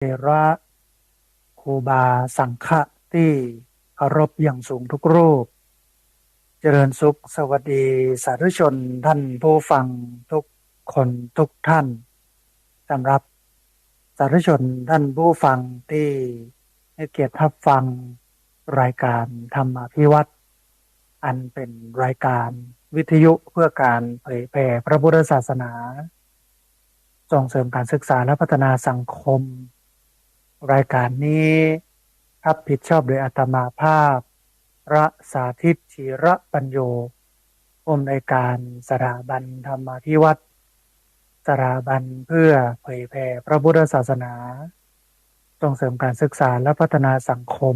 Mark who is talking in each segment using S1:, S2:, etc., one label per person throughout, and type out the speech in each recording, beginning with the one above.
S1: เทระครูบาสังฆะที่เคารพอย่างสูงทุกรูปเจริญสุขสวัสดีสาธุชนท่านผู้ฟังทุกคนทุกท่านสำหรับสาธุชนท่านผู้ฟังที่ให้เกียรติรับฟังรายการธรรมาภิวัตน์อันเป็นรายการวิทยุเพื่อการเผยแผ่พระพุทธศาสนาส่งเสริมการศึกษาและพัฒนาสังคมรายการนี้รับผิดชอบโดยอาตมาภาพพระสาธิตธีระปัญโยผู้อำนวยการสถาบันธรรมาภิวัตน์สถาบันเพื่อเผยแผ่พระพุทธศาสนาส่งเสริมการศึกษาและพัฒนาสังคม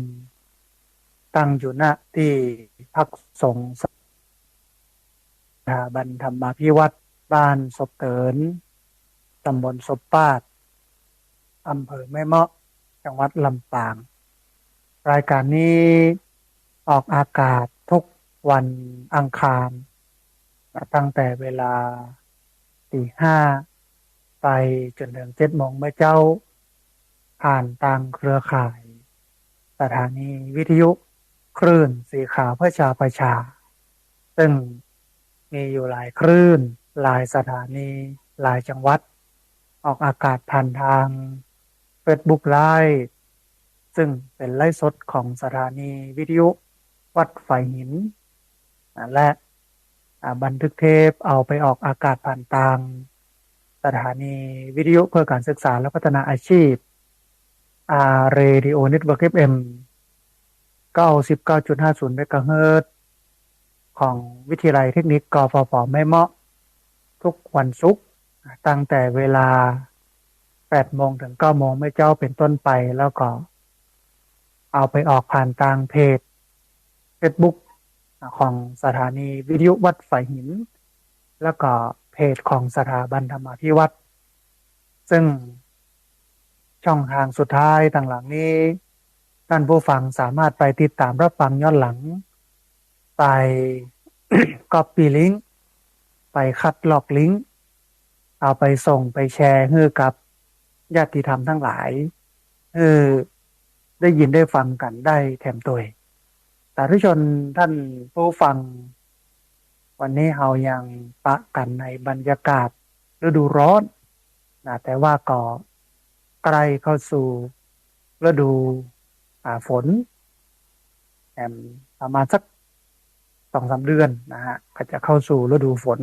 S1: ตั้งอยู่ณที่พักสงฆ์สถาบันธรรมาภิวัตน์บ้านศพเตินตำบลศพปาดอำเภอแม่เมาะจังหวัดลำปางรายการนี้ออกอากาศทุกวันอังคารตั้งแต่เวลาตี 5ไปจนถึง7 โมงเมื่อเจ้าผ่านทางเครือข่ายสถานีวิทยุคลื่นสีขาวเพื่อชาวประชาซึ่งมีอยู่หลายคลื่นหลายสถานีหลายจังหวัดออกอากาศผ่านทาง Facebook Live ซึ่งเป็นไลฟ์สดของสถานีวิทยุวัดไฟหินและบันทึกเทปเอาไปออกอากาศผ่านทางสถานีวิทยุเพื่อการศึกษาและพัฒนาอาชีพเรดิโอเน็ตเวิร์กFM 99.50 เมกะเฮิรตซ์ของวิทยาลัยเทคนิคกฟผแม่เมาะทุกวันศุกร์ตั้งแต่เวลา8 โมงถึง 9 โมงไม่เจ้าเป็นต้นไปแล้วก็เอาไปออกผ่านทางเพจ Facebook ของสถานีวิทยุวัดไฟหินแล้วก็เพจของสถาบันธรรมาภิวัตน์ซึ่งช่องทางสุดท้ายต่างหลังนี้ท่านผู้ฟังสามารถไปติดตามรับฟังย้อนหลังไป copy link ไปคัดลอกลิงก์เอาไปส่งไปแชร์ให้กับญาติธรรมทั้งหลายได้ยินได้ฟังกันได้แถมตัวสาธุชนท่านผู้ฟังวันนี้เรายังปะกันในบรรยากาศฤดูร้อนนะแต่ว่าก็ใกล้เข้าสู่ฤดูฝนประมาณสัก2-3 เดือนนะฮะก็จะเข้าสู่ฤดูฝน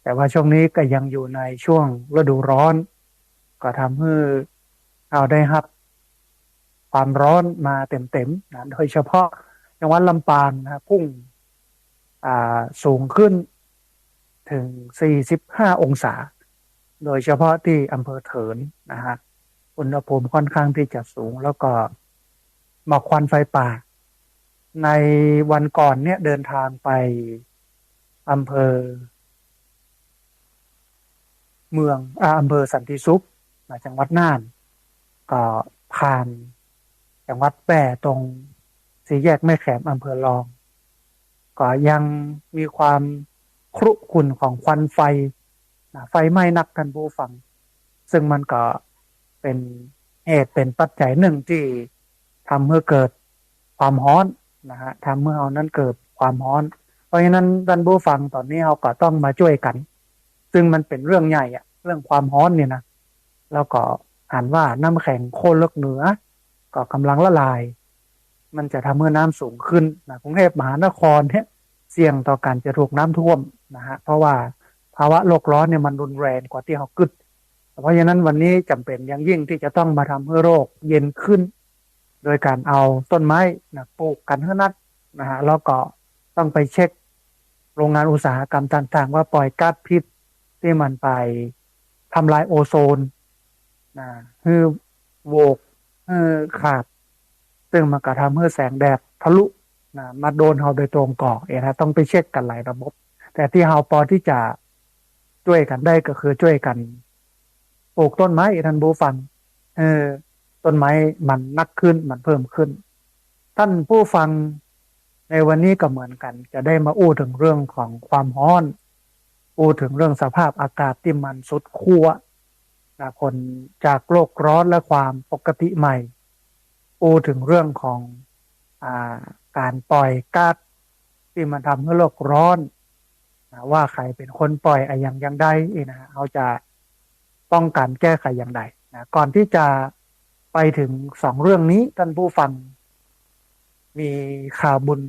S1: แต่ว่าช่วงนี้ก็ยังอยู่ในช่วงฤดูร้อนก็ทำให้เราได้รับความร้อนมาเต็มๆนะโดยเฉพาะจังหวัดลำปางนะพุ่งสูงขึ้นถึง45 องศาโดยเฉพาะที่อำเภอเถินนะฮะอุณหภูมิค่อนข้างที่จะสูงแล้วก็หมอกควันไฟป่าในวันก่อนเนี่ยเดินทางไปอำเภอเมืองอำเภอสันติสุขจังหวัดน่านก็ผ่านจังหวัดแปร่ตรงสี่แยกแม่แขมอำเภอรองก็ยังมีความครุกรุ่นของควันไฟไฟไหม้นักกันผู้ฟังซึ่งมันก็เป็นเหตุเป็นปัจจัยหนึ่งที่ทำให้เกิดความร้อนนะฮะทำให้เรานั้นเกิดความร้อนเพราะฉะนั้นท่านผู้ฟังตอนนี้เราก็ต้องมาช่วยกันซึ่งมันเป็นเรื่องใหญ่อะเรื่องความร้อนเนี่ยนะแล้วก็อ่านว่าน้ำแข็งโค่นโลกเหนือก็กำลังละลายมันจะทำให้น้ำสูงขึ้นนะกรุงเทพมหานครเนี่ยเสี่ยงต่อการจะถูกน้ำท่วมนะฮะเพราะว่าภาวะโลกร้อนเนี่ยมันรุนแรงกว่าที่เราคิดเพราะฉะนั้นวันนี้จำเป็นอย่างยิ่งที่จะต้องมาทำให้โลกเย็นขึ้นโดยการเอาต้นไม้นะปลูกกันให้นักนะฮะแล้วก็ต้องไปเช็คโรงงานอุตสาหกรรมต่างๆว่าปล่อยก๊าซพิษที่มันไปทำลายโอโซนนะคือโวกขาดซึ่งมันก็ทำให้แสงแดดทะลุนะมาโดนเราโดยตรงก่อนะต้องไปเช็คกันหลายระบบแต่ที่เราพอที่จะช่วยกันได้ก็คือช่วยกันปลูกต้นไม้ท่านผู้ฟังต้นไม้มันนักขึ้นมันเพิ่มขึ้นท่านผู้ฟังในวันนี้ก็เหมือนกันจะได้มาอู้ถึงเรื่องของความร้อนอู้ถึงเรื่องสภาพอากาศที่มันสุดขั้ว ผลจากโลกร้อนและความปกติใหม่พูดถึงเรื่องของอาการปล่อยก๊าซที่มันทำให้โลกร้อนว่าใครเป็นคนปล่อยอย่างใดนะเขาจะป้องกันแก้ไขอย่างใดก่อนที่จะไปถึงสองเรื่องนี้ท่านผู้ฟังมีข่าวบุญ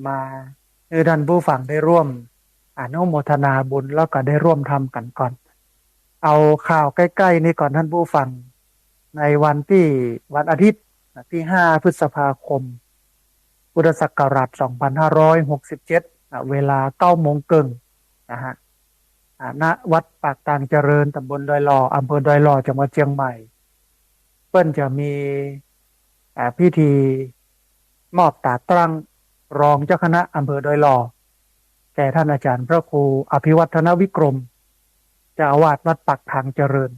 S1: มาคือท่านผู้ฟังได้ร่วมอนุโมทนาบุญแล้วก็ได้ร่วมทำกันก่อนเอาข่าวใกล้ๆนี่ก่อนท่านผู้ฟังในวันอาทิตย์ที่5 พฤษภาคมพุทธศักราช2567เวลา9 โมงครึ่งนะฮะณวัดปากตางเจริญตำบลดอยหล่ออำเภอดอยหล่อจังหวัดเชียงใหม่เปิ้นจะมีพิธีมอบตาตรังรองเจ้าคณะอำเภอดอยหล่อแก่ท่านอาจารย์พระครูอภิวัฒนวิกรมเจ้าอาวาสวัดปากทางเจริญ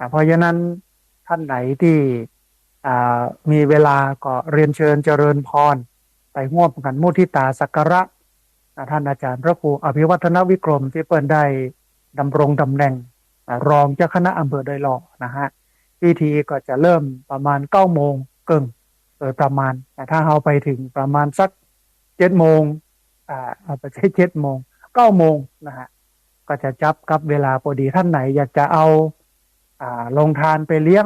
S1: เพราะฉะนั้นท่านไหนที่มีเวลาก็เรียนเชิญเจริญพรไปร่วมกันมุทิตาสักการะท่านอาจารย์พระครูอภิวัฒนวิกรมที่เปิ้นได้ดำรงตำแหน่งรองเจ้าคณะอำเภอดอยหล่อนะฮะพิธีก็จะเริ่มประมาณ9 โมงครึ่งโดยประมาณแต่ถ้าเราไปถึงประมาณสัก7 โมงเอาไปใช้7 โมง9 โมงนะฮะก็จะจับกับเวลาพอดีท่านไหนอยากจะเอาลงทานไปเลี้ยง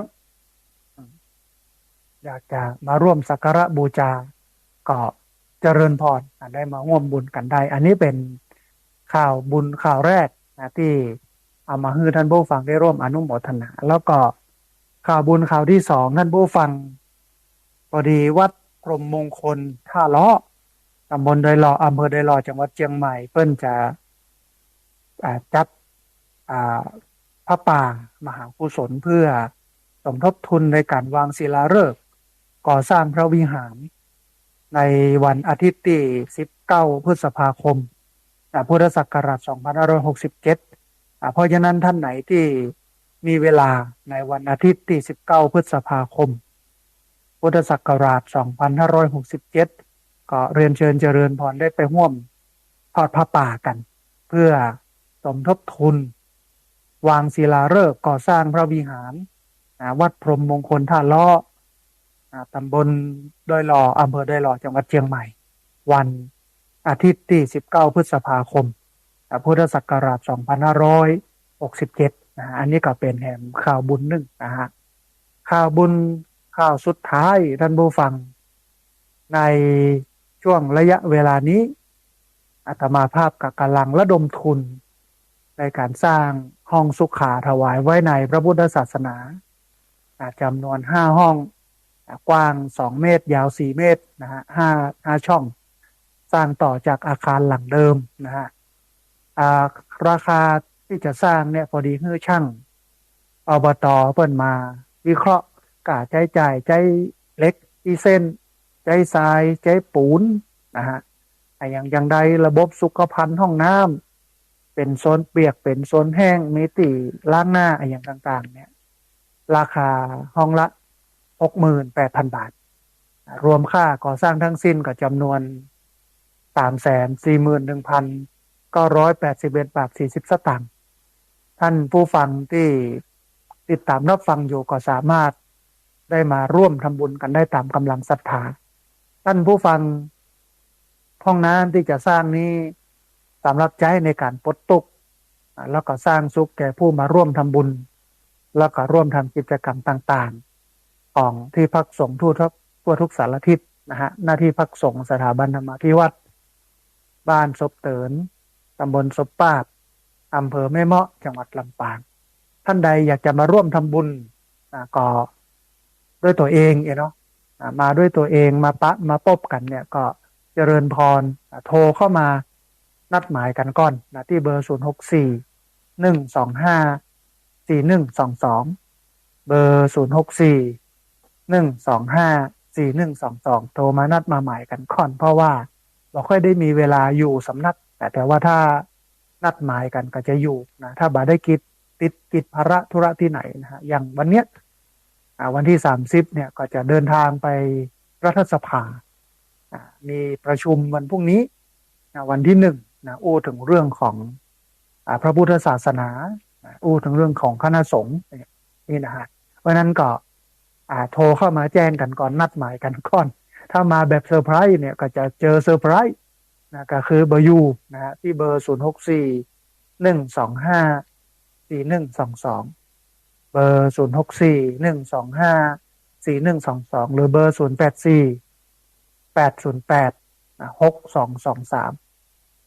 S1: อยากจะมาร่วมสักการะบูชาก็เจริญพรได้มาร่วมบุญกันได้อันนี้เป็นข่าวบุญข่าวแรกที่เอามาให้ท่านผู้ฟังได้ร่วมอนุโมทนาแล้วก็ข่าวบุญข่าวที่2ท่านผู้ฟังพอดีวัดพรหมมงคลท่าล้อตำบลดอยหล่ออำเภอดอยหล่อจังหวัดเชียงใหม่เพิ่นจะจัดพระป่ามหากุศลเพื่อสมทบทุนในการวางศิลาฤกษ์ก่อสร้างพระวิหารในวันอาทิตย์ที่19 พฤษภาคมพุทธศักราช2567เพราะฉะนั้นท่านไหนที่มีเวลาในวันอาทิตย์ที่19 พฤษภาคมพุทธศักราช2567ก็เรียนเชิญเจริญพรได้ไปร่วมทอดพระป่ากันเพื่อสมทบทุนวางศิลาฤกษ์ก่อสร้างพระวิหารวัดพรหมมงคลท่าล้อตำบลดอยหล่ออำเภอดอยหล่อจังหวัดเชียงใหม่วันอาทิตย์ที่19 พฤษภาคมพุทธศักราช2567อันนี้ก็เป็นแห่งข่าวบุญหนึ่งนะฮะข่าวบุญข่าวสุดท้ายท่านผู้ฟังในช่วงระยะเวลานี้อาตมาภาพกำลังระดมทุนในการสร้างห้องสุขาถวายไว้ในพระพุทธศาสนาจำนวน5 ห้องกว้าง2 เมตรยาว4 เมตรนะฮะ5 ช่องสร้างต่อจากอาคารหลังเดิมนะฮะราคาที่จะสร้างเนี่ยพอดีคือช่างอบต.เปิ้นมาวิเคราะห์ค่าใช้จ่ายใช้เหล็กที่เส้นใช้ทรายใช้ปูนนะฮะอย่างใดระบบสุขภัณฑ์ห้องน้ำเป็นโซนเปียกเป็นโซนแห้งมีติล้างหน้าอย่างต่างๆเนี่ยราคาห้องละ 68,000 บาทรวมค่าก่อสร้างทั้งสิ้นก็จำนวน 341,981 บาท 40 สตางค์ท่านผู้ฟังที่ติดตามรับฟังอยู่ก็สามารถได้มาร่วมทำบุญกันได้ตามกำลังศรัทธาท่านผู้ฟังห้องน้ำที่จะสร้างนี้สำหรับใช้ในการปลดทุกข์แล้วก็สร้างสุขแก่ผู้มาร่วมทำบุญแล้วก็ร่วมทำกิจกรรมต่างๆของที่พักสงฆ์ทั่วทุกสารทิศนะฮะหน้าที่พักสงฆ์สถาบันธรรมภิวัตรบ้านศพเตินตำบลศพปาดอำเภอแม่เมาะจังหวัดลำปางท่านใดอยากจะมาร่วมทำบุญก็ด้วยตัวเองเนาะมาด้วยตัวเองมาพบกันเนี่ยก็เจริญพรโทรเข้ามานัดหมายกันก่อนที่เบอร์064-125-4122เบอร์064-125-4122โทรมานัดมาหมายกันก่อนเพราะว่าเราค่อยได้มีเวลาอยู่สำนักแต่ว่าถ้านัดหมายกันก็จะอยู่นะถ้าบ่ได้ติดกิจภาระธุระที่ไหนนะฮะอย่างวันเนี้ยวันที่30เนี่ยก็จะเดินทางไปรัฐสภามีประชุมวันพรุ่งนี้วันที่1อู้ถึงเรื่องของพระพุทธศาสนาอู้ถึงเรื่องของคณะสงฆ์ นี่นะฮะเพราะนั้นก็โทรเข้ามาแจ้งกันก่อนนัดหมายกันก่อนถ้ามาแบบเซอร์ไพรส์เนี่ยก็จะเจอเซอร์ไพรส์นะก็คือเบอร์ยูนะฮะที่เบอร์0641254122เบอร์0641254122หรือเบอร์0848086223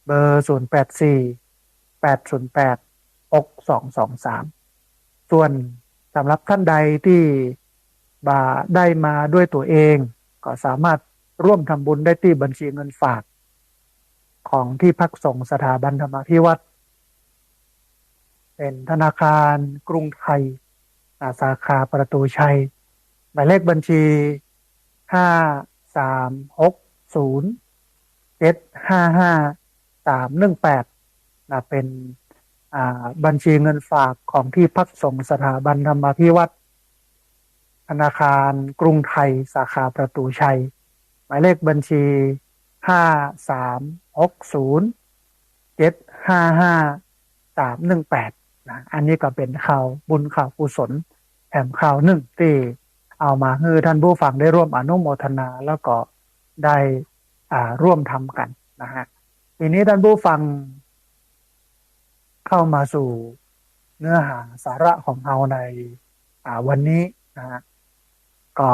S1: เบอร์0848086223ส่วนสำหรับท่านใดที่ได้มาด้วยตัวเองก็สามารถร่วมทำบุญได้ที่บัญชีเงินฝากของที่พักสงฆ์สถาบันธรรมาภิวัตรเป็นธนาคารกรุงไทยสาขาประตูชัยหมายเลขบัญชี5360755318นะเป็นบัญชีเงินฝากของที่พักสงฆ์สถาบันธรรมาภิวัตรธนาคารกรุงไทยสาขาประตูชัยหมายเลขบัญชี5360755318นะอันนี้ก็เป็นข่าวบุญข่าวกุศลแถมข่าวหนึ่งที่เอามาให้ท่านผู้ฟังได้ร่วมอนุโมทนาแล้วก็ได้ร่วมทำกันนะฮะทีนี้ท่านผู้ฟังเข้ามาสู่เนื้อหาสาระของเราในวันนี้นะฮะก็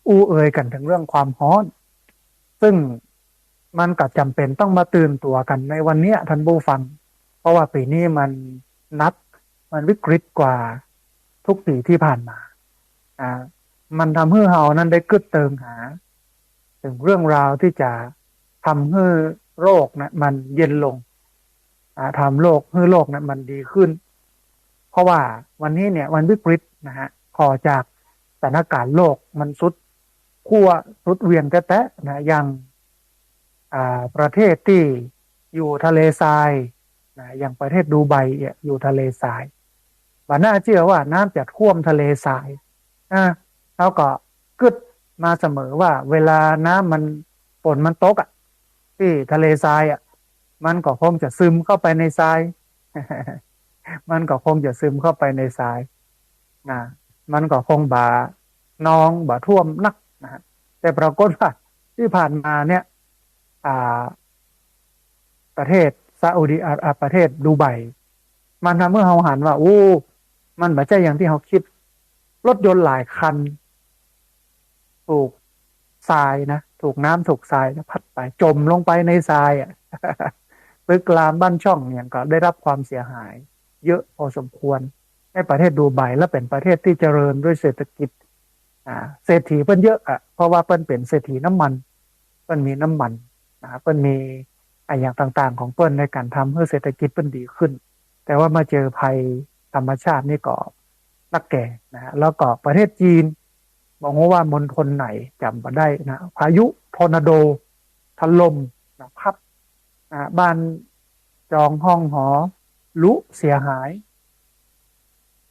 S1: อู้เอ่ยกันถึงเรื่องความร้อนซึ่งมันก็จำเป็นต้องมาตื่นตัวกันในวันนี้ท่านผู้ฟังเพราะว่าปีนี้มันนักมันวิกฤตกว่าทุกปีที่ผ่านมามันทำให้เรานั้นได้กึดเติงหาถึงเรื่องราวที่จะทำให้โลกนะมันเย็นลงทำให้โลกนะมันดีขึ้นเพราะว่าวันนี้เนี่ยวันวิกฤตนะฮะพอจากสถานการณ์โลกมันสุดขั้วสุดเวียนแตะนะอย่างประเทศที่อยู่ทะเลทรายนะอย่างประเทศดูไบอยู่ทะเลทรายว่าน่าเชื่อว่าน้ำจะท่วมทะเลทรายแล้วก็กึดมาเสมอว่าเวลาน้ำมันฝนมันตกที่ทะเลทรายมันก็คงจะซึมเข้าไปในทราย มันก็คงจะซึมเข้าไปในทรายนะมันก็คงน้องท่วมนักนะแต่ปรากฏว่าที่ผ่านมาเนี่ยประเทศซาอุดิประเทศดูไบมันทำให้เราหันว่าโอ้มันไม่ใช่อย่างที่เราคิดรถยนต์หลายคันถูกทรายนะถูกน้ำถูกทรายพัดไปจมลงไปในทรายตึกรามบ้านช่องเนี่ยก็ได้รับความเสียหายเยอะพอสมควรในประเทศดูไบและเป็นประเทศที่เจริญด้วยเศรษฐกิจเศรษฐีเพิ่นเยอะเพราะว่าเพิ่นเป็นเศรษฐีน้ำมันเพิ่นมีน้ำมันเพิ่นมีอย่างต่างๆของเพิ่นในการทำให้เศรษฐกิจเพิ่นดีขึ้นแต่ว่ามาเจอภัยธรรมชาตินี่ก็นักแก่นะแล้วก็ประเทศจีนบอกว่ามณฑลไหนจำมาได้นะพายุทอร์นาโดถล่มพัดบ้านจองห้องหอลุเสียหาย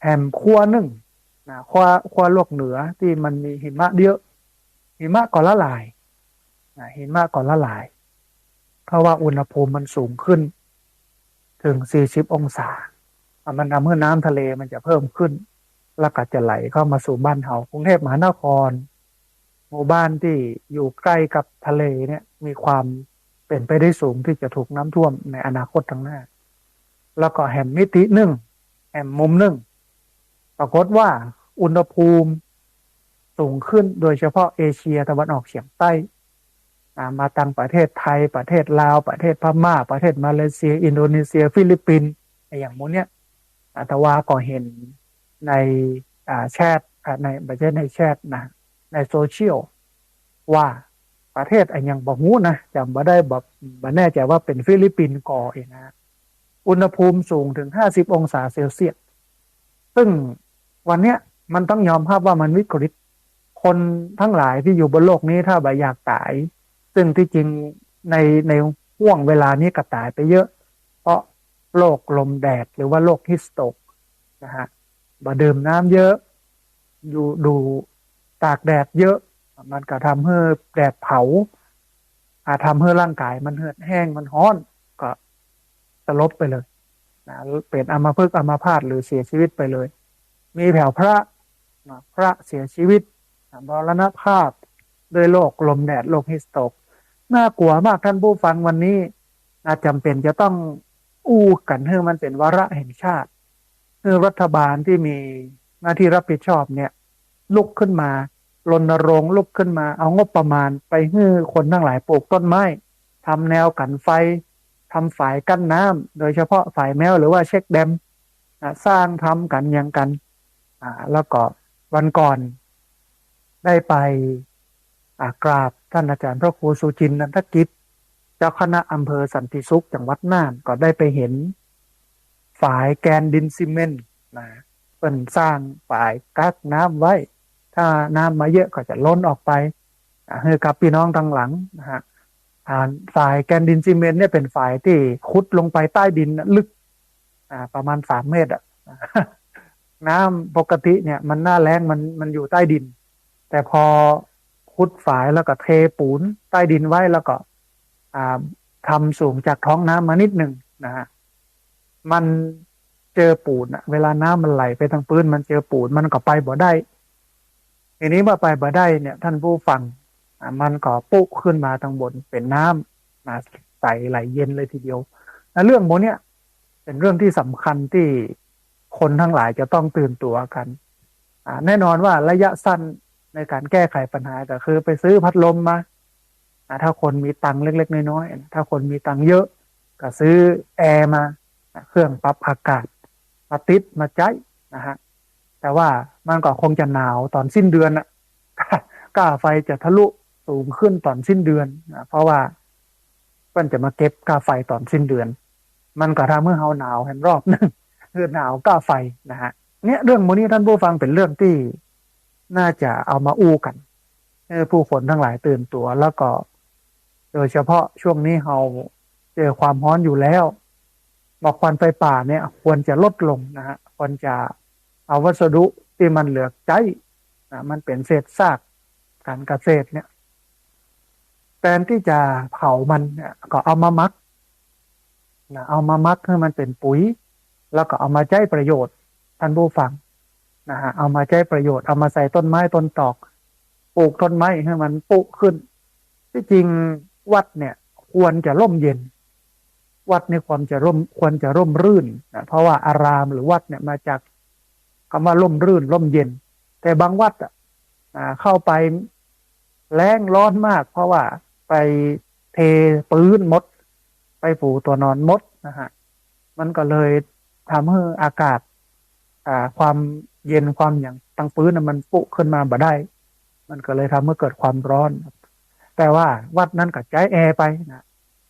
S1: แหมขั้วหนึ่งขั้วโลกเหนือที่มันมีหิมะเยอะหิมะก่อนละลายหิมะก่อนละลายเพราะว่าอุณหภูมิมันสูงขึ้นถึง40องศามันทำให้น้ำทะเลมันจะเพิ่มขึ้นแล้วก็จะไหลเข้ามาสู่บ้านเรากรุงเทพมหานครหมู่บ้านที่อยู่ใกล้กับทะเลเนี่ยมีความเป็นไปได้สูงที่จะถูกน้ำท่วมในอนาคตข้างหน้าแล้วก็แห่งมิติหนึ่งแห่งมุมหนึ่งปรากฏว่าอุณหภูมิสูงขึ้นโดยเฉพาะเอเชียตะวันออกเฉียงใต้มาตั้งประเทศไทยประเทศลาวประเทศพม่าประเทศมาเลเซียอินโดนีเซียฟิลิปปินส์อย่างพวกเนี้ยแต่ว่าก็เห็นในแชทในประเทศในแชทนะในโซเชียลว่าประเทศอย่างบอกงูนะจำไม่ได้แบบไม่แน่ใจว่าเป็นฟิลิปปินส์ก่อเองนะอุณหภูมิสูงถึง50องศาเซลเซียสซึ่งวันเนี้ยมันต้องยอมรับว่ามันวิกฤตคนทั้งหลายที่อยู่บนโลกนี้ถ้าแบบอยากตายซึ่งที่จริงในห่วงเวลานี้ก็ตายไปเยอะเพราะโรคลมแดดหรือว่าโรคฮิสโตกนะฮะบ่ดื่มน้ำเยอะดูตากแดดเยอะมันก็ทำให้แดดเผาทำให้ร่างกายมันเหือดแห้งมันร้อนก็สลบไปเลย นะเป็นอัมพฤกษ์อัมพาตหรือเสียชีวิตไปเลยมีแผ่วพระพระเสียชีวิตมรณภาพด้วยโรคลมแดดโรคฮิสโตกน่ากลัวมากท่านผู้ฟังวันนี้น่าจำเป็นจะต้องอู้กันให้มันเป็นวาระแห่งชาติคือรัฐบาลที่มีหน้าที่รับผิดชอบเนี่ยลุกขึ้นมารณรงค์ลุกขึ้นมาเอางบประมาณไปให้คนทั้งหลายปลูกต้นไม้ทำแนวกันไฟทำฝายกั้นน้ำโดยเฉพาะฝายแมวหรือว่าเช็คแดมสร้างทำกันอย่างกันแล้วก็วันก่อนได้ไปกราบท่านอาจารย์พระครูสุจินต์นันทกิจเจ้าคณะอำเภอสันติสุขจังหวัดน่านก็ได้ไปเห็นฝายแกนดินซีเมนต์นะเป็นสร้างฝายกักน้ำไว้ถ้าน้ำมาเยอะก็จะล้นออกไปให้กับพี่น้องทางหลังนะฮะฝายแกนดินซีเมนต์เนี่ยเป็นฝายที่ขุดลงไปใต้ดินลึกประมาณ3 เมตรน้ำปกติเนี่ยมันหน้าแล้งมันอยู่ใต้ดินแต่พอขุดฝายแล้วก็เทปูนใต้ดินไว้แล้วก็ทำสูงจากท้องน้ำมานิดหนึ่งนะฮะมันเจอปูนเวลาน้ำมันไหลไปทางพื้นมันเจอปูนมันก็ไปบ่ได้ทีนี้ว่าไปบ่ได้เนี่ยท่านผู้ฟังมันก็ปุ๊ขึ้นมาทางบนเป็นน้ำใสไหลเย็นเลยทีเดียวเรื่องโมเนี้ยเป็นเรื่องที่สำคัญที่คนทั้งหลายจะต้องตื่นตัวกันแน่นอนว่าระยะสั้นในการแก้ไขปัญหาก็คือไปซื้อพัดลมมาถ้าคนมีตังค์เล็กๆน้อยๆถ้าคนมีตังค์เยอะก็ซื้อแอร์มาเครื่องปรับอากาศมาติดมาใจนะฮะแต่ว่ามันก็คงจะหนาวตอนสิ้นเดือนค่าไฟจะทะลุสูงขึ้นตอนสิ้นเดือนเพราะว่ามันจะมาเก็บค่าไฟตอนสิ้นเดือนมันก็ทำให้เฮาหนาวแห่งรอบนึงคือหนาวค่าไฟนะฮะเนี่ยเรื่องโมนี้ท่านผู้ฟังเป็นเรื่องที่น่าจะเอามาอู้กันผู้คนทั้งหลายตื่นตัวแล้วก็โดยเฉพาะช่วงนี้เราเจอความร้อนอยู่แล้วบอกควันไฟป่าเนี่ยควรจะลดลงนะฮะควรจะเอาวัสดุที่มันเหลือใช้มันเป็นเศษซากการเกษตรเนี่ยแทนที่จะเผามันเนี่ยก็เอามามักเอามามักให้มันเป็นปุ๋ยแล้วก็เอามาใช้ประโยชน์ท่านผู้ฟังนะฮะเอามาใช้ประโยชน์เอามาใส่ต้นไม้ต้นตอกปลูกต้นไม้ให้มันปุขึ้นที่จริงวัดเนี่ยควรจะร่มเย็นวัดเนี่ยควรจะร่มรื่นนะเพราะว่าอารามหรือวัดเนี่ยมาจากคำว่าร่มรื่นร่มเย็นแต่บางวัดเข้าไปแรงร้อนมากเพราะว่าไปเทปืนมดไปปูตัวนอนมดนะฮะมันก็เลยทำให้อากาศความเย็นความอย่างตั้งปืนมันปุขึ้นมาบ่ได้มันก็เลยทำให้เกิดความร้อนแต่ว่าวัดนั้นก็ใช้แอร์ไปนะ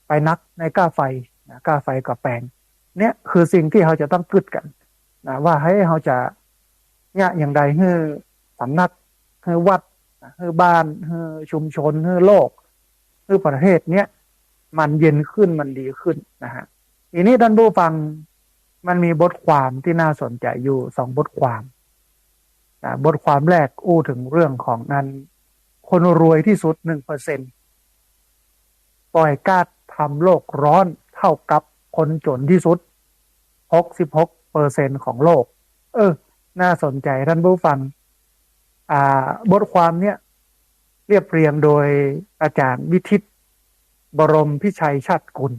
S1: ไปนักในก้าไฟนะก้าไฟกับแปลงเนี่ยคือสิ่งที่เราจะต้องกึดกันนะว่าให้เราจะเนี่ยอย่างใดให้สำนักให้วัดให้บ้านให้ชุมชนให้โลกให้ประเทศเนี้ยมันเย็นขึ้นมันดีขึ้นนะฮะทีนี้ท่านผู้ฟังมันมีบทความที่น่าสนใจอยู่2 บทความบทความแรกอู้ถึงเรื่องของนั้นคนรวยที่สุด 1% ปล่อยก๊าซทำโลกร้อนเท่ากับคนจนที่สุด 66% ของโลกน่าสนใจท่านผู้ฟังบทความเนี้ยเรียบเรียงโดยอาจารย์วิทิตบรมพิชัยชาติกุล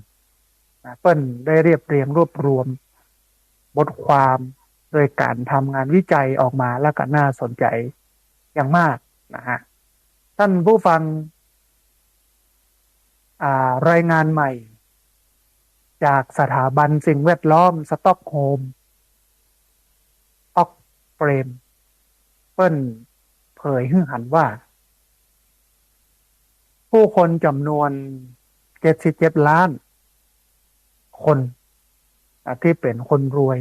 S1: เปิ้ลได้เรียบเรียงรวบรวมบทความโดยการทำงานวิจัยออกมาแล้วก็น่าสนใจอย่างมากนะฮะท่านผู้ฟังรายงานใหม่จากสถาบันสิ่งแวดล้อมสต็อกโฮล์มออกเฟรมเปิ้ลเผยให้หันว่าผู้คนจำนวน77 ล้านคนที่เป็นคนรวย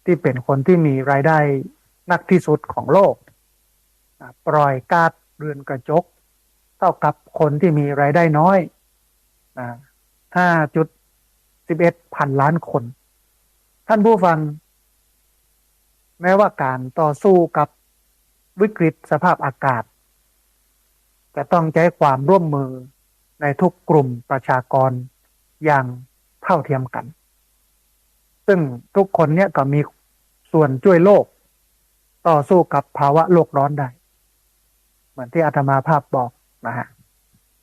S1: ที่เป็นคนที่มีรายได้นักที่สุดของโลกปล่อยก๊าซเรือนกระจกเท่ากับคนที่มีรายได้น้อย5.11 พันล้านคนท่านผู้ฟังแม้ว่าการต่อสู้กับวิกฤตสภาพอากาศจะต้องใช้ความร่วมมือในทุกกลุ่มประชากรอย่างเท่าเทียมกัน ซึ่งทุกคนเนี่ยก็มีส่วนช่วยโลกต่อสู้กับภาวะโลกร้อนได้เหมือนที่อาตมาภาพบอกนะฮะ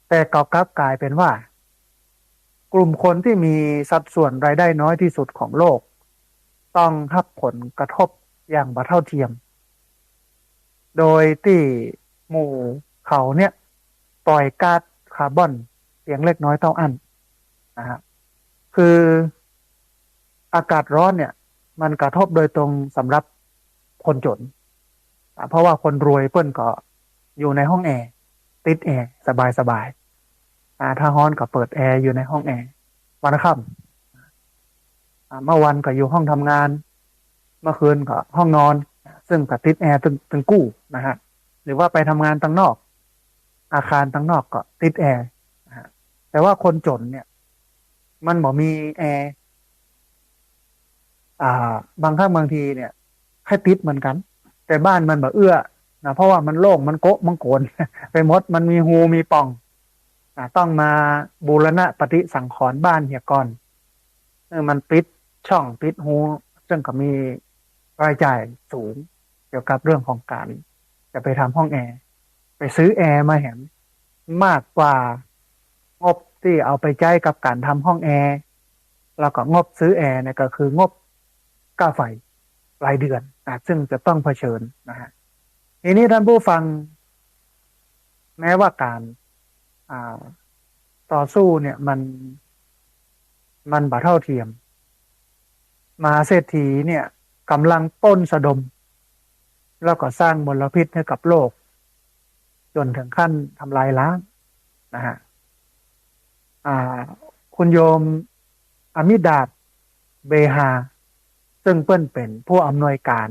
S1: แต่ก็กลับกลายเป็นว่ากลุ่มคนที่มีสัดส่วนรายได้น้อยที่สุดของโลกต้องรับผลกระทบอย่างบ่เท่าเทียมโดยที่หมู่เขาเนี่ยปล่อยก๊าซคาร์บอนเพียงเล็กน้อยเท่าอันนะฮะคืออากาศร้อนเนี่ยมันกระทบโดยตรงสำหรับคนจนเพราะว่าคนรวยเพิ่นก็อยู่ในห้องแอร์ติดแอร์สบายถ้าร้อนก็เปิดแอร์อยู่ในห้องแอร์วันค่ำเมื่อวันก็อยู่ห้องทำงานเมื่อคืนก็ห้องนอนซึ่งก็ติดแอร์ตึงกู้นะฮะหรือว่าไปทำงานตั้งนอกอาคารตั้งนอกก็ติดแอร์นะฮะแต่ว่าคนจนเนี่ยมันบ่มีแอร์บางครั้งบางทีเนี่ยให้ติดเหมือนกันแต่บ้านมันแบบเอื้อนะเพราะว่ามันโล่งมันโกะมันโกนไปหมดมันมีหูมีป่องต้องมาบูรณะปฏิสังขรณ์บ้านเหียก่อนมันปิดช่องปิดหูซึ่งก็มีรายจ่ายสูงเกี่ยวกับเรื่องของการจะไปทำห้องแอร์ไปซื้อแอร์มาเห็นมากกว่างบที่เอาไปใช้กับการทำห้องแอร์แล้วก็งบซื้อแอร์เนี่ยก็คืองบค่าไฟรายเดือนซึ่งจะต้องเผชิญนะฮะทีนี้ท่านผู้ฟังแม้ว่าการอ่าต่อสู้เนี่ยมันบ่เท่าเทียมมหาเศรษฐีเนี่ยกำลังปล้นสะดมแล้วก็สร้างมลพิษให้กับโลกจนถึงขั้นทำลายล้างนะฮะอ่าคุณโยมอมิดาบเบฮาซึ่งเปิ้นเป็นผู้อำนวยการ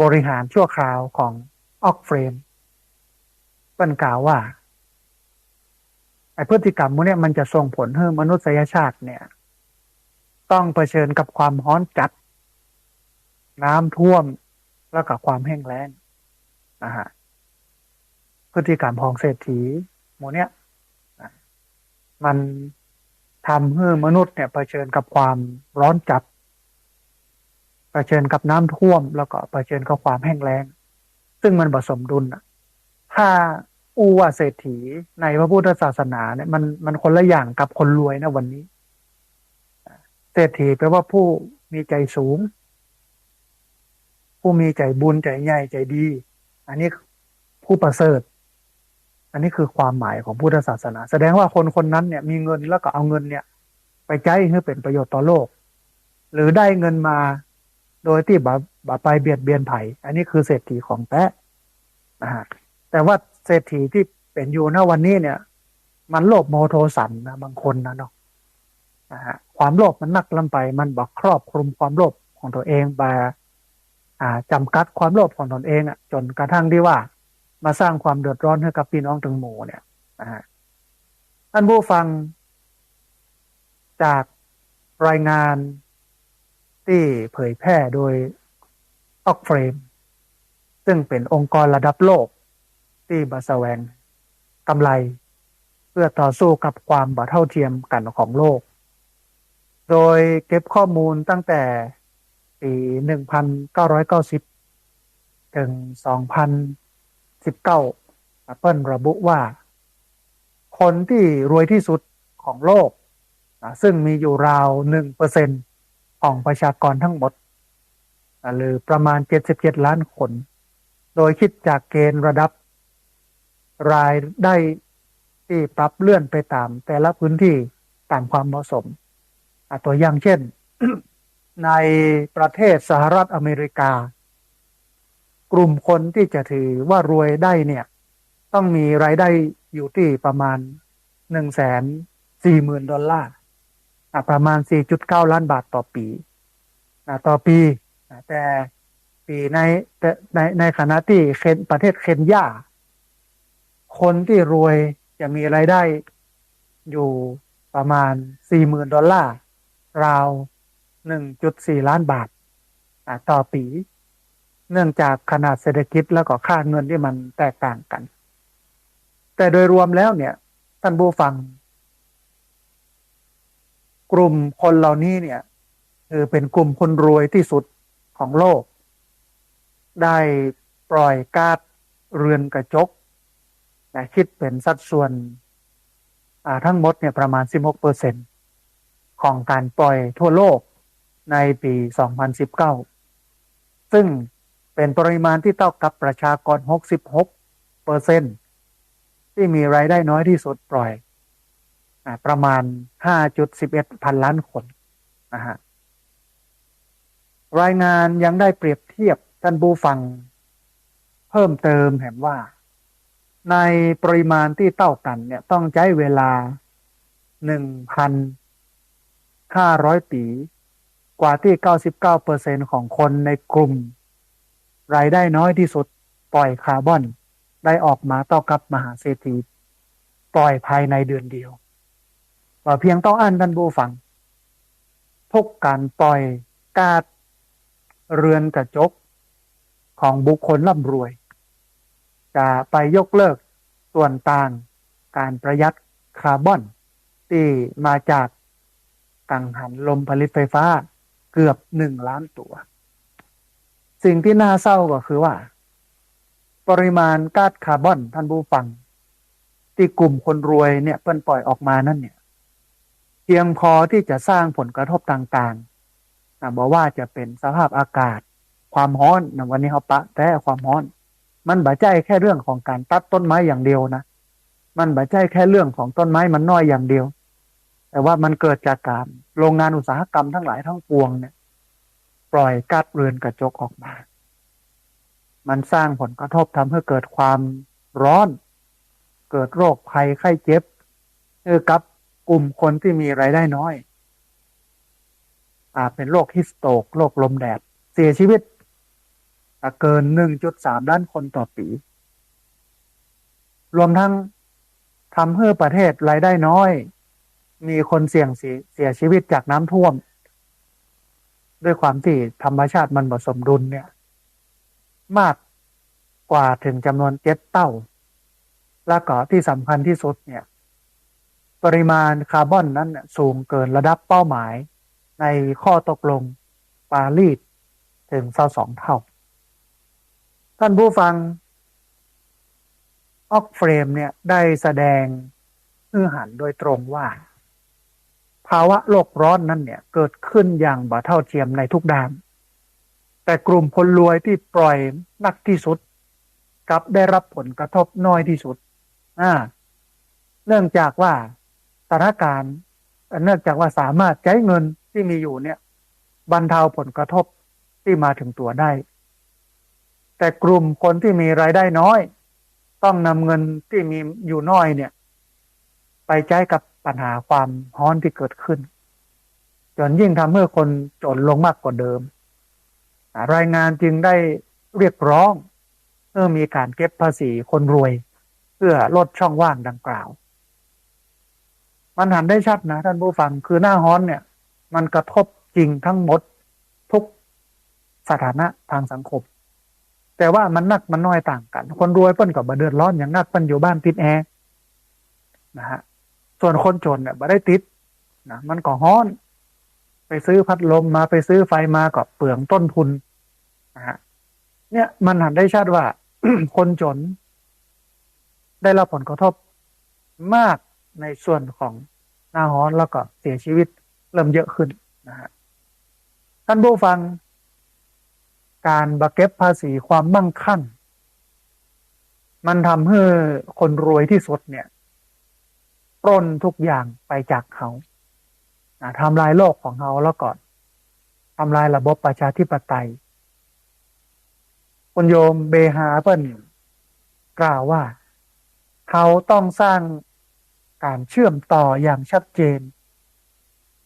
S1: บริหารชั่วคราวของออกเฟรมเปิ้นกล่าวว่าไอ้พฤติกรรมพวกนี้มันจะส่งผลให้มนุษยชาติเนี่ยต้องเผชิญกับความร้อนจัดน้ำท่วมแล้วก็ความแห้งแล้งนะฮะพฤติกรรมของเศรษฐีหมู่เนี้ยมันทำให้มนุษย์เนี่ยเผชิญกับความร้อนจัดเผชิญกับน้ำท่วมแล้วก็เผชิญกับความแห้งแล้งซึ่งมันผสมดุลถ้าว่าเศรษฐีในพระพุทธศาสนาเนี่ยมันคนละอย่างกับคนรวยนะวันนี้เศรษฐีแปลว่าผู้มีใจสูงผู้มีใจบุญใจใหญ่ใจดีอันนี้ผู้ประเสริฐอันนี้คือความหมายของพุทธศาสนาแสดงว่าคนคนนั้นเนี่ยมีเงินแล้วก็เอาเงินเนี่ยไปใช้ให้เป็นประโยชน์ต่อโลกหรือได้เงินมาโดยที่บ่ไปเบียดเบียนไผ่อันนี้คือเศรษฐีของแท้นะฮะแต่ว่าเศรษฐีที่เป็นอยู่ณวันนี้เนี่ยมันโลภโมโทสันนะบางคนนะเนาะนะฮะความโลภมันนักล้ำไปมันบอกครอบคลุมความโลภของตัวเองไปจำกัดความโลภของตนเองจนกระทั่งที่ว่ามาสร้างความเดือดร้อนให้กับพี่น้องถึงหมู่เนี่ยนะฮะท่านผู้ฟังจากรายงานที่เผยแพร่โดยออกเฟรมซึ่งเป็นองค์กรระดับโลกที่มาแสวงกำไรเพื่อต่อสู้กับความบ่เท่าเทียมกันของโลกโดยเก็บข้อมูลตั้งแต่ปี1990ถึง2019เปิ้ลระบุว่าคนที่รวยที่สุดของโลกซึ่งมีอยู่ราว 1% ของประชากรทั้งหมดหรือประมาณ77ล้านคนโดยคิดจากเกณฑ์ระดับรายได้ที่ปรับเลื่อนไปตามแต่ละพื้นที่ตามความเหมาะสมตัวอย่างเช่น ในประเทศสหรัฐอเมริกากลุ่มคนที่จะถือว่ารวยได้เนี่ยต้องมีรายได้อยู่ที่ประมาณ140,000 ดอลลาร์ประมาณ4.9ล้านบาทต่อปีต่อปีแต่ปีในขณะที่ประเทศเคนยาคนที่รวยจะมีรายได้อยู่ประมาณ40,000 ดอลลาร์ราว1.4ล้านบาทต่อปีเนื่องจากขนาดเศรษฐกิจแล้วก็ค่าเงินที่มันแตกต่างกันแต่โดยรวมแล้วเนี่ยท่านผู้ฟังกลุ่มคนเหล่านี้เนี่ย คือเป็นกลุ่มคนรวยที่สุดของโลกได้ปล่อยก๊าซเรือนกระจกแต่คิดเป็นสัดส่วนทั้งหมดเนี่ยประมาณ16%ของการปล่อยทั่วโลกในปี2019ซึ่งเป็นปริมาณที่เท่ากับประชากร66%ที่มีรายได้น้อยที่สุดปล่อยประมาณ5.11พันล้านคนนะฮะรายงานยังได้เปรียบเทียบท่านผู้ฟังเพิ่มเติมเห็นว่าในปริมาณที่เท่ากันเนี่ยต้องใช้เวลา1,500 ปีกว่าที่99%ของคนในกลุ่มรายได้น้อยที่สุดปล่อยคาร์บอนได้ออกมาเท่ากับมหาเศรษฐีปล่อยภายในเดือนเดียวว่าเพียงต้องอ่านท่านผู้ฟังทุกการปล่อยก๊าซเรือนกระจกของบุคคลร่ำรวยจะไปยกเลิกส่วนต่างการประหยัดคาร์บอนที่มาจากกังหันลมผลิตไฟฟ้าเกือบ1 ล้านตัวสิ่งที่น่าเศร้าก็คือว่าปริมาณก๊าซคาร์บอนท่านผู้ฟังที่กลุ่มคนรวยเนี่ยเพิ่นปล่อยออกมานั่นเนี่ยเพียงพอที่จะสร้างผลกระทบต่างๆบอกว่าจะเป็นสภาพอากาศความร้อนนะวันนี้เขาปะแต่ความร้อนมันบ่ใช่แค่เรื่องของการตัดต้นไม้อย่างเดียวนะมันบ่ใช่แค่เรื่องของต้นไม้มันน้อยอย่างเดียวแต่ว่ามันเกิดจากการโรงงานอุตสาหกรรมทั้งหลายทั้งปวงเนี่ยปล่อยก๊าซเรือนกระจกออกมามันสร้างผลกระทบทำให้เกิดความร้อนเกิดโรคภัยไข้เจ็บกับกลุ่มคนที่มีรายได้น้อยเป็นโรคฮิสโตรกโรคลมแดดเสียชีวิตเกิน 1.3 ล้านคนต่อปีรวมทั้งทำให้ประเทศรายได้น้อยมีคนเสี่ยงเสียชีวิตจากน้ำท่วมด้วยความที่ธรรมชาติมันบ่สมดุลเนี่ยมากกว่าถึงจำนวน7 เท่าและก็ที่สำคัญที่สุดเนี่ยปริมาณคาร์บอนนั้นสูงเกินระดับเป้าหมายในข้อตกลงปารีสถึง22 เท่าท่านผู้ฟังออกเฟรมเนี่ยได้แสดงเนื้อหาโดยตรงว่าภาวะโลกร้อนนั้นเนี่ยเกิดขึ้นอย่างบ่เท่าเทียมในทุกด้านแต่กลุ่มคนรวยที่ปล่อยหนักที่สุดกับได้รับผลกระทบน้อยที่สุดเนื่องจากว่าสถานการณ์เนื่องจากว่าสามารถใช้เงินที่มีอยู่เนี่ยบรรเทาผลกระทบที่มาถึงตัวได้แต่กลุ่มคนที่มีรายได้น้อยต้องนำเงินที่มีอยู่น้อยเนี่ยไปใช้กับปัญหาความร้อนที่เกิดขึ้นจนยิ่งทำให้คนจนลงมากกว่าเดิมรายงานจึงได้เรียกร้องเมื่อมีการเก็บภาษีคนรวยเพื่อลดช่องว่างดังกล่าวมันหันได้ชัดนะท่านผู้ฟังคือหน้าร้อนเนี่ยมันกระทบจริงทั้งหมดทุกสถานะทางสังคมแต่ว่ามันนักมันน้อยต่างกันคนรวยเปิ้นก็บ่เดือดร้อนอย่างนักเปิ้นอยู่บ้านติดแอร์นะฮะส่วนคนจนเนี่ยบ่ได้ติดนะมันก็ร้อนไปซื้อพัดลมมาไปซื้อไฟมาก็เปลืองต้นทุนนะฮะเนี่ยมันหันได้ชัดว่า คนจนได้รับผลกระทบมากในส่วนของหน้าร้อนแล้วก็เสียชีวิตเริ่มเยอะขึ้นนะฮะท่านผู้ฟังการบักเก็บภาษีความมั่งคั่งมันทำให้คนรวยที่สุดเนี่ยปล้นทุกอย่างไปจากเขาทำลายโลกของเขาแล้วก่อนทำลายระบบประชาธิปไตยคุณโยมเบฮาเปิ้ลกล่าวว่าเขาต้องสร้างการเชื่อมต่ออย่างชัดเจน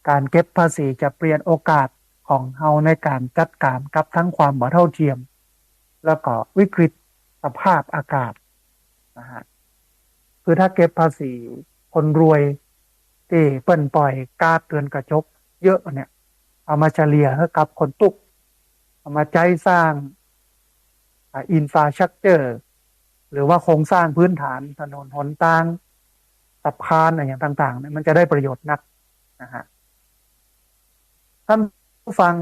S1: การเก็บภาษีจะเปลี่ยนโอกาสของเราในการจัดการกับทั้งความบ่เท่าเทียมแล้วก็วิกฤตสภาพอากาศนะฮะคือถ้าเก็บภาษีคนรวยที่เปิ้นปล่อยก๊าซเรือนกระจกเยอะเนี่ยเอามาเฉลี่ยให้กับคนตุกเอามาใช้สร้างอินฟราสตรัคเจอร์หรือว่าโครงสร้างพื้นฐานถนนหนทางสะพานอะไรอย่างต่างๆเนี่ยมันจะได้ประโยชน์นักนะฮะท่าน ฟัง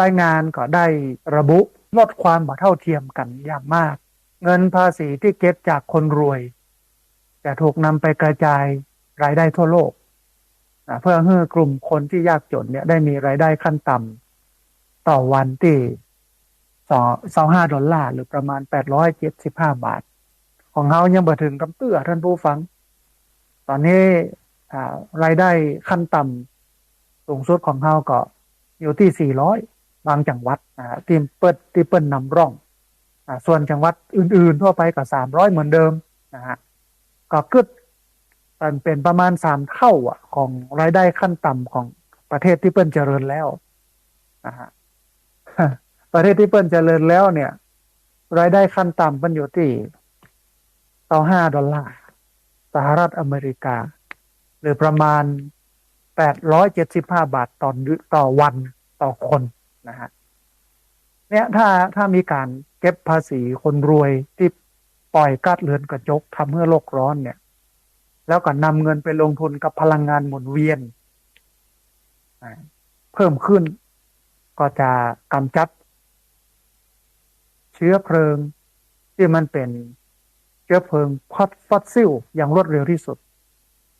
S1: รายงานก็ได้ระบุลดความบ่เท่าเทียมกันอย่างมากเงินภาษีที่เก็บจากคนรวยจะถูกนำไปกระจายรายได้ทั่วโลกเพื่อให้กลุ่มคนที่ยากจนเนี่ยได้มีรายได้ขั้นต่ำต่อวันที่25 ดอลลาร์หรือประมาณ875 บาทของเขายังบ่ถึงกำเตื้อท่านผู้ฟังตอนนี้รายได้ขั้นต่ำสูงสุดของเขาก็อยู่ที่400บางจังหวัดที่เปิ้ลนำร่องส่วนจังหวัดอื่นๆทั่วไปก็300เหมือนเดิมนะฮะก็ขึ้นเป็นประมาณ3 เท่าของรายได้ขั้นต่ำของประเทศที่เปิ้ลเจริญแล้วนะฮะประเทศที่เปิ้ลเจริญแล้วเนี่ยรายได้ขั้นต่ำมันอยู่ที่5 ดอลลาร์สหรัฐอเมริกาหรือประมาณ875 บาทต่อวันต่อคนนะฮะเนี่ยถ้ามีการเก็บภาษีคนรวยที่ปล่อยก๊าซเรือนกระจกทำให้โลกร้อนเนี่ยแล้วก็นำเงินไปลงทุนกับพลังงานหมุนเวียนเพิ่มขึ้นก็จะกำจัดเชื้อเพลิงที่มันเป็นเชื้อเพลิงฟอสซิลอย่างรวดเร็วที่สุด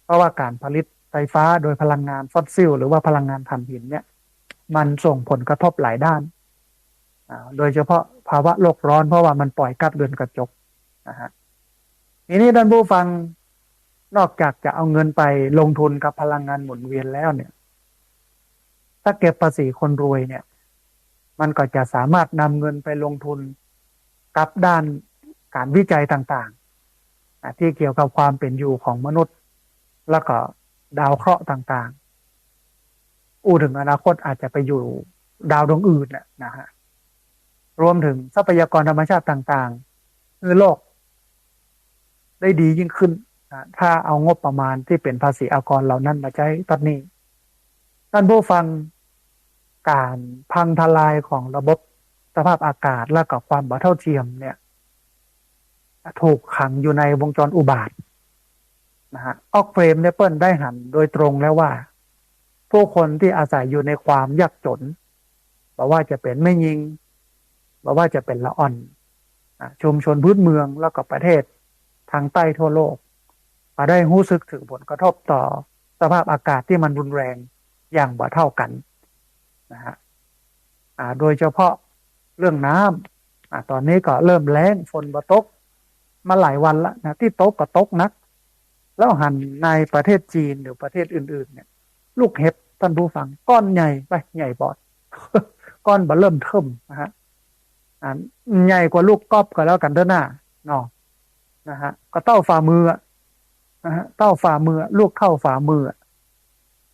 S1: เพราะว่าการผลิตไฟฟ้าโดยพลังงานฟอสซิลหรือว่าพลังงานถ่านหินเนี่ยมันส่งผลกระทบหลายด้านโดยเฉพาะภาวะโลกร้อนเพราะว่ามันปล่อยก๊าซเรือนกระจกนะฮะทีนี้ท่านผู้ฟังนอกจากจะเอาเงินไปลงทุนกับพลังงานหมุนเวียนแล้วเนี่ยถ้าเก็บภาษีคนรวยเนี่ยมันก็จะสามารถนำเงินไปลงทุนกับด้านการวิจัยต่างๆที่เกี่ยวกับความเป็นอยู่ของมนุษย์แล้วก็ดาวเคราะห์ต่างๆถึงอนาคตอาจจะไปอยู่ดาวดวงอื่นนะฮะรวมถึงทรัพยากรธรรมชาติต่างๆคือโลกได้ดียิ่งขึ้นถ้าเอางบประมาณที่เป็นภาษีอากรเหล่านั้นมาใช้ตอนนี้ท่านผู้ฟังการพังทลายของระบบสภาพอากาศและกับความบ่เท่าเทียมเนี่ยถูกขังอยู่ในวงจรอุบาทนะฮะออกเฟรมเนี่ยเปิ้ลได้หันโดยตรงแล้วว่าผู้คนที่อาศัยอยู่ในความยากจนบอกว่าจะเป็นแม่ยิงบอกว่าจะเป็นละอ่อนชุมชนพื้นเมืองแล้วก็ประเทศทางใต้ทั่วโลกก็ได้รู้สึกถึงผลกระทบต่อสภาพอากาศที่มันรุนแรงอย่างบ่เท่ากันนะฮะโดยเฉพาะเรื่องน้ำตอนนี้ก็เริ่มแล้งฝนบ่ตกมาหลายวันแล้วนะที่ตกก็ตกนักแล้วหันในประเทศจีนหรือประเทศอื่นๆเนี่ยลูกเห็บท่านผู้ฟังก้อนใหญ่ไปใหญ่บอด ก้อนบ่เริ่มเทิมนะฮะใหญ่กว่าลูกกอบก็แล้วกันเด้อหน้าเนาะนะฮะก็เต้าฝ่ามือนะฮะเต้าฝ่ามือลูกเท่าฝ่ามือ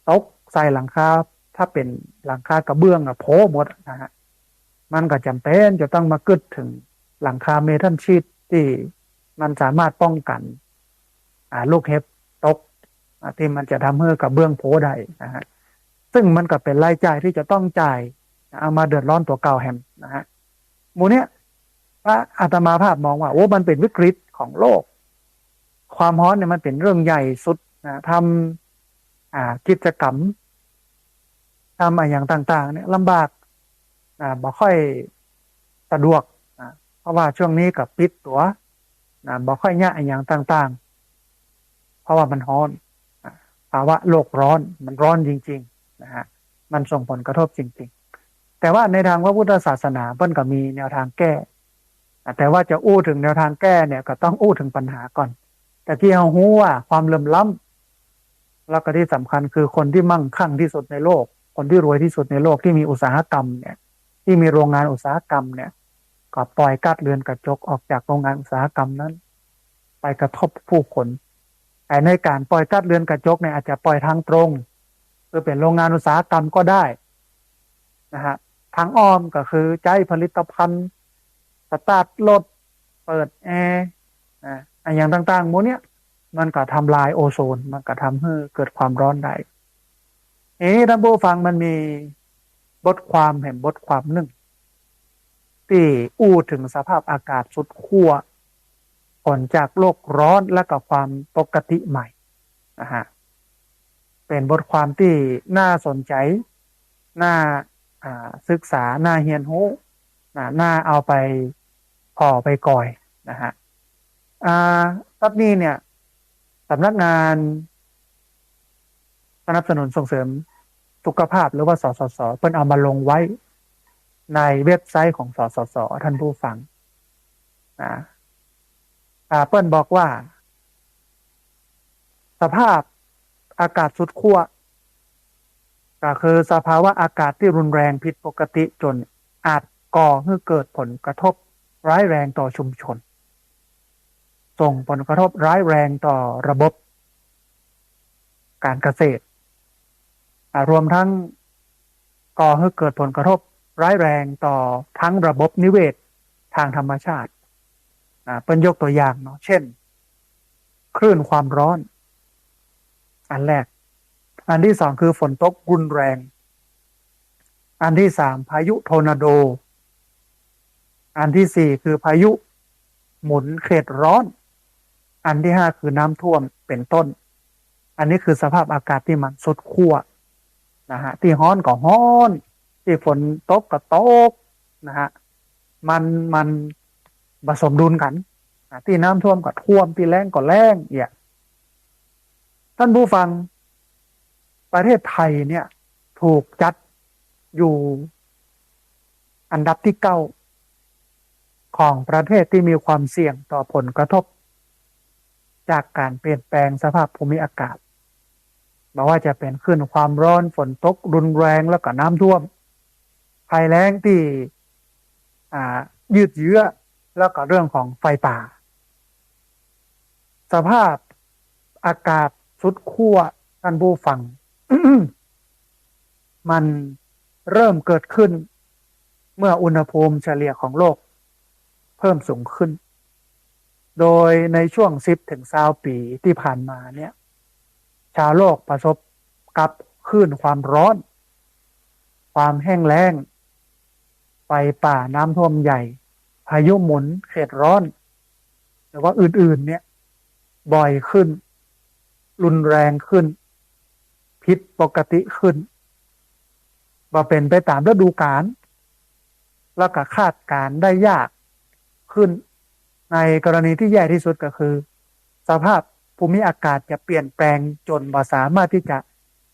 S1: ตกใส่หลังคาถ้าเป็นหลังคากระเบื้องโผล่หมดนะฮะมันก็จำเป็นจะต้องมากึดถึงหลังคาเมทัลชีทที่มันสามารถป้องกันลูกเห็บตกที่มันจะทำให้กระเบื้องโผล่ได้นะฮะซึ่งมันก็เป็นรายจ่ายที่จะต้องจ่ายเอามาเดือดร้อนตัวเก่าแฮมนะฮะหมู่เนี้ยพระอาตมาภาพมองว่ามันเป็นวิกฤตของโลกความร้อนเนี่ยมันเป็นเรื่องใหญ่สุดนะทำกิจกรรมทำอะไรอย่างต่างๆเนี่ยลำบากบ่ค่อยสะดวกเพราะว่าช่วงนี้กับปิดตัวบ่ค่อยยะอย่างต่างๆเพราะว่ามันร้อนภาวะโลกร้อนมันร้อนจริงๆนะฮะมันส่งผลกระทบจริงๆแต่ว่าในทางพระพุทธศาสนาเพิ่นก็มีแนวทางแก้แต่ว่าจะถึงแนวทางแก้เนี่ยก็ต้องถึงปัญหาก่อนแต่ที่เรารู้ว่าความเหลื่อมล้ำแล้วก็ที่สำคัญคือคนที่มั่งคั่งที่สุดในโลกคนที่รวยที่สุดในโลกที่มีอุตสาหกรรมเนี่ยที่มีโรงงานอุตสาหกรรมเนี่ยก็ปล่อยก๊าซเรือนกระจกออกจากโรงงานอุตสาหกรรมนั้นไปกระทบผู้คนแต่ในการปล่อยก๊าซเรือนกระจกเนี่ยอาจจะปล่อยทางตรงคือเป็นโรงงานอุตสาหกรรมก็ได้นะฮะทางอ้อมก็คือใจผลิตภัณฑ์สตาร์ทรถเปิดแอร์อย่างต่างๆหมดเนี้ยมันก็ทำลายโอโซนมันก็ทำให้เกิดความร้อนได้ท่านผู้ฟังมันมีบทความแห่งบทความหนึ่งที่ถึงสภาพอากาศสุดขั้ว ลจากโลกร้อนและกับความปกติใหม่นะฮะเป็นบทความที่น่าสนใจน่าศึกษาน่าเรียนรู้น่าเอาไปพอไปก่อยนะฮะรอบนี้เนี่ยสำนักงานสนับสนุนส่งเสริมสุขภาพหรือว่าสสสเพิ่นเอามาลงไว้ในเว็บไซต์ของสสสท่านผู้ฟังนะเปิ้นบอกว่าสภาพอากาศสุดขั้วก็คือสภาวะอากาศที่รุนแรงผิดปกติจนอาจก่อให้เกิดผลกระทบร้ายแรงต่อชุมชนส่งผลกระทบร้ายแรงต่อระบบการเกษตรรวมทั้งก่อให้เกิดผลกระทบร้ายแรงต่อทั้งระบบนิเวศทางธรรมชาติเป็นยกตัวอย่างเนาะเช่นคลื่นความร้อนอันแรกอันที่สองคือฝนตกรุนแรงอันที่สามพายุทอร์นาโดอันที่สี่คือพายุหมุนเขตร้อนอันที่ห้าคือน้ำท่วมเป็นต้นอันนี้คือสภาพอากาศที่มันสุดขั้วนะฮะที่ร้อนก็ร้อนที่ฝนตกก็ตกนะฮะมันผสมดุลกันที่น้ำท่วมก็ท่วมที่แล้งก็แล้งเนี่ยท่านผู้ฟังประเทศไทยเนี่ยถูกจัดอยู่อันดับที่9ของประเทศที่มีความเสี่ยงต่อผลกระทบจากการเปลี่ยนแปลงสภาพภูมิอากาศไม่ว่าจะเป็นคลื่นความร้อนฝนตกรุนแรงแล้วก็น้ำท่วมภัยแล้งที่ยืดเยื้อแล้วก็เรื่องของไฟป่าสภาพอากาศสุดขั้วท่านผู้ฟัง มันเริ่มเกิดขึ้นเมื่ออุณหภูมิเฉลี่ยของโลกเพิ่มสูงขึ้นโดยในช่วง10 ถึง 20 ปีที่ผ่านมาเนี่ยชาวโลกประสบกับคลื่นความร้อนความแห้งแล้งไฟป่าน้ำท่วมใหญ่พายุหมุนเขตร้อนหรือว่าอื่นๆเนี่ยบ่อยขึ้นรุนแรงขึ้นผิดปกติขึ้นว่าเป็นไปตามฤดูกาลแล้วก็คาดการได้ยากขึ้นในกรณีที่แย่ที่สุดก็คือสภาพภูมิอากาศจะเปลี่ยนแปลงจนบ่สามารถที่จะ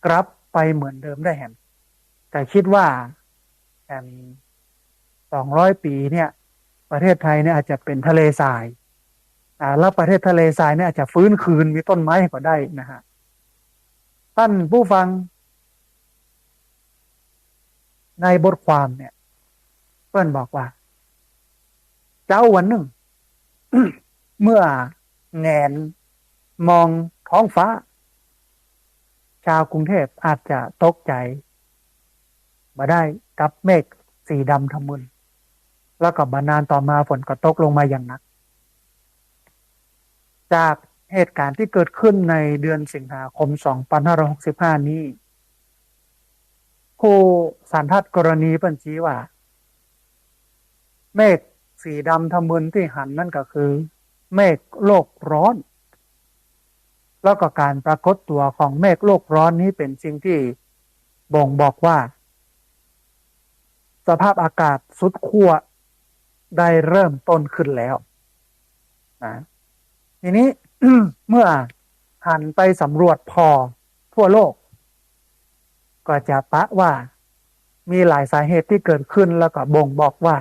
S1: กลับไปเหมือนเดิมได้แห่งแต่คิดว่า200 ปีเนี่ยประเทศไทยเนี่ยอาจจะเป็นทะเลทรายแล้วประเทศทะเลทรายเนี่ยอาจจะฟื้นคืนมีต้นไม้ก็ได้นะฮะท่านผู้ฟังในบทความเนี่ยเพื่อนบอกว่าเจ้าวันหนึ่ง เมื่อแงนมองท้องฟ้าชาวกรุงเทพอาจจะตกใจมาได้กับเมฆสีดำทะมึนแล้วก็บานานต่อมาฝนก็ตกลงมาอย่างหนักจากเหตุการณ์ที่เกิดขึ้นในเดือนสิงหาคม2565นี้ผู้สันทัดกรณีเป็นชี้ว่าเมฆสีดำทะมึนที่หันนั่นก็คือเมฆโลกร้อนแล้วก็การปรากฏตัวของเมฆโลกร้อนนี้เป็นสิ่งที่บ่งบอกว่าสภาพอากาศสุดขั้วได้เริ่มต้นขึ้นแล้วนะทีนี้ เมื่อหันไปสำรวจพอทั่วโลกก็จะปะว่ามีหลายสาเหตุที่เกิดขึ้นแล้วก็บ่งบอกว่า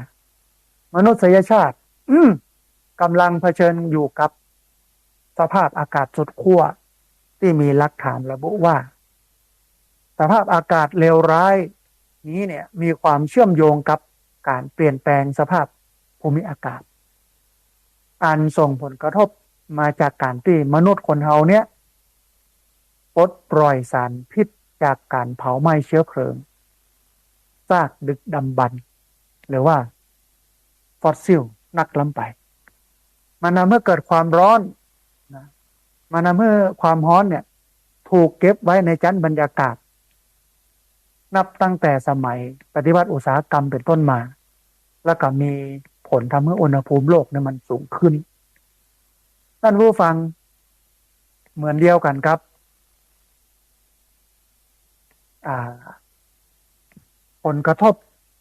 S1: มนุษยชาติกำลังเผชิญอยู่กับสภาพอากาศสุดขั้วที่มีหลักฐานระบุว่าสภาพอากาศเลวร้ายนี้เนี่ยมีความเชื่อมโยงกับการเปลี่ยนแปลงสภาพภูมิอากาศอันส่งผลกระทบมาจากการที่มนุษย์คนเฮาเนี่ยปลดปล่อยสารพิษจากการเผาไหม้เชื้อเพลิงซากดึกดำบรรพ์หรือว่าฟอสซิลนักล้ำไปมันทำให้เกิดความร้อนนะมันทำให้ความร้อนเนี่ยถูกเก็บไว้ในชั้นบรรยากาศนับตั้งแต่สมัยปฏิวัติอุตสาหกรรมเป็นต้นมาแล้วก็มีผลทำให้อุณหภูมิโลกเนี่ยมันสูงขึ้น ท่านผู้ฟังเหมือนเดียวกันครับผลกระทบ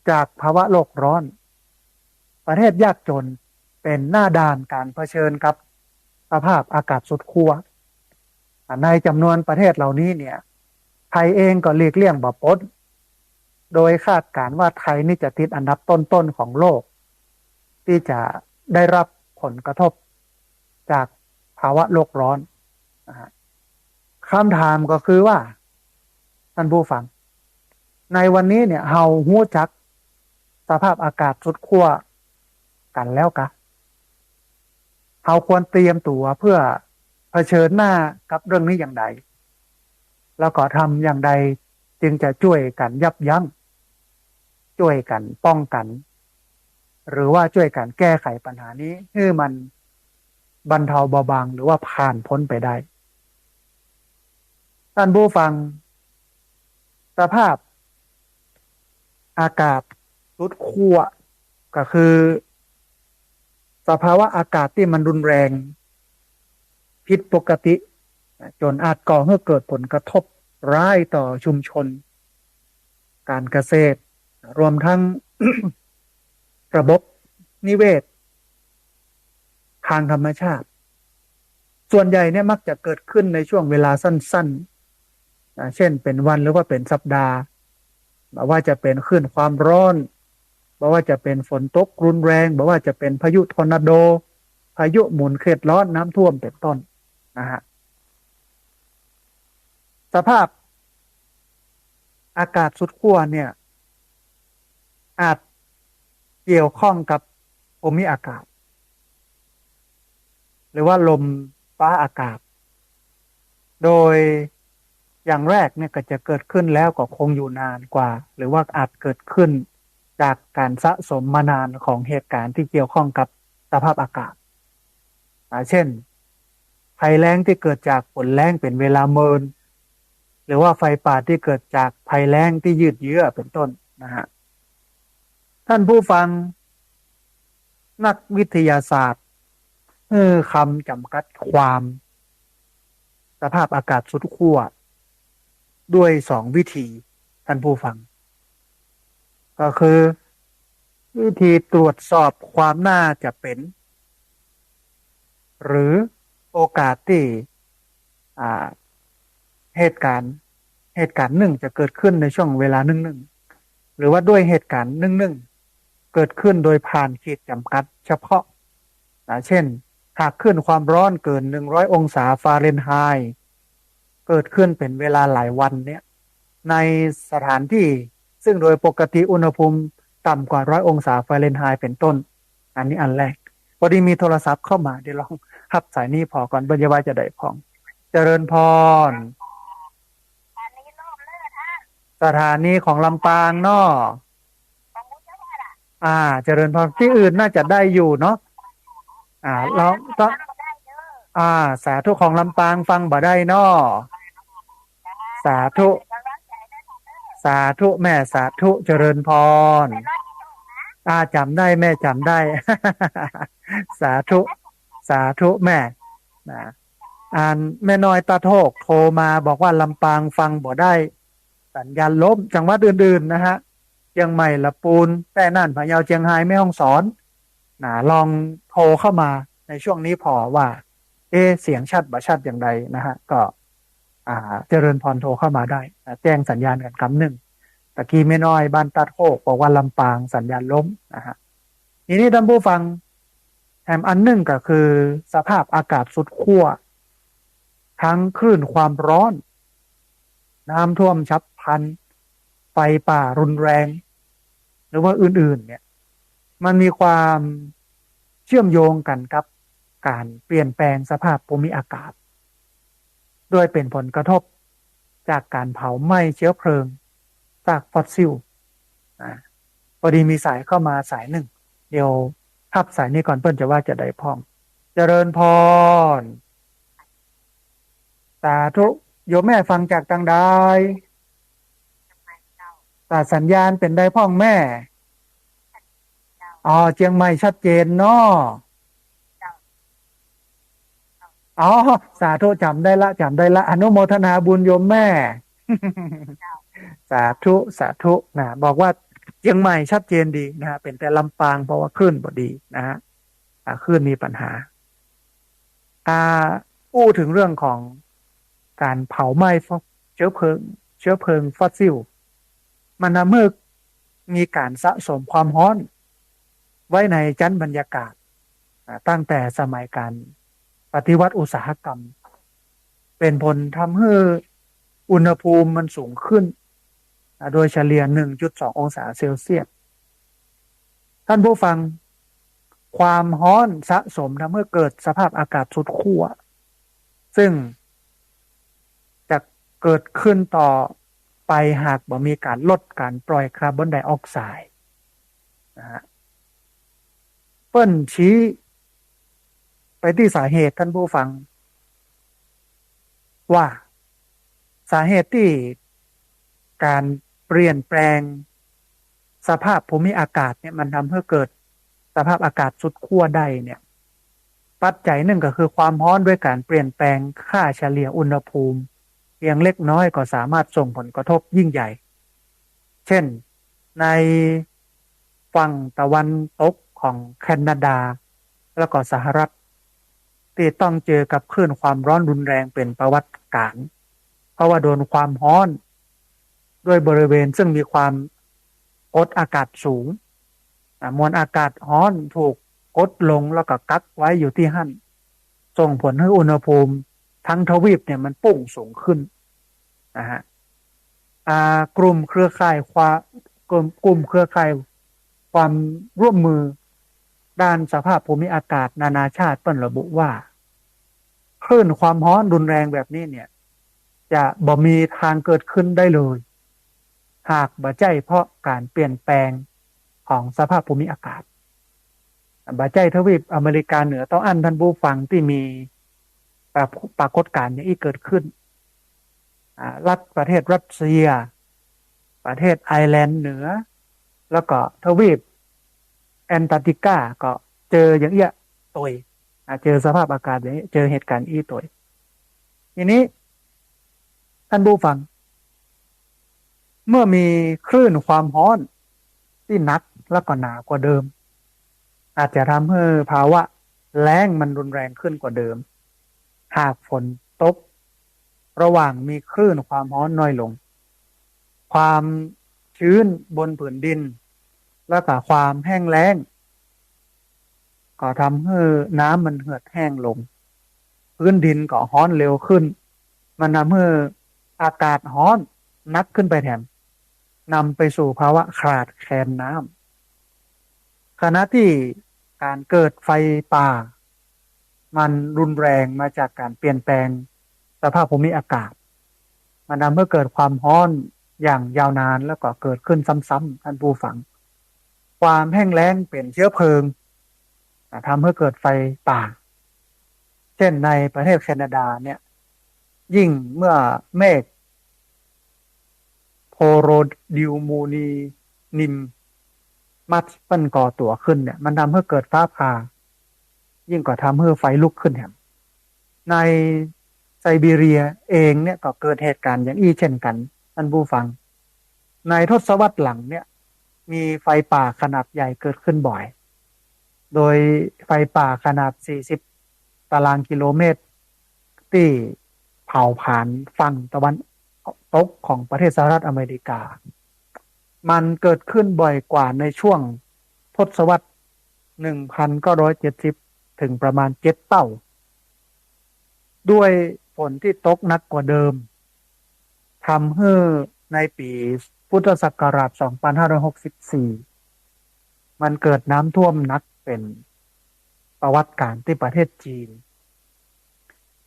S1: จากภาวะโลกร้อนประเทศยากจนเป็นหน้าด่านการเผชิญกับสภาพอากาศสุดขั้วในจำนวนประเทศเหล่านี้เนี่ยไทยเองก็หลีกเลี่ยงบ่พ้นโดยคาดการณ์ว่าไทยนี่จะติดอันดับต้นๆของโลกที่จะได้รับผลกระทบจากภาวะโลกร้อนนะฮะคำถามก็คือว่าท่านผู้ฟังในวันนี้เนี่ยเฮาหู้จักสภาพอากาศสุดขั้วกันแล้วกะเฮาควรเตรียมตัวเพื่อเผชิญหน้ากับเรื่องนี้อย่างไรแล้วก็ทำอย่างไรจึงจะช่วยกันยับยั้งช่วยกันป้องกันหรือว่าช่วยกันแก้ไขปัญหานี้ให้มันบรรเทาเบาบางหรือว่าผ่านพ้นไปได้ท่านผู้ฟังสภาพอากาศสุดขั้วก็คือสภาวะอากาศที่มันรุนแรงผิดปกติจนอาจก่อให้เกิดผลกระทบร้ายต่อชุมชนการเกษตรรวมทั้ง ระบบนิเวศทางธรรมชาติส่วนใหญ่เนี่ยมักจะเกิดขึ้นในช่วงเวลาสั้นๆเช่นเป็นวันหรือว่าเป็นสัปดาห์บอกว่าจะเป็นคลื่นความร้อนบอกว่าจะเป็นฝนตกรุนแรงบอกว่าจะเป็นพายุทอร์นาโดพายุหมุนเขตร้อนน้ำท่วมเป็นต้นนะฮะสภาพอากาศสุดขั้วเนี่ยอาจเกี่ยวข้องกับภูมิอากาศหรือว่าลมฟ้าอากาศโดยอย่างแรกเนี่ยก็จะเกิดขึ้นแล้วก็คงอยู่นานกว่าหรือว่าอาจเกิดขึ้นจากการสะสมมานานของเหตุการณ์ที่เกี่ยวข้องกับสภาพอากาศเช่นภัยแล้งที่เกิดจากฝนแล้งเป็นเวลาเมินหรือว่าไฟป่าที่เกิดจากภัยแล้งที่ยืดเยื้อเป็นต้นนะฮะท่านผู้ฟังนักวิทยาศาสตร์คำจำกัดความสภาพอากาศสุดขั้วด้วยสองวิธีท่านผู้ฟังก็คือวิธีตรวจสอบความน่าจะเป็นหรือโอกาสที่อ่าเหตุการณ์หนึ่งจะเกิดขึ้นในช่วงเวลาหนึ่งหรือว่าด้วยเหตุการณ์หนึ่งเกิดขึ้นโดยผ่านขีดจำกัดเฉพาะเช่นหากขึ้นความร้อนเกิน100องศาฟาเรนไฮต์เกิดขึ้นเป็นเวลาหลายวันเนี่ยในสถานที่ซึ่งโดยปกติอุณหภูมิต่ำกว่า100องศาฟาเรนไฮต์เป็นต้นอันนี้อันแรกพอดีมีโทรศัพท์เข้ามาเดี๋ยวลองหับสายนี้พอก่อนบรรยายจะได้พองเจริญพรสถานีของลำปางเนาะเจริญพรที่อื่นน่าจะได้อยู่เนาะเราต้องสาธุของลำปางฟังบ่ได้เนาะสาธุสาธุแม่สาธุเจริญพรจำได้แม่จำได้ สาธุสาธุแม่นะแม่น้อยตาโทกโทรมาบอกว่าลำปางฟังบ่ได้สัญญาณล้มจังหวัดอื่นๆนะฮะเชียงใหม่ละปูนแต้น่านพะเยาเชียงรายแม่ฮ่องสอนลองโทรเข้ามาในช่วงนี้พอว่าเสียงชัดบ่ชัดอย่างไรนะฮะก็เจริญพรโทรเข้ามาได้แจ้งสัญญาณกันคำหนึ่งตะกี้ไม่น้อยบ้านตัดโคกบอกว่าลำปางสัญญาณล้มนะฮะทีนี้ท่านผู้ฟังแถมอันหนึ่งก็คือสภาพอากาศสุดขั้วทั้งคลื่นความร้อนน้ำท่วมฉับพลันไฟป่ารุนแรงหรือว่าอื่นๆเนี่ยมันมีความเชื่อมโยงกันครับการเปลี่ยนแปลงสภาพภูมิอากาศด้วยเป็นผลกระทบจากการเผาไหม้เชื้อเพลิงจากฟอสซิลพอดีมีสายเข้ามาสายหนึ่งเดี๋ยวทับสายนี้ก่อนเปิ้นจะว่าจะได้พ้องเจริญพรสาธุโยมแม่ฟังจากทางใดสัญญาณเป็นได้พ้องแม่เชียงใหม่ชัดเจนเนาะ อ๋อสาธุจำได้ละจำได้ละอนุโมทนาบุญโยมแม่ สาธุสาธุนะบอกว่าเชียงใหม่ชัดเจนดีนะฮะเป็นแต่ลำปางเพราะว่าคลื่นบ่ดีนะฮะคลื่นมีปัญหาอ่าอู้ถึงเรื่องของการเผาไหม้เชื้อเพลิงฟอสซิลมันทำให้มีการสะสมความร้อนไว้ในชั้นบรรยากาศตั้งแต่สมัยการปฏิวัติอุตสาหกรรมเป็นผลทำให้อุณหภูมิมันสูงขึ้นโดยเฉลี่ย1.2องศาเซลเซียสท่านผู้ฟังความร้อนสะสมทำให้เกิดสภาพอากาศสุดขั้วซึ่งจะเกิดขึ้นต่อไปหากบ่มีการลดการปล่อยคาร์บอนไดออกไซด์นะฮะเปิ้นชี้ไปที่สาเหตุท่านผู้ฟังว่าสาเหตุที่การเปลี่ยนแปลงสภาพภูมิอากาศเนี่ยมันทำให้เกิดสภาพอากาศสุดขั้วได้เนี่ยปัจจัยหนึ่งก็คือความร้อนด้วยการเปลี่ยนแปลงค่าเฉลี่ยอุณหภูมิเพียงเล็กน้อยก็สามารถส่งผลกระทบยิ่งใหญ่เช่นในฝั่งตะวันตกของแคนาดาแล้วก็สหรัฐที่ต้องเจอกับคลื่นความร้อนรุนแรงเป็นประวัติการณ์เพราะว่าโดนความร้อนด้วยบริเวณซึ่งมีความกดอากาศสูงมวลอากาศร้อนถูกกดลงแล้วก็กักไว้อยู่ที่หั่นส่งผลให้อุณหภูมิทั้งทวีปเนี่ยมันพุ่งสูงขึ้นนะฮะกลุ่มเครือข่ายกลุ่มเครือข่ายความร่วมมือด้านสภาพภูมิอากาศนานาชาติเปิ่นระบุว่าคลื่นความร้อนรุนแรงแบบนี้เนี่ยจะบ่มีทางเกิดขึ้นได้เลยหากบ่ใช่เพราะการเปลี่ยนแปลงของสภาพภูมิอากาศบ่ใช่ทวีปอเมริกาเหนือต้องอันท่านผู้ฟังที่มีปรากฏการณ์อย่างนี้เกิดขึ้นประเทศรัสเซียประเทศไอร์แลนด์เหนือแล้วก็ทวีปแอนตาร์กติกาก็เจออย่างเงี้ยตัวเจอสภาพอากาศอย่างนี้เจอเหตุการณ์อีตัวทีนี้ท่านผู้ฟังเมื่อมีคลื่นความร้อนที่หนักแล้วก็หนากว่าเดิมอาจจะทำให้ภาวะแล้งมันรุนแรงขึ้นกว่าเดิมหากฝนตกระหว่างมีคลื่นความร้อนน้อยลงความชื้นบนผืนดินแล้วก็ความแห้งแล้งก็ทำให้น้ำมันเหือดแห้งลงพื้นดินก็ร้อนเร็วขึ้นมันทำให้อากาศร้อนนักขึ้นไปแถมนำไปสู่ภาวะขาดแคลนน้ำขณะที่การเกิดไฟป่ามันรุนแรงมาจากการเปลี่ยนแปลงสภาพภูมิอากาศมันทำให้เกิดความร้อนอย่างยาวนานแล้วก็เกิดขึ้นซ้ำๆท่านผู้ฟังความแห้งแล้งเป็นเชื้อเพลิงทำให้เกิดไฟป่าเช่นในประเทศแคนาดาเนี่ยยิ่งเมื่อเมฆโพโรดิวมูนีนิมมัดปั้นก่อตัวขึ้นเนี่ยมันทำให้เกิดฟ้าผ่ายิ่งกว่าทำให้ไฟลุกขึ้นแถมในไซบีเรียเองเนี่ยก็เกิดเหตุการณ์อย่างอี้เช่นกันท่านผู้ฟังในทศวรรษหลังเนี่ยมีไฟป่าขนาดใหญ่เกิดขึ้นบ่อยโดยไฟป่าขนาด40ตารางกิโลเมตรที่เผาผลาญฝั่งตะวันตกของประเทศสหรัฐอเมริกามันเกิดขึ้นบ่อยกว่าในช่วงทศวรรษ1970ถึงประมาณ7เท่าด้วยฝนที่ตกหนักกว่าเดิมทำให้ในปีพุทธศักราช2564มันเกิดน้ำท่วมหนักเป็นประวัติการณ์ที่ประเทศจีน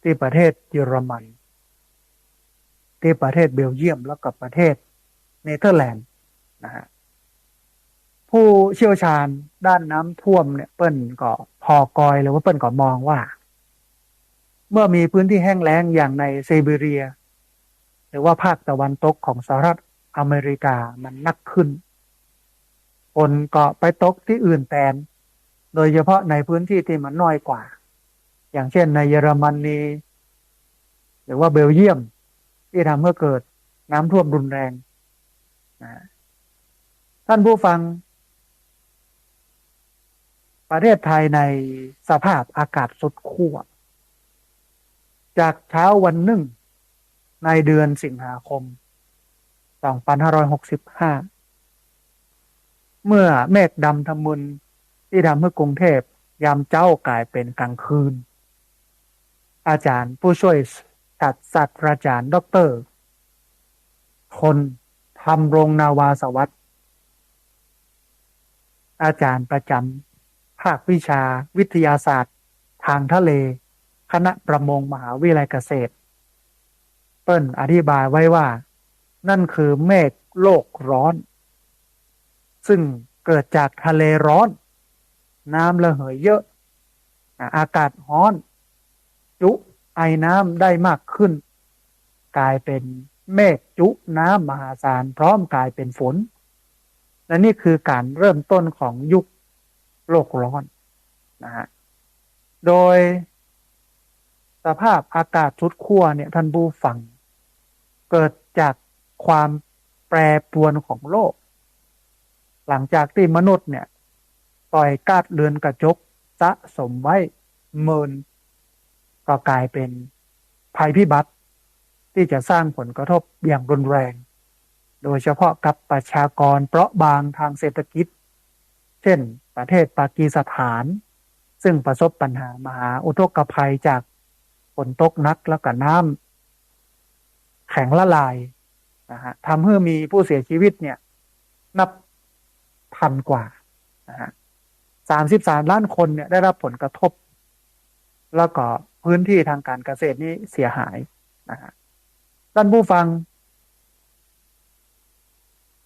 S1: ที่ประเทศเยอรมันที่ประเทศเบลเยียมแล้วก็ประเทศเนเธอร์แลนด์นะฮะผู้เชี่ยวชาญด้านน้ำท่วมเนี่ยเปิ้นก็พอกอยหรือว่าเปิ้นก็มองว่าเมื่อมีพื้นที่แห้งแล้งอย่างในไซบีเรียหรือว่าภาคตะวันตกของสหรัฐอเมริกามันหนักขึ้นฝนก็ไปตกที่อื่นแทนโดยเฉพาะในพื้นที่ที่มันน้อยกว่า อย่างเช่นในเยอรมนีหรือว่าเบลเยียมที่ทำให้เกิดน้ำท่วมรุนแรงท่านผู้ฟังประเทศไทยในสภาพอากาศสุดขั้วจากเช้าวันหนึ่งในเดือนสิงหาคม2565เมื่อเมฆดำทะมึนที่ทำให้กรุงเทพยามเจ้ากลายเป็นกลางคืนอาจารย์ผู้ช่วยศาสตราจารย์ด็อกเตอร์คนทำรงนาวาสวัสดิ์อาจารย์ประจำภาควิชาวิทยาศาสตร์ทางทะเลคณะประมงมหาวิทยาลัยเกษตรเปิ้ลอธิบายไว้ว่านั่นคือเมฆโลกร้อนซึ่งเกิดจากทะเลร้อนน้ำระเหยเยอะอากาศร้อนจุไอน้ำได้มากขึ้นกลายเป็นเมฆจุน้ำมหาศาลพร้อมกลายเป็นฝนและนี่คือการเริ่มต้นของยุคโลกร้อนนะฮะโดยสภาพอากาศสุดขั้วเนี่ยท่านผู้ฟังเกิดจากความแปรปรวนของโลกหลังจากที่มนุษย์เนี่ยปล่อยก๊าซเรือนกระจกสะสมไว้เมินก็กลายเป็นภัยพิบัติที่จะสร้างผลกระทบอย่างรุนแรงโดยเฉพาะกับประชากรเปราะบางทางเศรษฐกิจเช่นประเทศปากีสถานซึ่งประสบปัญหามหาอุทกภัยจากฝนตกหนักแล้วก็น้ำแข็งละลายนะฮะทำให้มีผู้เสียชีวิตเนี่ยนับพันกว่านะฮะ33 ล้านคนเนี่ยได้รับผลกระทบแล้วก็พื้นที่ทางการเกษตรนี้เสียหายนะฮะท่านผู้ฟัง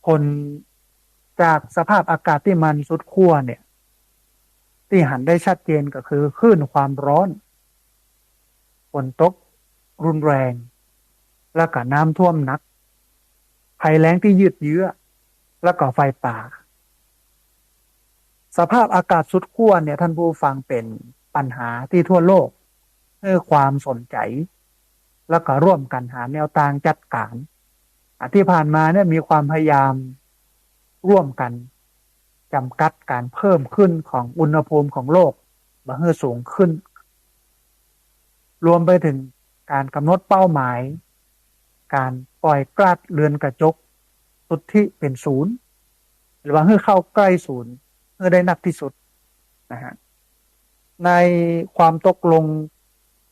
S1: ผลจากสภาพอากาศที่มันสุดขั้วเนี่ยที่หันได้ชัดเจนก็คือคลื่นความร้อนฝนตกรุนแรงแล้วก็น้ำท่วมหนักภัยแล้งที่ยืดเยื้อแล้วก็ไฟป่าสภาพอากาศสุดขั้วเนี่ยท่านผู้ฟังเป็นปัญหาที่ทั่วโลกให้ความสนใจแล้วก็ร่วมกันหาแนวทางจัดการที่ผ่านมาเนี่ยมีความพยายามร่วมกันจำกัดการเพิ่มขึ้นของอุณหภูมิของโลกมาให้สูงขึ้นรวมไปถึงการกำหนดเป้าหมายการปล่อยก๊าซเรือนกระจกสุทธิเป็นศูนย์หรือว่าให้เข้าใกล้ศูนย์เพื่อได้นักที่สุดนะฮะในความตกลง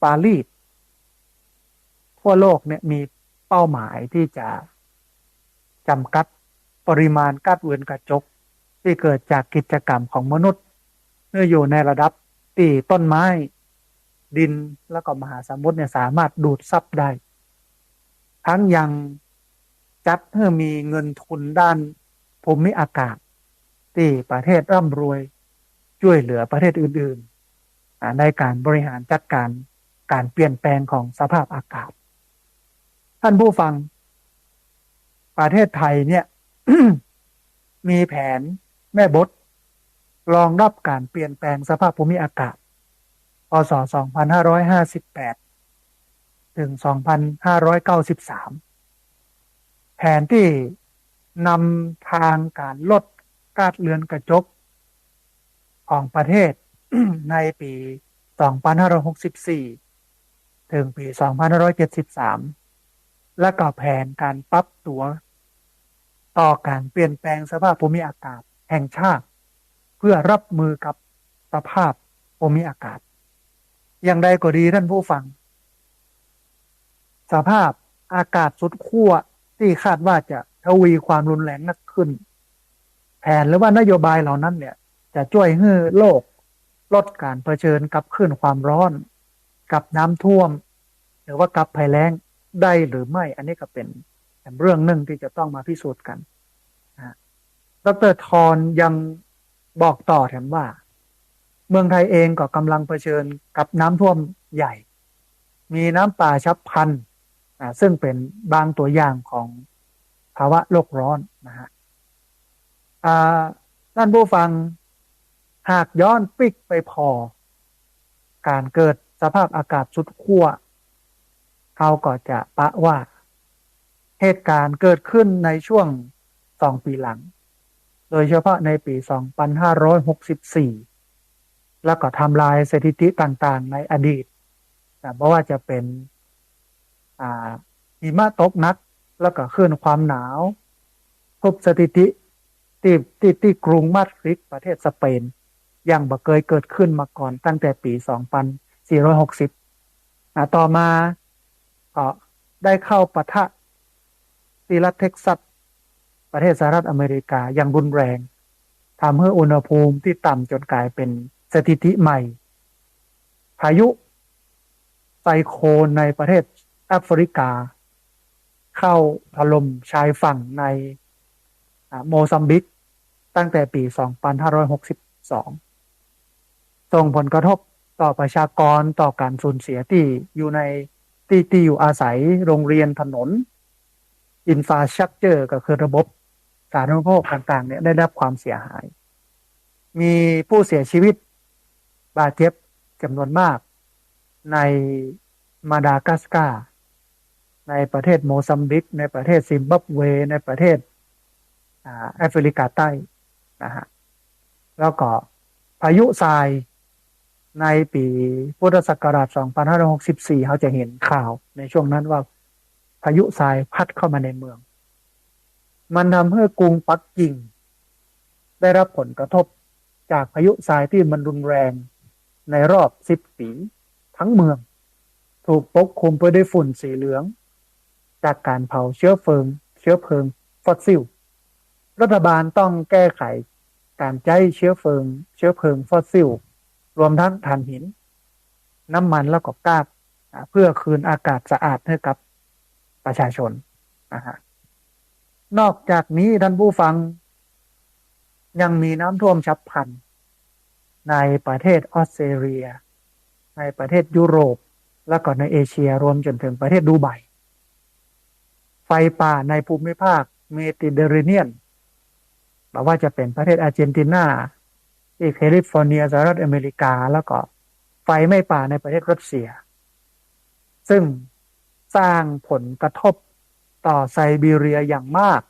S1: ปารีสทั่วโลกเนี่ยมีเป้าหมายที่จะจำกัดปริมาณก๊าซเรือนกระจกที่เกิดจากกิจกรรมของมนุษย์เมื่ออยู่ในระดับที่ต้นไม้ดินแล้วก็มหาสมุทรเนี่ยสามารถดูดซับได้ทั้งยังจัดให้มีเงินทุนด้านภูมิอากาศที่ประเทศร่ำรวยช่วยเหลือประเทศอื่นๆในการบริหารจัดการการเปลี่ยนแปลงของสภาพอากาศท่านผู้ฟังประเทศไทยเนี่ย มีแผนแม่บทรองรับการเปลี่ยนแปลงสภาพภูมิอากาศพ.ศ. 2558ถึง2593แผนที่นำทางการลดก๊าซเรือนกระจกของประเทศ ในปี2564ถึงปี2573และก็แผนการปรับตัวต่อการเปลี่ยนแปลงสภาพภูมิอากาศแห่งชาติเพื่อรับมือกับสภาพภูมิอากาศอย่างใดก็ดีท่านผู้ฟังสภาพอากาศสุดขั้วที่คาดว่าจะทวีความรุนแรงนักขึ้นแผนหรือว่านโยบายเหล่านั้นเนี่ยจะช่วยให้โลกลดการเผชิญกับคลื่นความร้อนกับน้ำท่วมหรือว่ากับภัยแล้งได้หรือไม่อันนี้ก็เป็นเรื่องหนึ่งที่จะต้องมาพิสูจน์กันดร.ทรยังบอกต่อแถมว่าเมืองไทยเองก็กำลังเผชิญกับน้ำท่วมใหญ่มีน้ำป่าฉับพลันซึ่งเป็นบางตัวอย่างของภาวะโลกร้อนนะฮะท่านผู้ฟังหากย้อนปิกไปพอการเกิด สภาพอากาศสุดขั้วเขาก็จะปะว่าเหตุการณ์เกิดขึ้นในช่วง2 ปีหลังโดยเฉพาะในปี2564แล้วก็ทำลายสถิติต่างๆในอดีตเพราะว่าจะเป็นอ่าหิมะตกหนักแล้วก็คลื่นความหนาวพบสถิติที่กรุงมาดริดประเทศสเปนยังบ่เคยเกิดขึ้นมาก่อนตั้งแต่ปี2460ต่อมาก็ได้เข้าปะทะที่รัฐเท็กซัสประเทศสหรัฐอเมริกาอย่างรุนแรงทำให้อุณหภูมิที่ต่ำจนกลายเป็นสถิติใหม่พายุไซโคลนในประเทศแอฟริกาเข้าถล่มชายฝั่งในโมซัมบิกตั้งแต่ปี2562ส่งผลกระทบต่อประชากรต่อการสูญเสียที่อยู่ในที่อยู่อาศัยโรงเรียนถนนอินฟราสตรัคเจอร์ก็คือระบบสาธารณูปโภคต่างๆเนี่ยได้รับความเสียหายมีผู้เสียชีวิตบาดเจ็บจำนวนมากในมาดากัสการ์ในประเทศโมซัมบิกในประเทศซิมบับเวในประเทศแอฟริกาใต้นะฮะแล้วก็พายุทรายในปีพุทธศักราช2564เขาจะเห็นข่าวในช่วงนั้นว่าพายุทรายพัดเข้ามาในเมืองมันทำให้กรุงปักกิ่งได้รับผลกระทบจากพายุทรายที่มันรุนแรงในรอบ10 ปีทั้งเมืองถูกปกคลุมไปด้วยฝุ่นสีเหลืองจากการเผาเชื้อเพลิงฟอสซิลรัฐบาลต้องแก้ไขการใช้เชื้อเพลิงฟอสซิลรวมทั้งถ่านหินน้ำมันแล้วก็ก๊าซเพื่อคืนอากาศสะอาดให้กับประชาชนนะฮะนอกจากนี้ท่านผู้ฟังยังมีน้ำท่วมฉับพลันในประเทศออสเตรเลียในประเทศยุโรปแล้วก็ในเอเชียรวมจนถึงประเทศดูไบไฟป่าในภูมิภาคเมดิเตอร์เรเนียนบอกว่าจะเป็นประเทศอาร์เจนตินาที่แคลิฟอร์เนียสหรัฐอเมริกาแล้วก็ไฟไหม้ป่าในประเทศรัสเซียซึ่งสร้างผลกระทบต่อไซบีเรียอย่างมาก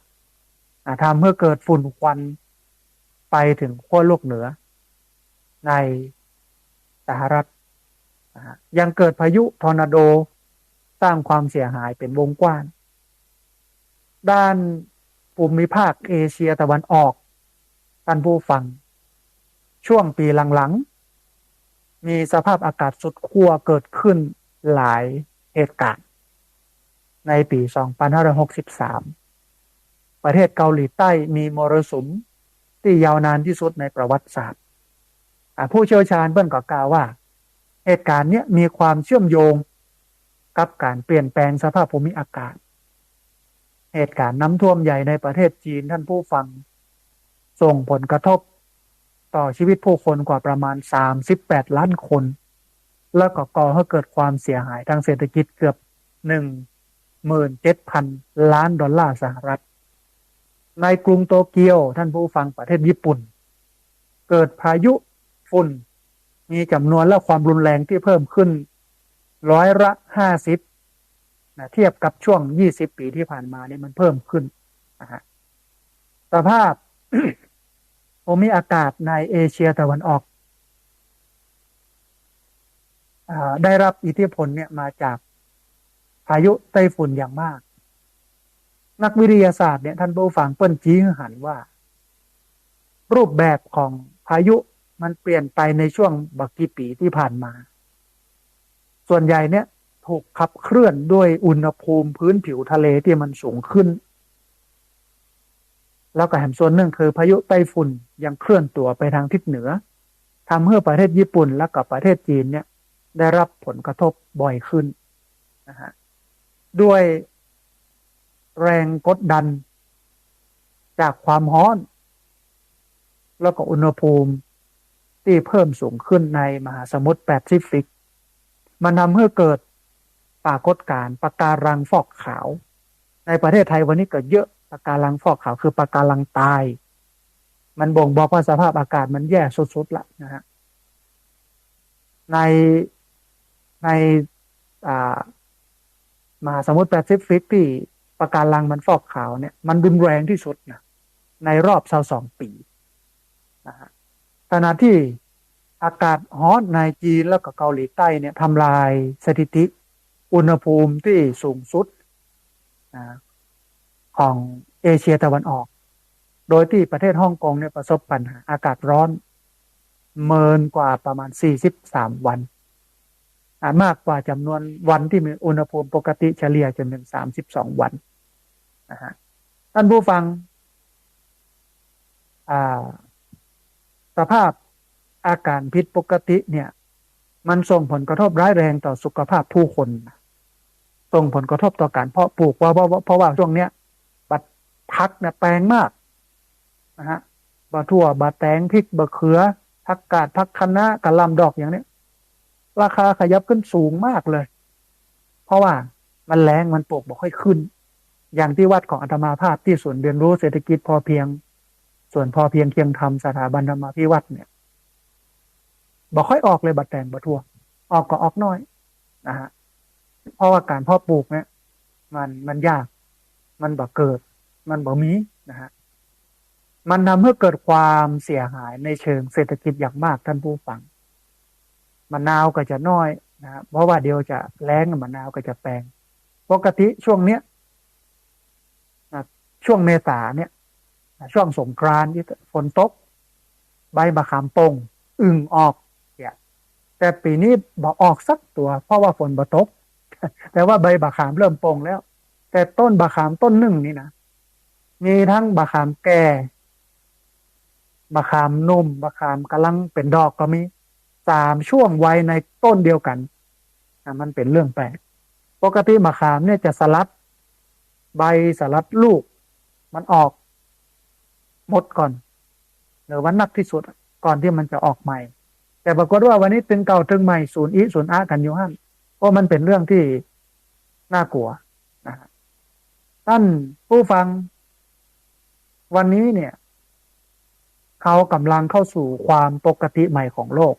S1: ทำให้เกิดฝุ่นควันไปถึงขั้วโลกเหนือในสหรัฐยังเกิดพายุทอร์นาโดสร้างความเสียหายเป็นวงกว้างด้านภูมิภาคเอเชียตะวันออกท่านผู้ฟังช่วงปีหลังๆมีสภาพอากาศสุดขั้วเกิดขึ้นหลายเหตุการณ์ในปี2563ประเทศเกาหลีใต้มีมรสุมที่ยาวนานที่สุดในประวัติศาสตร์ผู้เชี่ยวชาญเพิ่นก็กล่าวว่าเหตุการณ์นี้มีความเชื่อมโยงกับการเปลี่ยนแปลงสภาพภูมิอากาศเหตุการณ์น้ำท่วมใหญ่ในประเทศจีนท่านผู้ฟังส่งผลกระทบต่อชีวิตผู้คนกว่าประมาณ38 ล้านคนแล้วก็ก่อให้เกิดความเสียหายทางเศรษฐกิจเกือบ17,000 ล้านดอลลาร์สหรัฐในกรุงโตเกียวท่านผู้ฟังประเทศญี่ปุ่นเกิดพายุฝุ่นมีจำนวนและความรุนแรงที่เพิ่มขึ้น50%เทียบกับช่วง20 ปีที่ผ่านมานี่มันเพิ่มขึ้นนะฮะสภาพ ภูมิอากาศในเอเชียตะวันออกได้รับอิทธิพลเนี่ยมาจากพายุไต้ฝุ่นอย่างมากนักวิทยาศาสตร์เนี่ยท่านผู้ฟังเปิ้นชี้ให้หันว่ารูปแบบของพายุมันเปลี่ยนไปในช่วงบักกี่ปีที่ผ่านมาส่วนใหญ่เนี่ยถูกขับเคลื่อนด้วยอุณหภูมิพื้นผิวทะเลที่มันสูงขึ้นแล้วก็แถมส่วนหนึ่งคือพายุไต้ฝุ่นยังเคลื่อนตัวไปทางทิศเหนือทำให้ประเทศญี่ปุ่นและกับประเทศจีนเนี่ยได้รับผลกระทบบ่อยขึ้นนะฮะด้วยแรงกดดันจากความร้อนแล้วก็อุณหภูมิที่เพิ่มสูงขึ้นในมหาสมุทรแปซิฟิกมันทำให้เกิดปรากฏการณ์ปะการังฟอกขาวในประเทศไทยวันนี้เกิดเยอะปะการังฟอกขาวคือปะการังตายมันบ่งบอกว่าสภาพอากาศมันแย่สุดๆละนะฮะใน ในอ่ามหาสมุทรแปซิฟิกที่ปะการังมันฟอกขาวเนี่ยมันรุนแรงที่สุดนะในรอบ22 ปีนะฮะขณะที่อากาศร้อนในจีนแล้วก็เกาหลีใต้เนี่ยทำลายสถิติอุณหภูมิที่สูงสุดนะของเอเชียตะวันออกโดยที่ประเทศฮ่องกงเนี่ยประสบปัญหาอากาศร้อนเมินกว่าประมาณ43 วันมากกว่าจำนวนวันที่มีอุณหภูมิปกติเฉลี่ยจนถึง32 วันนะฮะท่านผู้ฟังสภาพอาการผิดปกติเนี่ยมันส่งผลกระทบร้ายแรงต่อสุขภาพผู้คนส่งผลกระทบต่อการเพาะปลูกเพราะว่าช่วงเนี้ยบัดพักเนี่ยแปลงมากนะฮะบะทั่วบะแตงพริกบะเขือผักกาดผักคะน้ากะหล่ำดอกอย่างนี้ราคาขยับขึ้นสูงมากเลยเพราะว่ามันแรงมันปลูกบ่ค่อยขึ้นอย่างที่วัดของอาตมาภาพที่ศูนย์เรียนรู้เศรษฐกิจพอเพียงส่วนพอเพียงเคียงธรรมสถาบันธรรมาภิวัตน์เนี่ยบ่ค่อยออกเลยบะแตงบะทั่วออกก็ออกน้อยนะฮะเพราะว่าการเพาะปลูกเนี่ยมันยากมันบ่เกิดมันบ่มีนะฮะมันทำให้เกิดความเสียหายในเชิงเศรษฐกิจอย่างมากท่านผู้ฟังมะนาวก็จะน้อยนะเพราะว่าเดี๋ยวจะแล้งมะนาวก็จะแปลงปกติช่วงเนี้ยนะช่วงเมษาเนี่ยช่วงสงกรานต์ที่ฝนตกใบมะขามป้งอึ่งออกเนี่ยแต่ปีนี้บ่ออกสักตัวเพราะว่าฝนบ่ตกแต่ว่าใบมะขามเริ่มป่งแล้วแต่ต้นมะขามต้นหนึ่งนี่นะมีทั้งมะขามแก่มะขามนุ่มมะขามกำลังเป็นดอกก็มี3 ช่วงวัยในต้นเดียวกันมันเป็นเรื่องแปลกปกติมะขามเนี่ยจะสลัดใบสลัดลูกมันออกหมดก่อนหรือว่านักที่สุดก่อนที่มันจะออกใหม่แต่ปรากฏว่าวันนี้ตึงเก่าตึงใหม่ศูนย์อีศูนย์อากันอยู่ฮั่นเพราะมันเป็นเรื่องที่น่ากลัวนะฮะท่านผู้ฟังวันนี้เนี่ยเขากำลังเข้าสู่ความปกติใหม่ของโลก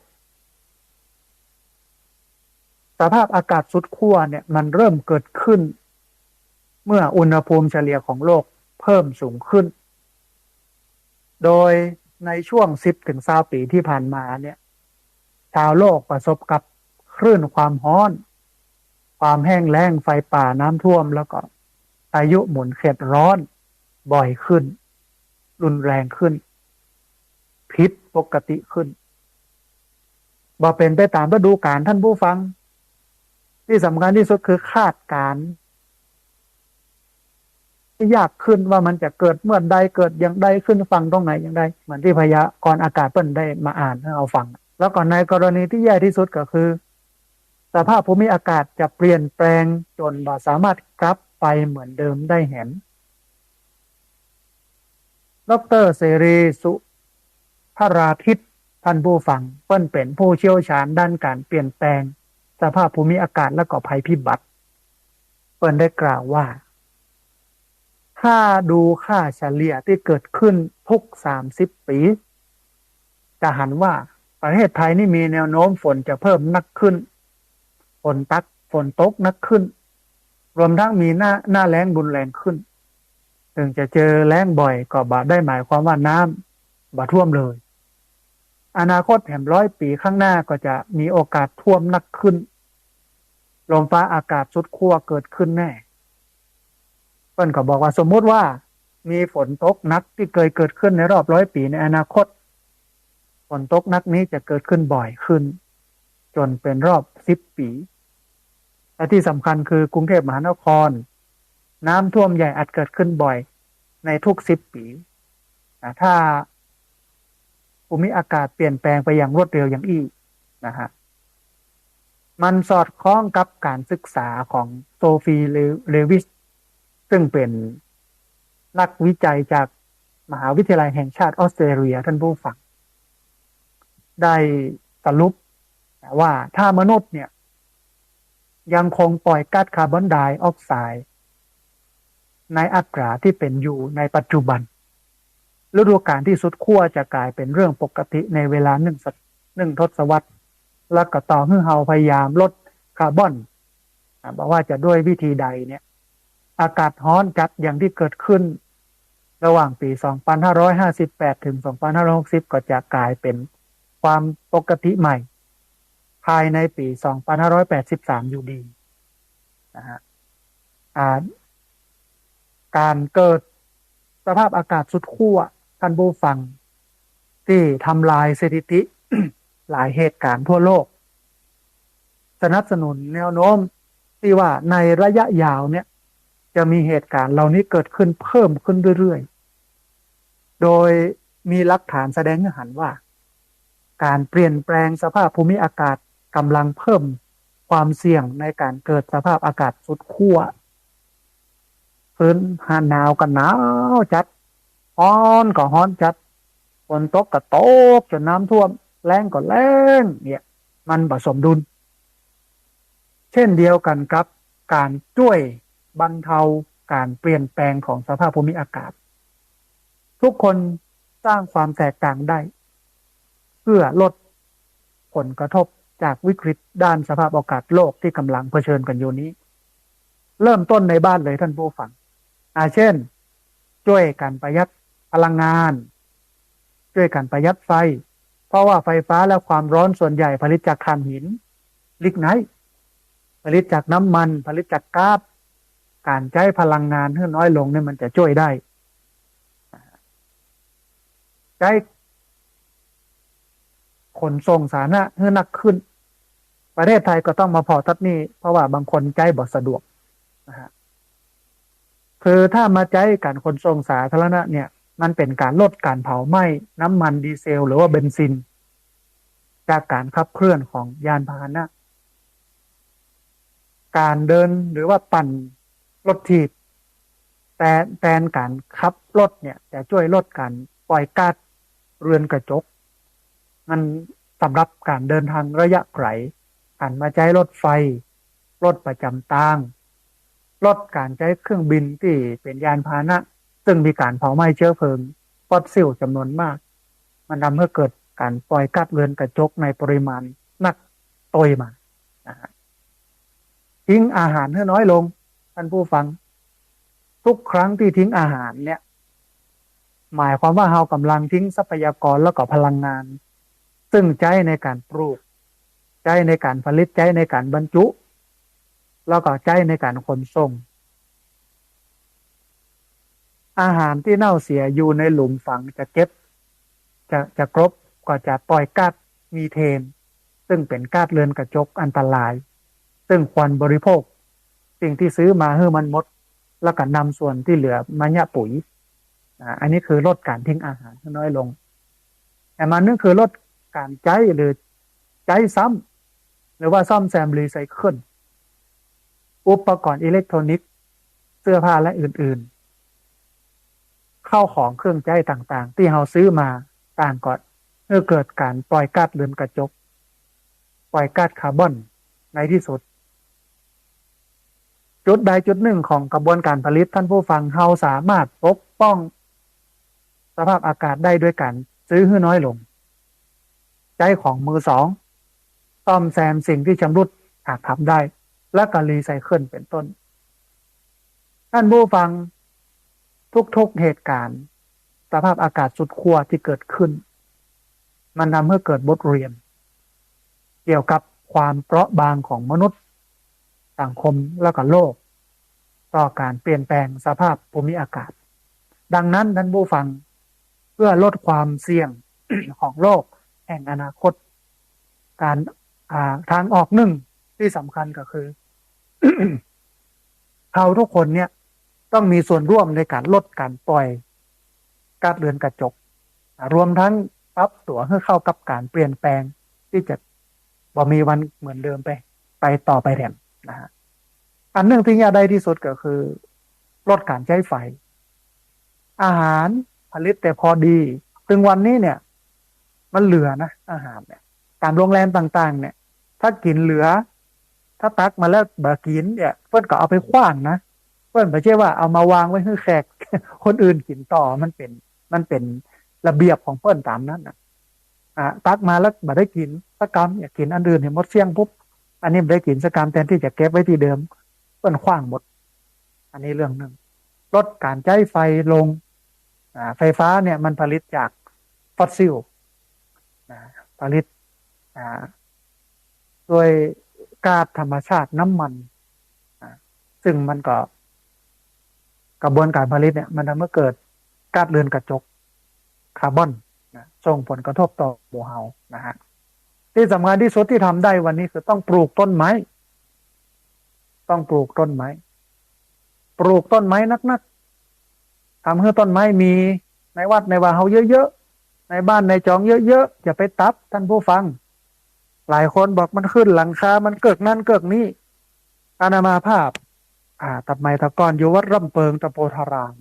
S1: สภาพอากาศสุดขั้วเนี่ยมันเริ่มเกิดขึ้นเมื่ออุณหภูมิเฉลี่ยของโลกเพิ่มสูงขึ้นโดยในช่วง10 ถึง 20 ปีที่ผ่านมาเนี่ยชาวโลกประสบกับคลื่นความร้อนความแห้งแล้งไฟป่าน้ำท่วมแล้วก็พายุหมุนเขตร้อนบ่อยขึ้นรุนแรงขึ้นผิดปกติขึ้นบ่เป็นไปตามฤดูกาลท่านผู้ฟังที่สำคัญที่สุดคือคาดการณ์ที่ยากขึ้นว่ามันจะเกิดเมื่อใดเกิดอย่างใดขึ้นฟังตรงไหนอย่างใดเหมือนที่พยากรณ์อากาศเปิ้นได้มาอ่านให้เราฟังแล้วก่อนในกรณีที่แย่ที่สุดก็คือสภาพภูมิอากาศจะเปลี่ยนแปลงจนบ่สามารถกลับไปเหมือนเดิมได้เห็นดร.เสรีสุภราทิตท่านผู้ฟังเปิ้นเป็นผู้เชี่ยวชาญด้านการเปลี่ยนแปลงสภาพภูมิอากาศและก็ภัยพิบัติเปิ้นได้กล่าวว่าถ้าดูค่าเฉลี่ยที่เกิดขึ้นทุก30 ปีจะเห็นว่าประเทศไทยนี่มีแนวโน้มฝนจะเพิ่มนักขึ้นฝนตกนักขึ้นรวมทั้งมีหน้าแล้งรุนแรงขึ้นถึงจะเจอแล้งบ่อยก็บ่ได้หมายความว่าน้ำบ่ท่วมเลยอนาคตแห่ง100 ปีข้างหน้าก็จะมีโอกาสท่วมนักขึ้นลมฟ้าอากาศสุดขั้วเกิดขึ้นแน่เพิ่นก็บอกว่าสมมุติว่ามีฝนตกหนักที่เคยเกิดขึ้นในรอบ100 ปีในอนาคตฝนตกหนักนี้จะเกิดขึ้นบ่อยขึ้นจนเป็นรอบ10 ปีและที่สำคัญคือกรุงเทพมหานครน้ำท่วมใหญ่อาจเกิดขึ้นบ่อยในทุก10 ปีถ้าภูมิอากาศเปลี่ยนแปลงไปอย่างรวดเร็วอย่างอี้นะฮะมันสอดคล้องกับการศึกษาของโซฟีเลวิสซึ่งเป็นนักวิจัยจากมหาวิทยาลัยแห่งชาติออสเตรเลียท่านผู้ฟังได้สรุปว่าถ้ามนุษย์เนี่ยยังคงปล่อยก๊าซคาร์บอนไดออกไซด์ในอัตราที่เป็นอยู่ในปัจจุบันฤดูกาลที่สุดขั้วจะกลายเป็นเรื่องปกติในเวลา1 ทศวรรษและก็ต่อให้เราพยายามลด คาร์บอนบอกว่าจะด้วยวิธีใดเนี่ยอากาศร้อนจัดอย่างที่เกิดขึ้นระหว่างปี 2558 ถึง 2560 ก็จะกลายเป็นความปกติใหม่ภายในปี 2583 อยู่ดีนะฮะการเกิดสภาพอากาศสุดขั้วท่านผู้ฟังที่ทำลายสถิติ หลายเหตุการณ์ทั่วโลกสนับสนุนแนวโน้มที่ว่าในระยะยาวเนี่ยจะมีเหตุการณ์เหล่านี้เกิดขึ้นเพิ่มขึ้นเรื่อยๆโดยมีหลักฐานแสดงให้เห็นว่าการเปลี่ยนแปลงสภาพภูมิอากาศกำลังเพิ่มความเสี่ยงในการเกิดสภาพอากาศสุดขั้วพื้นหนาวก็หนาวจัดร้อนก็ร้อนจัดฝนตกก็ตกจนน้ำท่วมแล้งก็แล้งเนี่ยมันผสมดุลเช่นเดียวกันกับการช่วยบรรเทาการเปลี่ยนแปลงของสภาพภูมิอากาศทุกคนสร้างความแตกต่างได้เพื่อลดผลกระทบจากวิกฤตด้านสภาพอากาศโลกที่กำลังเผชิญกันอยู่นี้เริ่มต้นในบ้านเลยท่านผู้ฟังเช่นช่วยกันประหยัดพลังงานช่วยกันประหยัดไฟเพราะว่าไฟฟ้าและความร้อนส่วนใหญ่ผลิตจากถ่านหินลิกไนท์ผลิตจากน้ำมันผลิตจากก๊าซการใช้พลังงานให้น้อยลงเนี่ยมันจะช่วยได้ใช้ขนส่งสาธารณะให้หนักขึ้นประเทศไทยก็ต้องมาพอทัดนี้เพราะว่าบางคนใช้บ่สะดวกนะฮะคือถ้ามาใช้การขนส่งสาธารณะเนี่ยมันเป็นการลดการเผาไหม้น้ำมันดีเซลหรือว่าเบนซินจากการขับเคลื่อนของยานพาหนะการเดินหรือว่าปั่นรถถีบแต่แทนการขับรถเนี่ยจะช่วยลดการปล่อยก๊าซเรือนกระจกมันสำหรับการเดินทางระยะไกลหันมาใช้รถไฟรถประจำทางลดการใช้เครื่องบินที่เป็นยานพาหนะซึ่งมีการเผาไหม้เชื้อเพลิงฟอสซิลจำนวนมากมันทำให้เกิดการปล่อยก๊าซเรือนกระจกในปริมาณนักโตยมาทิ้งอาหารให้น้อยลงท่านผู้ฟังทุกครั้งที่ทิ้งอาหารเนี่ยหมายความว่าเรากำลังทิ้งทรัพยากรแล้วก็พลังงานซึ่งใช้ในการปลูกใช้ในการผลิตใช้ในการบรรจุแล้วก็ใช้ในการขนส่งอาหารที่เน่าเสียอยู่ในหลุมฝังจะเก็บจะกรบก็จะปล่อยก๊าซมีเทนซึ่งเป็นก๊าซเรือนกระจกอันตรายซึ่งควรบริโภคสิ่งที่ซื้อมาให้มันหมดแล้วก็นำส่วนที่เหลือมาเนี่ยปุ๋ยอันนี้คือลดการทิ้งอาหารน้อยลงแต่มันนั่นคือลดการใช้หรือใช้ซ้ำหรือว่าซ่อมแซมรีไซเคิลอุปกรณ์อิเล็กทรอนิกส์เสื้อผ้าและอื่นๆเข้าของเครื่องใช้ต่างๆที่เราซื้อมาต่างก่อนเมื่อเกิดการปล่อยก๊าซเรือนกระจกปล่อยก๊าซคาร์บอนในที่สุดจุดใดจุดหนึ่งของกระบวนการผลิตท่านผู้ฟังเราสามารถปกป้องสภาพอากาศได้ด้วยการซื้อให้น้อยลงใช้ของมือสองซ่อมแซมสิ่งที่ชำรุดหากทำได้และก็รีไซเคิลเป็นต้นท่านผู้ฟังทุกๆเหตุการณ์สภาพอากาศสุดขั้วที่เกิดขึ้นมันทำให้เกิดบทเรียนเกี่ยวกับความเปราะบางของมนุษย์สังคมและก็โลกต่อการเปลี่ยนแปลงสภาพภูมิอากาศดังนั้นท่านผู้ฟังเพื่อลดความเสี่ยง ของโลกแห่งอนาคตการทางออกหนึ่งที่สำคัญก็คือ เราทุกคนเนี่ยต้องมีส่วนร่วมในการลดการปล่อยก๊าซเรือนกระจกรวมทั้งปรับตัวให้เข้ากับการเปลี่ยนแปลงที่จะบ่มีวันเหมือนเดิมไปต่อไปแถมนะฮะอันหนึ่งที่ยากได้ที่สุดก็คือลดการใช้ไฟอาหารผลิตแต่พอดีถึงวันนี้เนี่ยมันเหลือนะอาหารเนี่ยตามโรงแรมต่างๆเนี่ยถ้ากินเหลือถ้าตักมาแล้วบากินเนี่ยเพื่อนก็เอาไปขว้างนะเพื่อนไม่ใช่ว่าเอามาวางไว้ให้แขก คนอื่นกินต่อมันเป็นระเบียบของเพื่อนตามนั้นนะตักมาแล้วบ่ได้กินสักกำอยากกินอันอื่นเห็นหมดเสี่ยงปุ๊บ อันนี้ได้กินสกรรมแทนที่จะเก็บไว้ที่เดิมเปิ้นขว้างหมดอันนี้เรื่องหนึ่งลดการใช้ไฟลงไฟฟ้าเนี่ยมันผลิตจากฟอสซิลนะผลิตอ่าโดยก๊าซธรรมชาติน้ำมันซึ่งมันก็กระบวนการผลิตเนี่ยมันทำให้เกิดก๊าซเรือนกระจกคาร์บอนส่งผลกระทบต่อหมู่เฮานะฮะที่สำคัญที่สุดที่ทำได้วันนี้คือต้องปลูกต้นไม้ต้องปลูกต้นไม้ปลูกต้นไม้นักๆทำให้ต้นไม้มีในวัดในว่าเฮาเยอะๆในบ้านในจองเยอะๆอย่าไปตัดท่านผู้ฟังหลายคนบอกมันขึ้นหลังคามันเกิกนั่นเกิกนี่อานามาภาพตับไม้ตะกอนอยู่วัดร่ำเปิงตะโพธาราม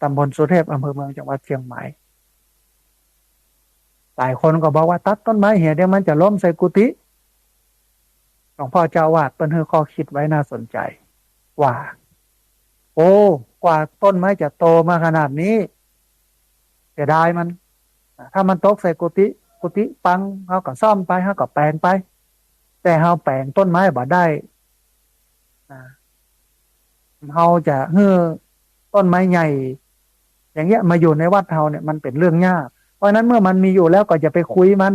S1: ตำบลสุเทพอำเภอเมืองจังหวัดเชียงใหม่หลายคนก็บอกว่าตัดต้นไม้เหี่ยเดี๋ยวมันจะล้มใส่กุฏิหลวงพ่อเจ้าวาดเปิ้นให้ข้อคิดไว้น่าสนใจว่าโอ้กว่าต้นไม้จะโตมาขนาดนี้เสียดายมันถ้ามันตกใส่กุฏิปังเขาก็ซ่อมไปเขาก็แปลงไปแต่เขาแปลงต้นไม้บ่ได้เขาจะเฮือต้นไม้ใหญ่อย่างเงี้ยมาอยู่ในวัดเฮาเนี่ยมันเป็นเรื่องยากเพราะนั้นเมื่อมันมีอยู่แล้วก็อย่าไปคุยมัน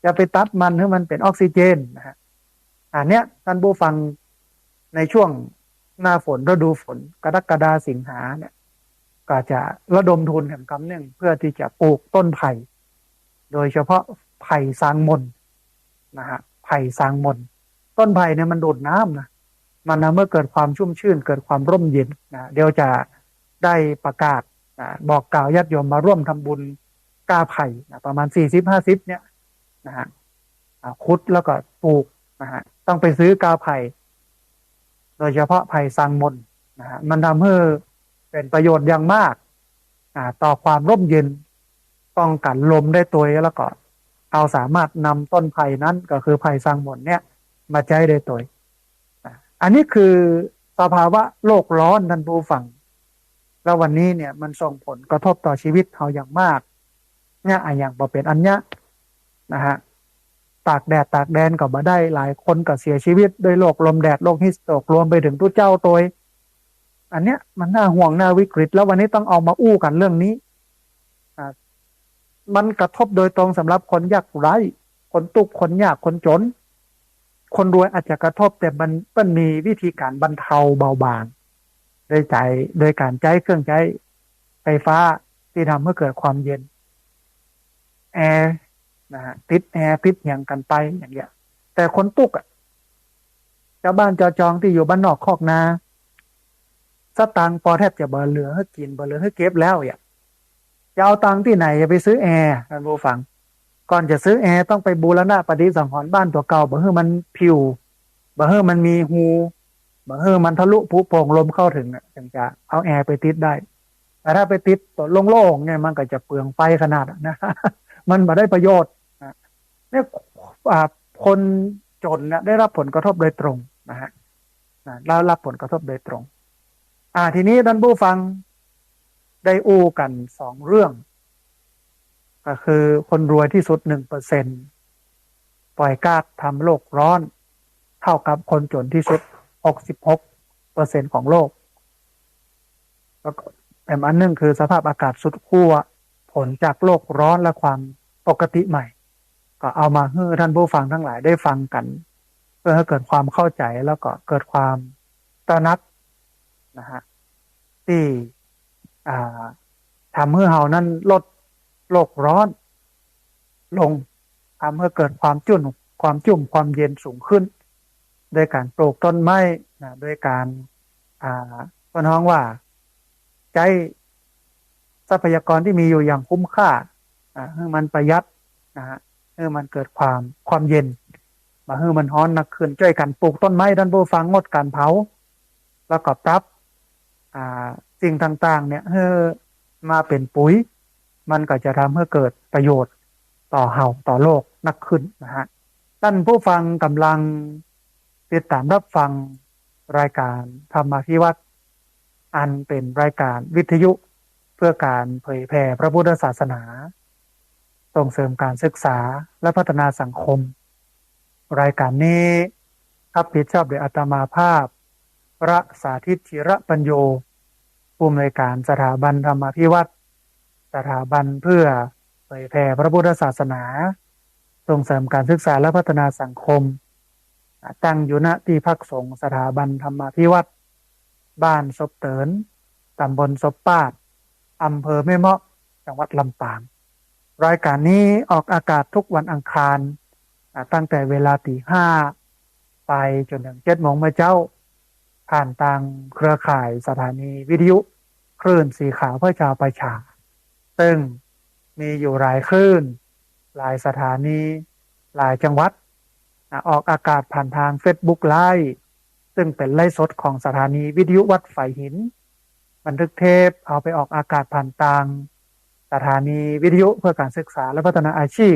S1: อย่าไปตัดมันให้มันเป็นออกซิเจนนะฮะอันเนี้ยท่านผู้ฟังในช่วงหน้าฝนฤดูฝนกรกฎาสิงหาเนี่ยก็จะระดมทุนแห่งกำเนื่องเพื่อที่จะปลูกต้นไผ่โดยเฉพาะไผ่สางมนนะฮะไผ่สางมนต้นไผ่เนี่ยมันดูดน้ำนะมันทำให้เกิดความชุ่มชื่นเกิดความร่มเย็นนะเดี๋ยวจะได้ประกาศบอกกล่าวญาติโยมมาร่วมทำบุญกาไผ่ประมาณ40-50เนี่ยนะฮะขุดแล้วก็ปลูกนะฮะต้องไปซื้อกาไผ่โดยเฉพาะไผ่สางมนนะฮะมันทำให้เป็นประโยชน์อย่างมากต่อความร่มเย็นป้องกันลมได้ตัวแล้วก็เอาสามารถนำต้นไผ่นั้นก็คือไผ่สางมนเนี่ยมาใช้ได้ตัวอันนี้คือสภาวะโลกร้อนท่านผู้ฟังแล้ววันนี้เนี่ยมันส่งผลกระทบต่อชีวิตเขาอย่างมากเนี่ยอย่างบ่เป็นอันเนี้ยนะฮะตากแดดตากแดนก็บ่ได้หลายคนก็เสียชีวิตด้วยโรคลมแดดโรคฮิสโตรกรวมไปถึงตู้เจ้าตัวอันเนี้ยมันน่าห่วงน่าวิกฤตแล้ววันนี้ต้องเอามาอู้กันเรื่องนี้มันกระทบโดยตรงสำหรับคนยากไร้คนตุกข์คนยากคนจนคนรวยอาจจะกระทบแต่มันมีวิธีการบรรเทาเบาบางโดยการใช้เครื่องใช้ไฟฟ้าที่ทำให้เกิดความเย็นแอร์นะฮะติดแอร์ติดอย่างกันไปอย่างเงี้ยแต่คนตุกชาวบ้านจองที่อยู่บ้านนอกคอกนาสตางค์พอแทบจะบ่เหลือให้กินบ่เหลือให้เก็บแล้วจะเอาตังค์ที่ไหนจะไปซื้อแอร์ท่านผู้ฟังก่อนจะซื้อแอร์ต้องไปบูรณะปฏิสังขรณ์บ้านตัวเก่าบ่ให้มันผิวบ่ให้มันมีหูบ่ให้มันทะลุผุโป่งลมเข้าถึงถึงจะเอาแอร์ไปติดได้แต่ถ้าไปติดตัวโล่งๆเนี่ยมันก็จะเปลืองไฟขนาดนะมันบ่ได้ประโยชน์เนี่ยคนจนเนี่ยได้รับผลกระทบโดยตรงนะฮะได้รับผลกระทบโดยตรงทีนี้ท่านผู้ฟังได้อู้กัน2เรื่องก็คือคนรวยที่สุด1%ปล่อยก๊าซทำโลกร้อนเท่ากับคนจนที่สุด66%ของโลกแล้วก็อันหนึ่งคือสภาพอากาศสุดขั้วผลจากโลกร้อนและความปกติใหม่ก็เอามาให้ท่านผู้ฟังทั้งหลายได้ฟังกันเพื่อให้เกิดความเข้าใจแล้วก็เกิดความตระหนักนะฮะที่ทำให้เฮานั้นลดโลกร้อนลงทำให้เกิดความจุ่มความเย็นสูงขึ้นโดยการปลูกต้นไม้โดยการก็น้องว่าใช้ทรัพยากรที่มีอยู่อย่างคุ้มค่าให้มันประหยัดนะฮะให้มันเกิดความเย็นมาให้มันร้อนนักขึ้นช่วยกันปลูกต้นไม้ท่านผู้ฟังงดการเผาแล้วก็ปรับสิ่งต่างๆเนี่ยให้มาเป็นปุ๋ยมันก็จะทำให้เกิดประโยชน์ต่อเฮาต่อโลกนักขึ้นนะฮะท่านผู้ฟังกำลังติดตามรับฟังรายการธรรมาภิวัตน์อันเป็นรายการวิทยุเพื่อการเผยแผ่พระพุทธศาสนาส่งเสริมการศึกษาและพัฒนาสังคม รายการนี้รับผิดชอบโดยอาตมาภาพพระสาธิตธิระปัญโยผู้อำนวยการสถาบันธรรมาภิวัตรสถาบันเพื่อเผยแผ่พระพุทธศาสนาส่งเสริมการศึกษาและพัฒนาสังคมตั้งอยู่ณที่พักสงฆ์สถาบันธรรมาภิวัตรบ้านศพเตินตำบลศพปาดอำเภอแม่เมาะจังหวัดลำปางรายการนี้ออกอากาศทุกวันอังคารตั้งแต่เวลาตี 5ไปจนถึง7 โมงเมื่อเจ้าผ่านทางเครือข่ายสถานีวิทยุคลื่นสีขาวเพื่อชาวประชาซึ่งมีอยู่หลายคลื่นหลายสถานีหลายจังหวัดออกอากาศผ่านทาง Facebook Live ซึ่งเป็นไลฟ์สดของสถานีวิทยุวัดไฝหินบันทึกเทปเอาไปออกอากาศผ่านทางสถานีวิทยุเพื่อการศึกษาและพัฒนาอาชีพ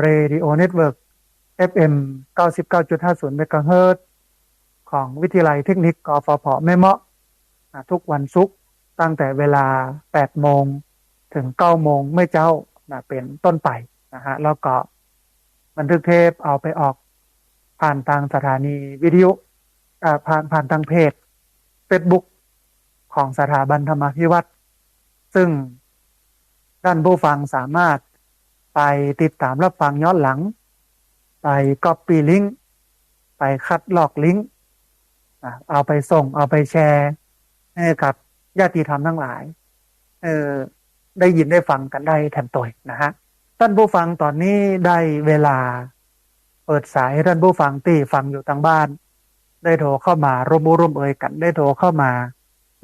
S1: Radio Network FM 99.50 เมกะเฮิรตซ์ของวิทยาลัยเทคนิคกฟผแม่เมาะทุกวันศุกร์ตั้งแต่เวลา 8 โมงถึง 9 โมงเมื่อเจ้าเป็นต้นไปนะฮะแล้วก็บันทึกเทปเอาไปออกผ่านทางสถานีวิทยุผ่านทางเพจ Facebook ของสถาบันธรรมาภิวัตรซึ่งท่านผู้ฟังสามารถไปติดตามรับฟังย้อนหลังไปก๊อปปี้ลิงก์ไปคัดลอกลิงก์เอาไปส่งเอาไปแชร์ให้กับญาติธรรมทั้งหลายได้ยินได้ฟังกันได้แทนตัวนะฮะท่านผู้ฟังตอนนี้ได้เวลาเปิดสายให้ท่านผู้ฟังที่ฟังอยู่ทางบ้านได้โทรเข้ามาร่วมเอ่ยกันได้โทรเข้ามา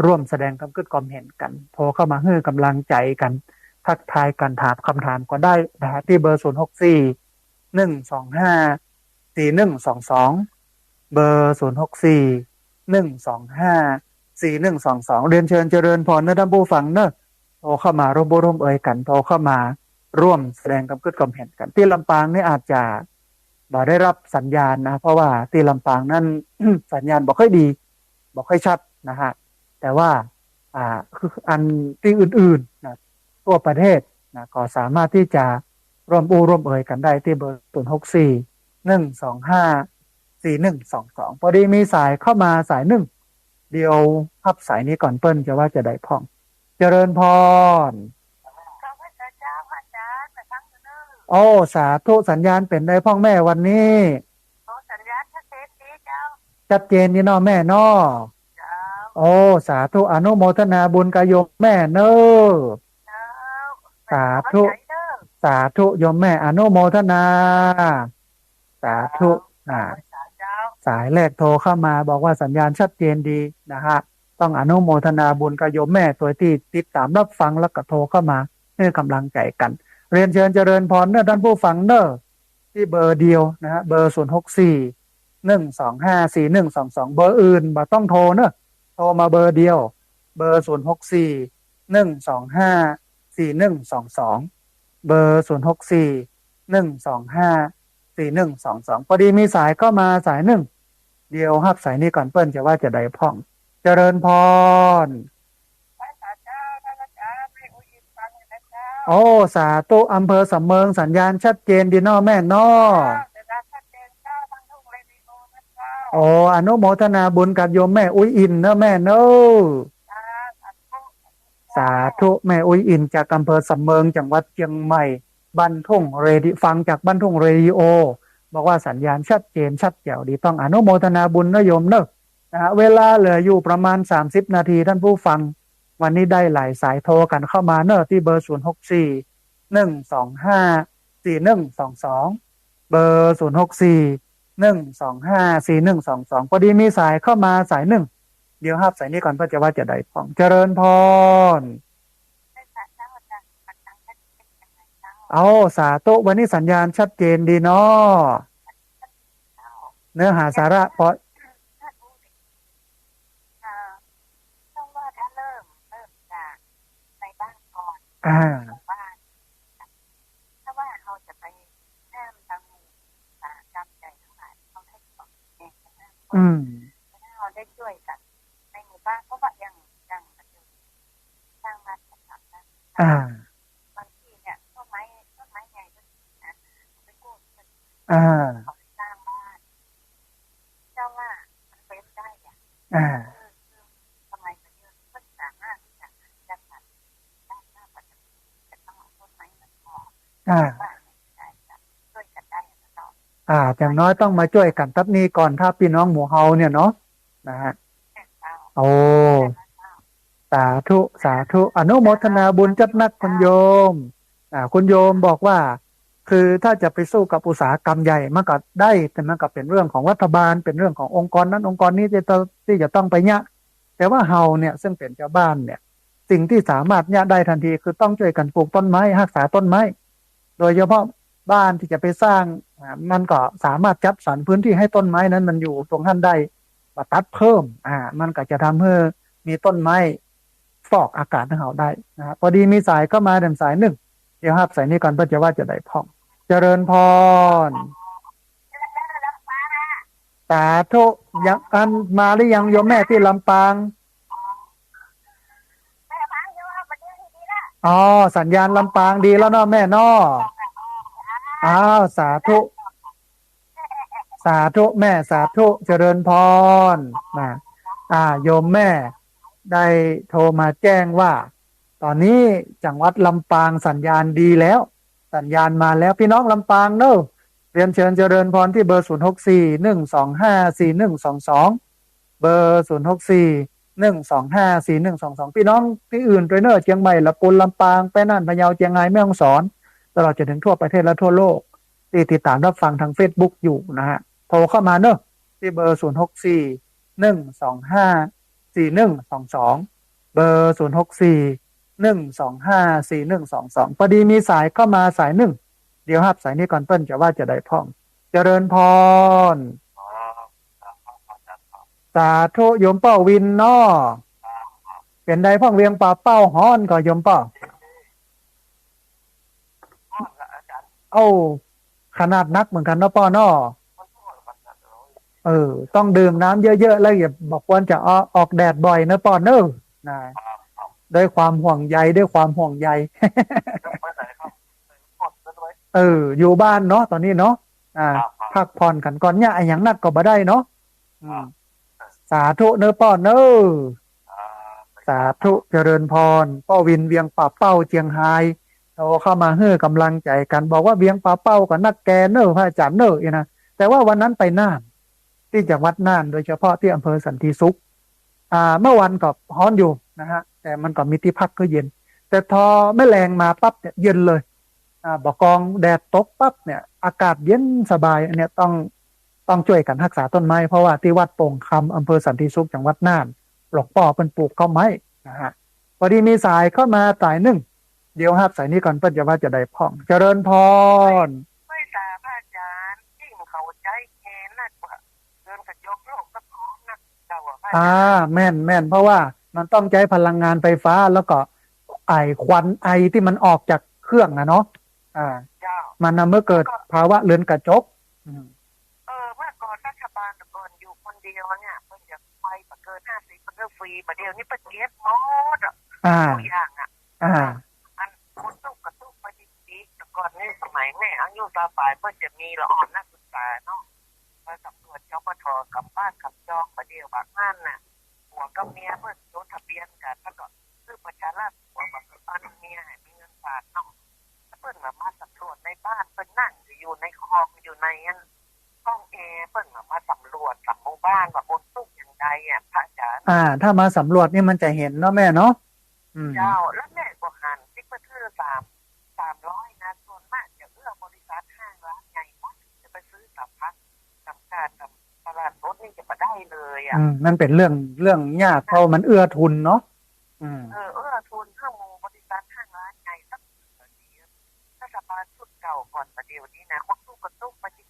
S1: ร่วมแสดงความคิดความเห็นกันโทรเข้ามาให้กำลังใจกันทักทายกันถามคำถามก็ได้นะฮะที่เบอร์ 064 125 4122 เบอร์ 064 125 4122 เรียนเชิญเจริญพรนะท่านผู้ฟังเนอะโทรเข้ามาร่วมเอ่ยกันโทรเข้ามาร่วมแสดงความคิดความเห็นกันที่ลำปางนี่อาจจะบ่ได้รับสัญญาณนะเพราะว่าที่ลำปางนั่น สัญญาณบ่ค่อยดีบ่ค่อยชัดนะฮะแต่ว่าคืออันที่อื่นๆนะทั่วประเทศนะก็สามารถที่จะร่วมเอ่ยกันได้ที่เบอร์ 064 125 4122 พอดีมีสายเข้ามาสายหนึ่งเดียวพับสายนี้ก่อนเปิ้ลจะว่าจะได้พ่องเจริญพรโอ้สาธุสัญญาณเป็นได้พ่องแม่วันนี้สัญญาณชัดเจนดีเจ้าชัดเจนนี่เนาะแม่เนาะโอ้สาธุอนุโมทนาบุญกับโยมแม่เนอะสาธุโยมแม่อนุโมทนาสาธุสายแรกโทรเข้ามาบอกว่าสัญญาณชัดเจนดีนะฮะต้องอนุโมทนาบุญกับโยมแม่ตัวที่ติดตามรับฟังแล้วก็โทรเข้ามาให้กำลังใจกันเรียนเชิญเจริญพรเนอะท่านผู้ฟังเนอะที่เบอร์เดียวนะฮะเบอร์ 064 125 4122 เบอร์อื่นบ่ต้องโทรเนอะโทรมาเบอร์เดียวเบอร์ 064 125 4122 เบอร์ 064 125 4122 พอดีมีสายเข้ามาสายหนึ่งเดียวฮับสายนี้ก่อนเปิ้ลจะว่าจะได้พ่องเจริญพรโอ้สาธุอำเภอสำเมิงสัญญาณชัดเจนดีนอแม่นอโอ้อนุโมทนาบุญกับโยมแม่อุ้ยอินเนอะแม่เนอะสาธุแม่อุ้ยอินจากอำเภอสำเมิงจังหวัดเชียงใหม่บ้านทุ่งเรดิฟังจากบ้านทุ่งเรดิโอบอกว่าสัญญาณชัดเจนชัดแจ๋วดีต้องอนุโมทนาบุญนะโยมเนอะนะฮะเวลาเหลืออยู่ประมาณ30 นาทีท่านผู้ฟังวันนี้ได้หลายสายโทรกันเข้ามาเนอะที่เบอร์ 064 125 4122 เบอร์ 064 125 4122 พอดีมีสายเข้ามาสายหนึ่งเดี๋ยวฮับสายนี้ก่อนเพื่อจะว่าจะได้พองเจริญพรเอาสาธุวันนี้สัญญาณชัดเจนดีเนาะเนื้อหาสาระพอต้องว่าถ้าเริ่มจากในบ้านก่อนบ้านถ้าว่าเราจะไปแน่มทางจำใจทั้งหลายเขาให้ของเองนะถ้าเราได้ช่วยกันในหมู่บ้านเพราะว่ายังสร้างบ้านกันนะบางทีเนี่ยต้นไม้ใหญ่ก็นะไปกู้ อ่าอย่างน้อยต้องมาช่วยกันทับนี้ก่อนถ้าพี่น้องหมู่เฮาเนี่ยเนาะนะฮะโอ้สาธุสาธุอนุโมทนาบุญจัดนักคุณโยมคุณโยมบอกว่าคือถ้าจะไปสู้กับอุตสาหกรรมใหญ่มันก็ได้แต่มันก็เป็นเรื่องของรัฐบาลเป็นเรื่องขององค์กรนั้นองค์กรนี้ที่จะต้องไปเนี่ยแต่ว่าเฮาเนี่ยซึ่งเป็นชาวบ้านเนี่ยสิ่งที่สามารถเนี่ยได้ทันทีคือต้องช่วยกันปลูกต้นไม้รักษาต้นไม้โดยเฉพาะบ้านที่จะไปสร้างมันก็สามารถจัดสรรพื้นที่ให้ต้นไม้นั้นมันอยู่ตรงนั้นได้มาตัดเพิ่มมันก็จะทำให้มีต้นไม้ฟอกอากาศให้เราได้นะครับพอดีมีสายก็มาเดินสายหนึ่งเดี๋ยวครับสายนี้ก่อนเพื่อจะว่าจะได้พ่องเจริญพรสาธุยังอันมาหรือยังโยมแม่ที่ลำปางอ๋อสัญญาณลำปางดีแล้วเนาะแม่เนาะอ้าวสาธุสาธุแม่สาธุเจริญพรนะโยมแม่ได้โทรมาแจ้งว่าตอนนี้จังหวัดลำปางสัญญาณดีแล้วสัญญาณมาแล้วพี่น้องลำปางเนอะเรียนเชิญเจริญพรที่เบอร์0641254122เบอร์0641254122พี่น้องที่อื่นด้วยเนอะเชียงใหม่ละปูนลำปางไปน่านพะเยาเชียงรายแม่ฮ่องสอนตลอดจนถึงทั่วประเทศและทั่วโลกที่ติดตามรับฟังทาง Facebook อยู่นะฮะโทรเข้ามาเนอะที่เบอร์0641254122เบอร์0641254122พอดีมีสายเข้ามาสายหนึ่งเดี๋ยวครับสายนี้ก่อนเปิ้ลจะว่าจะได้พ่องเจริญพรสาธุโยมเป้าวินนอเป็นใดพ่องเวียงป่าเป้าฮ้อนก็โยมเป้าเอ้าขนาดนักเหมือนกันเนาะป้อนอต้องดื่มน้ำเยอะๆแล้วอย่าบอกว่าจะออกแดดบ่อยนะป้อนเนอะนะด้วยความห่วงใยด้วยความห่วงใยอยู่บ้านเนาะตอนนี้เนาะพักผ่อนกันก่อนเนี่ยอย่างนักก็บ่ได้เนาะสาธุเนอะป้อนเนอะสาธุเจริญพรป้าวินเวียงป่าเป้าเจียงไฮ้โทรเข้ามาเฮ้อกำลังใจกันบอกว่าเวียงป่าเป้ากับนักแกเนอะพระอาจารย์เนอะนะแต่ว่าวันนั้นไปน่านที่จังหวัดน่านโดยเฉพาะที่อำเภอสันติสุขเมื่อวันก็ฮ้อนอยู่นะฮะแต่มันก็มีที่พักก็เย็นแต่พอแม่แรงมาปั๊บเนี่ยเย็นเลยบอกกองแดดตกปั๊บเนี่ยอากาศเย็นสบายอันเนี้ยต้องช่วยกันรักษาต้นไม้เพราะว่าที่วัดโป่งคำอำเภอสันติสุขจังหวัดน่านหลวงพ่อเป็นปลูกข้าวไม้นะฮะพอดีมีสายเข้ามาสายหนึ่งเดี๋ยวครับสายนี้ก่อนเปิ้ลจะว่าจะได้พ่องเจริญพร
S2: ไม่ทราบอาจารย์ยิ่งเขาใจแค่นักกว่าเดินกระจกโลกก็พร้อมนักเจ้า
S1: แม่นเพราะว่ามันต้องใช้พลังงานไฟฟ้าแล้วก็ไอควันไอที่มันออกจากเครื่องนะเนาะมันเมื่อเกิดภาวะเรือนกระจก
S2: เมื่อก่อนรัฐบาลก่อนอยู่คนเดียวเนี่ยเพิ่งจะไปเกิน50เพิ่งฟรีประเดี๋ยวนี้เพิ่งเก็บหมดตัวอย่างอันคนตู้กระตู้ไปดีๆแต่ก่อนนี่สมัยแม่อายุตาปลายเพิ่งจะมีละอ่อนนักศึกษาเนาะไปสำรวจจปทกับบ้านกับจองประเดี๋ยวบางงานน่ะหัวกับเมียเพิ่งจดทะเบียนกันแล้วก็ซื้อประชาราษฎร์หัวกับบ้านเมียให้มีเงินฝากเนาะเพิ่งมาสำรวจในบ้านเพิ่งนั่งอยู่ในคลองอยู่ในห้องแอร์เพิ่งมาสำรวจสำหมู่บ้านว่าคนตู้อย่างไรพระอาจารย์
S1: ถ้ามาสำรวจนี่มันจะเห็นเนาะแม่เนาะ
S2: เจ้าแล้วแม่ก็หันติ๊กเปอร์300นะส่วนมากจะเอื้อบริษัทห้างร้านใหญ่มากจะไปซื้อสัมภาระสำคัญกับตลาดรถนี่จะมาได้เลย
S1: มันเป็นเรื่องยากเพราะมันเอื้อทุนเนาะ
S2: เอื้อทุนเพื่อมูบริษัทห้างร้านใหญ่สักรัฐบาลชุดเก่าก่อนประเดี๋ยวนี้นะคนตู้กระตุ้กมาจริง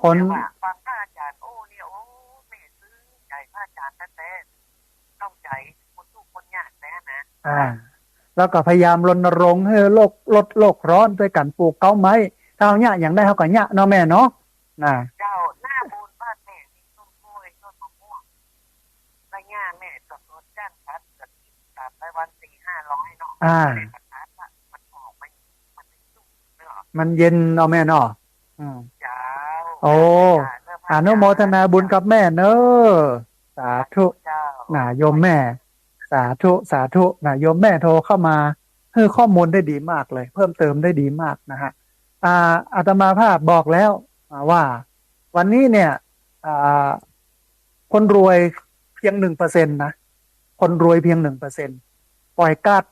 S1: คน
S2: ฟังพระอาจารย์เนี่ยแม่ซื้อใจพระอาจารย์แต่ต้องใจคนตู้คนยากแน่นะ
S1: แล้วก็พยายามรณรงค์ให้ลดโลกร้อนด้วยการปลูกเก้าไม้ถ้าเอาเนี่ยอย่างได้เขาก็เนี่ยเนาะแม่เนาะ
S2: เจ้าหน้าบูนบ้านแม่มีต้นกล้วยต้นมะม่วงระยะแม่ต้นรถจ้างพัดกับตามไปวัน400-500เนาะ
S1: มันเย็นเนาะแม่เนาะโอ้อนุโมทนาบุญกับแม่เนอะสาธุโยมแม่สาธุโยมแม่โทรเข้ามา ให้ข้อมูลได้ดีมากเลยเพิ่มเติมได้ดีมากนะฮะอาตมาภาพบอกแล้วว่าวันนี้เนี่ยคนรวยเพียง1%นะคนรวยเพียง1%ปล่อยก๊าซ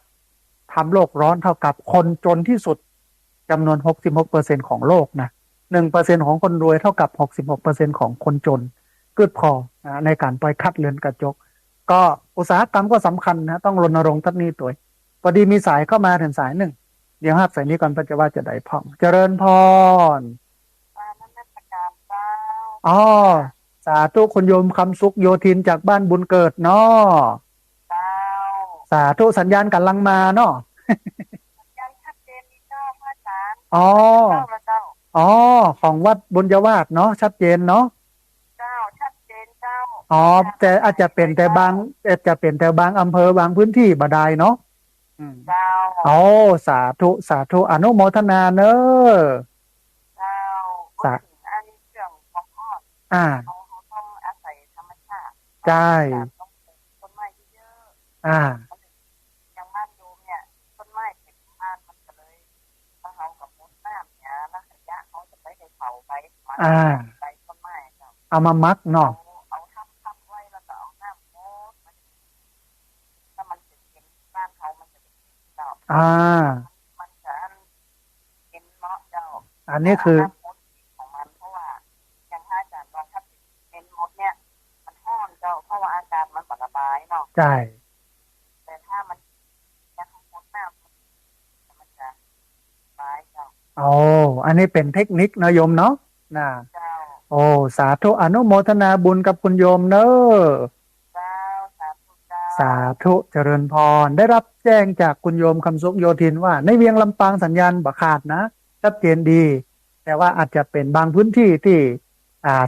S1: ทำโลกร้อนเท่ากับคนจนที่สุดจำนวน66%ของโลกนะ1%ของคนรวยเท่ากับ66%ของคนจนกึดพอนะในการปล่อยก๊าซเรือนกระจกก็อุตสาหกรรมก็สำคัญนะต้องรณรงค์ทัดนี้ตัวพอดีมีสายเข้ามาถึงสายหนึ่งเดี๋ยวสายนี้ก่อนปัจจุบันจะได้พ่องเจริญพรอ๋อสาธุคุณโยมคำสุขโยธินจากบ้านบุญเกิดเนาะสาธุสัญญาณกำลังมาเนาะสัญญาณชัดเจนดีเจ้าพระอาจารย์อ๋อของวัดบุญยวาสเนาะชัดเจนเนาะเจ้าชัดเจนเจ้าอ๋อแต่อาจจะเป็นแต่บางอำเภอบางพื้นที่บ่ได้เนาะเจ้าอ๋อสาธุสาธุอนุโมทนาเนอะเจ้าสาธุอันนี้เรื่องของพ่อเขาต้องอาศัยธรรมชาติใช่ต้นไม้เยอะอย่างบ้านโยมเนี่ยต้นไม้เป็นบ้านมันก็เลยถ้าเขากับมดน้ำเนี่ยแล้วระยะเขาจะไปให้เผาไปไปต้นไม้เอามามักเนาะเอาทำไว้แล้วก็เอาน้ำมดถ้ามันจะเป็นบ้านเขามันจะเป็นเจ้ามันจะเป็นเนาะเจ้าอันนี้คือของมันเพราะว่าอย่างถ้าอาจารย์ว่าถ้าเป็นมดเนี่ยมันห้อนเจ้าเพราะว่าอากาศมันระบายเนาะใช่แต่ถ้ามันจะมดน้ำมันจะบายเจ้าโอ้อันนี้เป็นเทคนิคนะโยมเนาะนะโอ้สาธุอนุโมทนาบุญกับคุณโยมเนอะสาธุเจริญพรได้รับแจ้งจากคุณโยมคำสุขโยธินว่าในเวียงลำปางสัญญาณบ่ขาดนะชัดเจนดีแต่ว่าอาจจะเป็นบางพื้นที่ที่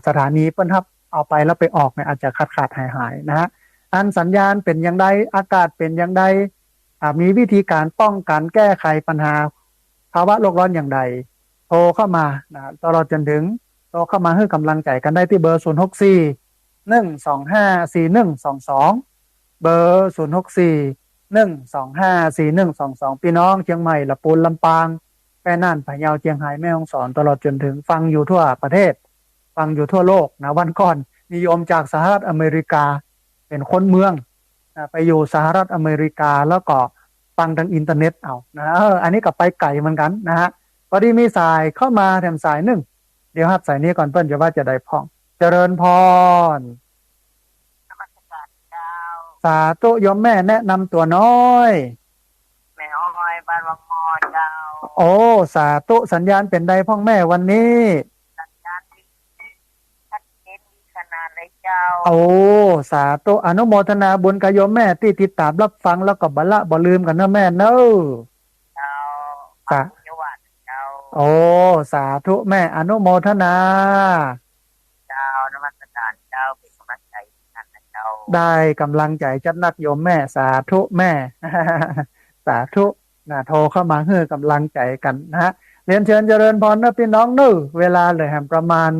S1: สถานีเปิ้นทับเอาไปแล้วไปออกเนี่ยอาจจะขาดหายนะฮะอันสัญญาณเป็นอย่างไรอากาศเป็นอย่างไรมีวิธีการป้องกันแก้ไขปัญหาภาวะโลกร้อนอย่างไรโทรเข้ามานะตลอดจนถึงโทรเข้ามาให้กำลังใจกันได้ที่เบอร์064-125-4122เบอร์064-125-4122พี่น้องเชียงใหม่ละปูนลำปางแม่น่านพะเยาเชียงรายแม่ฮ่องสอนตลอดจนถึงฟังอยู่ทั่วประเทศฟังอยู่ทั่วโลกนะวันก่อนนิยมจากสหรัฐอเมริกาเป็นคนเมืองไปอยู่สหรัฐอเมริกาแล้วก็ฟังทางอินเทอร์เน็ตเอานะอันนี้ก็ไปไกลเหมือนกันนะฮะพอดีมีสายเข้ามาแถมสายหนึ่งเดี๋ยวสายนี้ก่อนเปิ้ลจะว่าจะได้พ่องเจริญพรสาธุโยมแม่แนะนำตัวน้อยแม่อ้อยบ้านวังมอเจ้าโอ้สาธุสัญญาณเป็นใดพ่องแม่วันนี้สัญญาณดีชัดเจนดีขนาดเลยเจ้าโอ้สาธุอนุโมทนาบุญกับโยมแม่ที่ติดตามรับฟังแล้วก็บ่ละบ่ลืมกันนะแม่เนอะเจ้าสาธุเจ้าโอ้สาธุแม่อนุโมทนาเจ้านมัสการเจ้าเป็นกำลังใจได้กำลังใจจัดนักโยมแม่สาธุแม่ สาธุนะโทรเข้ามาเพื่อกำลังใจกันนะฮะเรียนเชิญเจริญพรนะพี่น้องเนอะเวลาเลยแห่งประมาณ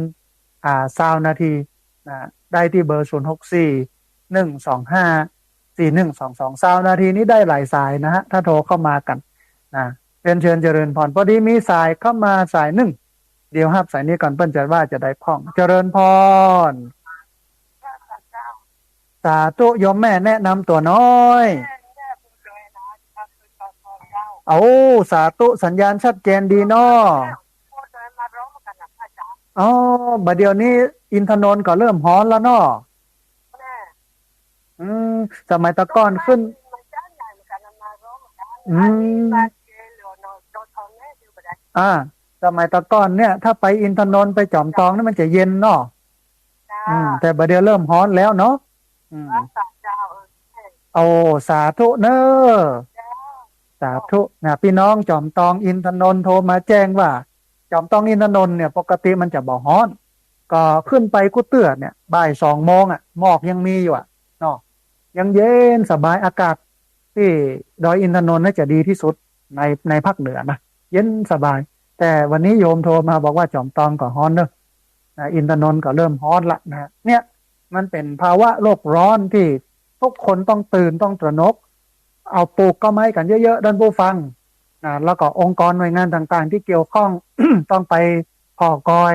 S1: 20 นาทีนะได้ที่เบอร์064-125-412220 นาทีนี้ได้หลายสายนะฮะถ้าโทรเข้ามากันนะเรียนเชิญเจริญพรพอดีมีสายเข้ามาสายหนึ่งเดี๋ยวสายนี้ก่อนเปิ้ลจะว่าจะได้พ่องเจริญพรสาธุโยมแม่แนะนำตัวน้อยโอ้สาธุสัญญาณชัดเจนดีเนาะอ๋อบัดเดี๋ยวนี้อินทนนท์ก็เริ่มฮ้อนแล้วเนาะสมัยตะก้อนขึ้นสมัยตะก้อนเนี่ยถ้าไปอินทนนท์ไปจอมทองนี่มันจะเย็นเนาะแต่บัดเดี๋ยวเริ่มฮ้อนแล้วเนาะโอ้สาธุเนอะสาธุนะพี่น้องจอมตองอินทนนท์โทรมาแจ้งว่าจอมตองอินทนนท์เนี่ยปกติมันจะบ่ฮ้อนก็ขึ้นไปกุเตื้อเนี่ยบ่าย2 โมงหมอกยังมีอยู่เนาะยังเย็นสบายอากาศที่ดอยอินทนนท์น่าจะดีที่สุดในภาคเหนือนะเย็นสบายแต่วันนี้โยมโทรมาบอกว่าจอมตองก็ฮ้อนเนอะอินทนนท์ก็เริ่มฮ้อนละนะเนี่ยมันเป็นภาวะโลกร้อนที่ทุกคนต้องตื่นต้องตระหนก เอาปลูกก็ไม้กันเยอะๆด้านผู้ฟังนะแล้วก็องค์กรหน่วยงานต่างๆที่เกี่ยวข้อง ต้องไปก่อกอย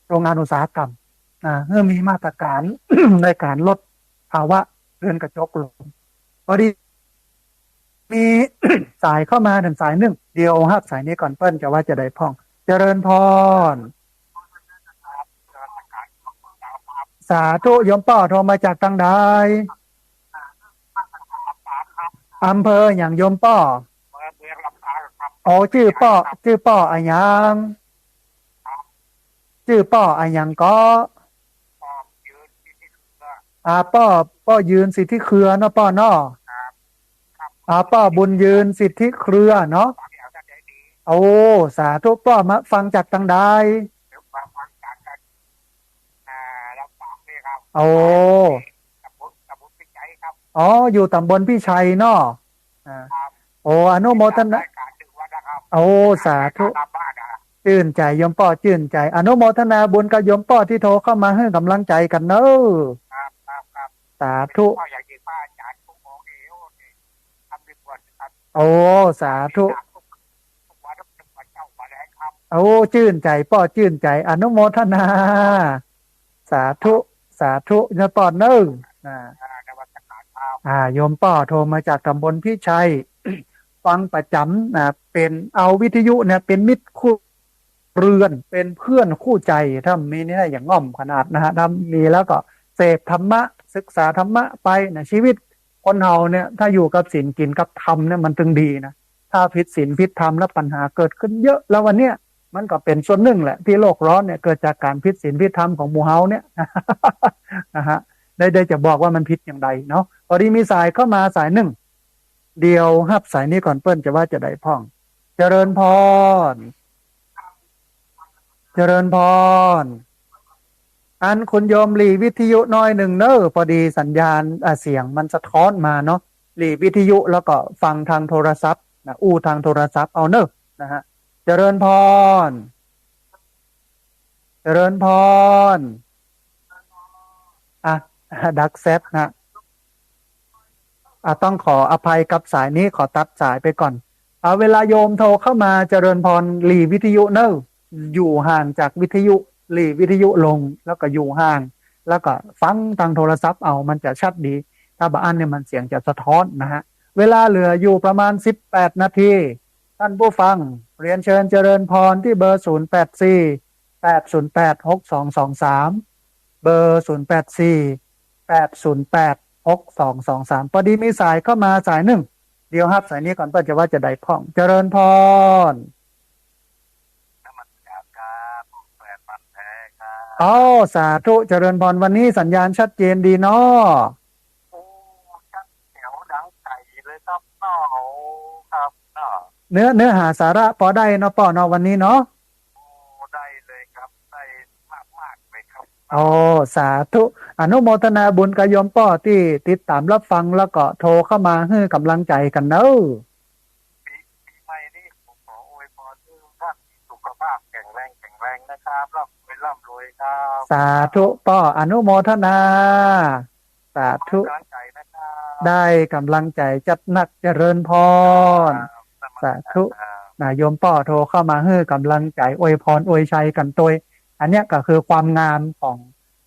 S1: โรงงานอุตสาหกรรมเพื่อมีมาตรการ ในการลดภาวะเรือนกระจกลงพอดีมี สายเข้ามาถึงสายหนึ่งเดียวฮับสายนี้ก่อนเปิ้ลจะว่าจะได้พ่องเจริญพรสาธุโยมป้อโทรมาจากทางใดอำเภออย่างโยมป้อโอ้ชื่อป้ออะไรยังชื่อป้ออะไรยังก็ป้อยืนสิทธิเครือเนาะป้อเนาะป้อบุญยืนสิทธิเครือเนาะโอ้สาธุป้อมาฟังจากทางใดโอ้อ๋ออยู่ตำบลพี่ชัยเนาะโอ้อนุโมทนาโอ้สาธุชื่นใจโยมป้อชื่นใจอนุโมทนาบุญกับโยมป้อที่โทรเข้ามาให้กำลังใจกันเนอะสาธุโอ้สาธุโอ้ชื่นใจป้อชื่นใจอนุโมทนาสาธุสาธุโยมป้อเนอะโยมป้อโทรมาจากตำบลพี่ชัย ฟังประจำเป็นเอาวิทยุเนี่ยเป็นมิตรคู่เรือนเป็นเพื่อนคู่ใจถ้ามีนี่อย่างง่อมขนาดนะฮะถ้ามีแล้วก็เสพธรรมะศึกษาธรรมะไปนะชีวิตคนเฮาเนี่ยถ้าอยู่กับศีลกินกับธรรมเนี่ยมันถึงดีนะถ้าผิดศีลผิดธรรมแล้วปัญหาเกิดขึ้นเยอะแล้ววันเนี้ยมันก็เป็นส่วนหนึ่งแหละที่โลกร้อนเนี่ยเกิดจากการผิดศีลผิดธรรมของหมู่เฮาเนี่ย นะฮะได้จะบอกว่ามันผิดอย่างไรเนาะพอดีมีสายเข้ามาสายหนึ่งเดียวฮับสายนี้ก่อนเปิ้ลจะว่าจะได้พ่องเจริญพรเจริญพรอันคุณโยมหลีวิทยุน้อยหนึ่งเนอะพอดีสัญญาณเสียงมันสะท้อนมาเนาะหลีวิทยุแล้วก็ฟังทางโทรศัพท์นะทางโทรศัพท์เอาเนอะนะฮะเจริญพรเจริญพรดักแซดนะต้องขออภัยกับสายนี้ขอตัดสายไปก่อนเวลาโยมโทรเข้ามาเจริญพรหลีวิทยุเนอะอยู่ห่างจากวิทยุหลีวิทยุลงแล้วก็อยู่ห่างแล้วก็ฟังทางโทรศัพท์เอามันจะชัดดีถ้าบางอันเนี่ยมันเสียงจะสะท้อนนะฮะเวลาเหลืออยู่ประมาณ18นาทีท่านผู้ฟังเรียนเชิญเจริญพรที่เบอร์0848086223เบอร์0848086223พอดีมีสายเข้ามาสายหนึ่งเดี๋ยวครับสายนี้ก่อนเพื่อจะว่าจะได้พ่องเจริญพรสาธุเจริญพรวันนี้สัญญาณชัดเจนดีเนาะชัดแถวดังไก่เลยครับเนาะครับเนาะเนื้อหาสาระพอได้เนาะป้อเนาะวันนี้เนาะได้เลยครับได้มากเลยครับสาธุอนุโมทนาบุญกับโยมป้อที่ติดตามรับฟังแล้วก็โทรเข้ามาให้กำลังใจกันเนาะปีใหม่นี้ผมขออวยพรทุกท่านสุขภาพแข็งแรงนะครับร่ำรวยครับสาธุป้ออนุโมทนาสาธุได้กำลังใจจัดหนักเจริญพรสาธุโยมป้อโทรเข้ามาให้กำลังใจอวยพรอวยชัยกันตัวอันนี้ก็คือความงามของ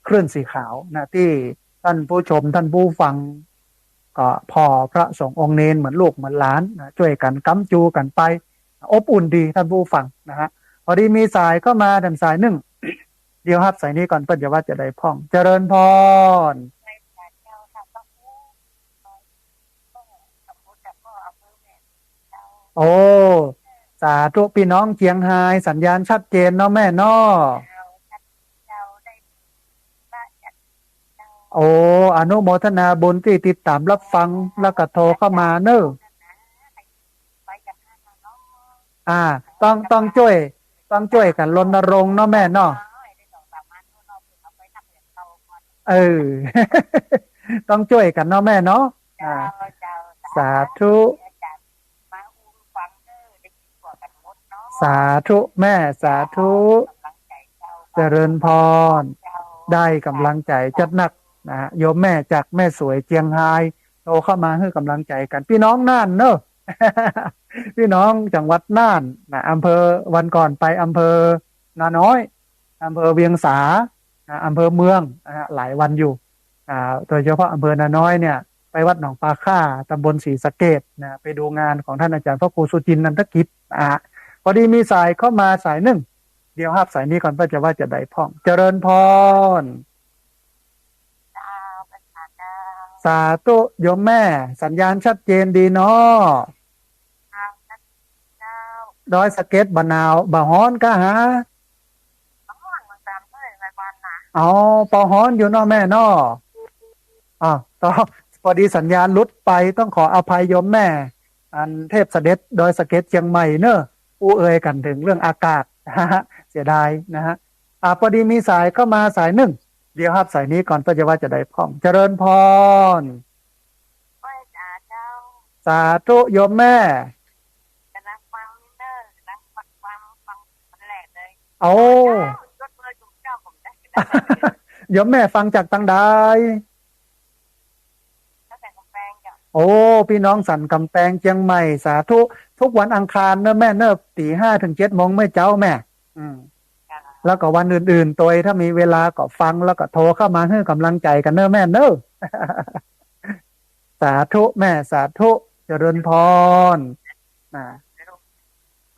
S1: คลื่นสีขาวนะที่ท่านผู้ชมท่านผู้ฟังก็พอพระสงฆ์องค์เนรเหมือนลูกเหมือนหลานนะช่วยกันกำจูกันไปอบอุ่นดีท่านผู้ฟังนะฮะพอดีมีสายเข้ามาดังสายหนึ่งเดี๋ยวครับสายนี้ก่อนเพื่อจะว่าจะได้พ่องเจริญพรโอ้สาธุพี่น้องเชียงไฮ้สัญญาณชัดเจนเนาะแม่เนาะอนุโมทนาบุญที่ติดตามรับฟังแล้วก็โทรเข้ามาเนอะต้องช่วยกันรณรงค์เนาะแม่เนาะต้องช่วยกันเนาะแม่เนาะสาธุสาธุแม่สาธุเจริญพรได้กำลังใจจัดหนักนะโยมแม่จากแม่สวยเจียงไฮ้ รเข้ามาให้กำลังใจกันพี่น้องน่านเนอะ พี่น้องจังหวัดน่านนะอำเภอวันก่อนไปอำเภอนาน้อยอำเภอเวียงสาอำเภอเมืองหลายวันอยู่โดยเฉพาะอำเภอนาน้อยเนี่ยไปวัดหนองปลาค่าตำบลศรีสะเกษไปดูงานของท่านอาจารย์พระครูสุจินต์นันทกิจพอดีมีสายเข้ามาสายหนึ่งเดี๋ยวครับสายนี้ก่อนเพื่อจะว่าจะได้พ่องเจริญพรสาธุโยมแม่สัญญาณชัดเจนดีเนาะดอยสะเก็ดบะนาวบะฮ้อนก็หาอ๋อปอฮ้อนอยู่เนาะแม่เนาะต่อพอดีสัญญาณหลุดไปต้องขออภัยโยมแม่อันเทพเสด็จดอยสะเก็ดเชียงใหม่เนอะอู้เอ่ยกันถึงเรื่องอากาศเสียดายนะฮะพอดีมีสายเข้ามาสายหนึ่งเดี๋ยวครับสายนี้ก่อนเพื่อจะว่าจะได้พ่องเจริญพรสาธุโยมแม่โอ้โยมแม่ฟังจากตังใดโอ้พี่น้องสันกำแพงเชียงใหม่สาธุทุกวันอังคารเนอะแม่เนอะ5 ถึง 7 โมงไม่เจ้าแม่แล้วก็วันอื่นๆตัวถ้ามีเวลาก็ฟังแล้วก็โทรเข้ามาให้กำลังใจกันเนอะแม่เนอะสาธุแม่สาธุเจริญพร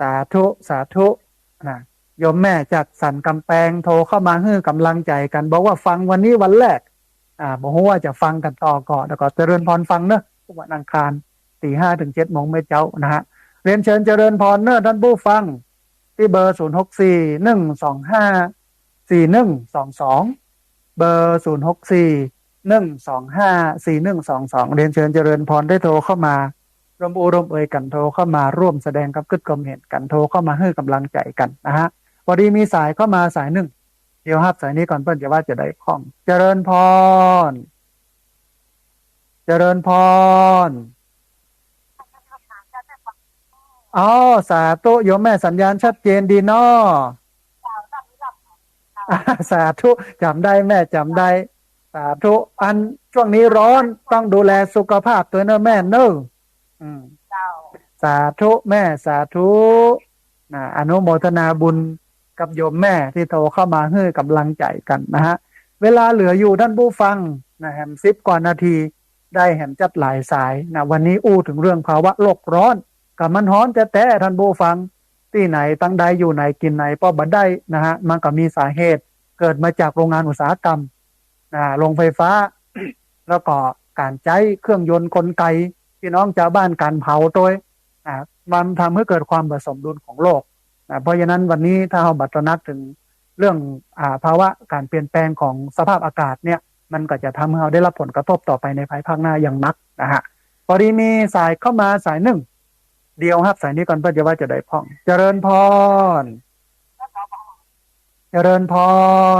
S1: สาธุสาธุโยมแม่จากสันกำแพงโทรเข้ามาให้กำลังใจกันบอกว่าฟังวันนี้วันแรกบอกว่าจะฟังกันต่อก่อนแล้วก็เจริญพรฟังเนอะทุกวันอังคาร5 ถึง 7 โมงไม่เจ้านะฮะเรียนเชิญเจริญพรเนอะท่านผู้ฟังที่เบอร์0641254122เบอร์0641254122เรียนเชิญเจริญพรได้โทรเข้ามาร่วมร่วมเอ่ยกันโทรเข้ามาร่วมแสดงกับกึศความเห็นกันโทรเข้ามาให้กำลังใจกันนะฮะพอดีมีสายเข้ามาสายหนึ่งเดี๋ยวครับสายนี้ก่อนเพื่อนจะว่าจะได้คล่องเจริญพรเจริญพรสาธุโยมแม่สัญญาณชัดเจนดีเนาะสาธุจำได้แม่จำได้สาธุอันช่วงนี้ร้อนต้องดูแลสุขภาพตัวเนอะแม่เนอะสาธุแม่สาธุอนุโมทนาบุญกับโยมแม่ที่โทรเข้ามาให้กำลังใจกันนะฮะเวลาเหลืออยู่ท่านผู้ฟังนะแฮม10 กว่านาทีได้แฮมจัดหลายสายนะวันนี้อู้ถึงเรื่องภาวะโลกร้อนกับมันร้อนแต่ท่านผู้ฟังที่ไหนตั้งใดอยู่ไหนกินไหนป้อบัดได้นะฮะมันก็มีสาเหตุเกิดมาจากโรงงานอุตสาหกรรมโรงไฟฟ้า แล้วก็การใช้เครื่องยนต์กลไกพี่น้องชาวบ้านการเผาตัวมันทำให้เกิดความผสมดุลของโลกเพราะฉะนั้นวันนี้ถ้าเราบัตรนักถึงเรื่องภาวะการเปลี่ยนแปลงของสภาพอากาศเนี่ยมันก็จะทำให้เราได้รับผลกระทบต่อไปในภายภาคหน้าอย่างนักนะฮะพอดีมีสายเข้ามาสายหนึ่งเดียวครับสายนี้ก่อนเพื่อจะว่าจะได้พ่องเจริญพรเจริญพ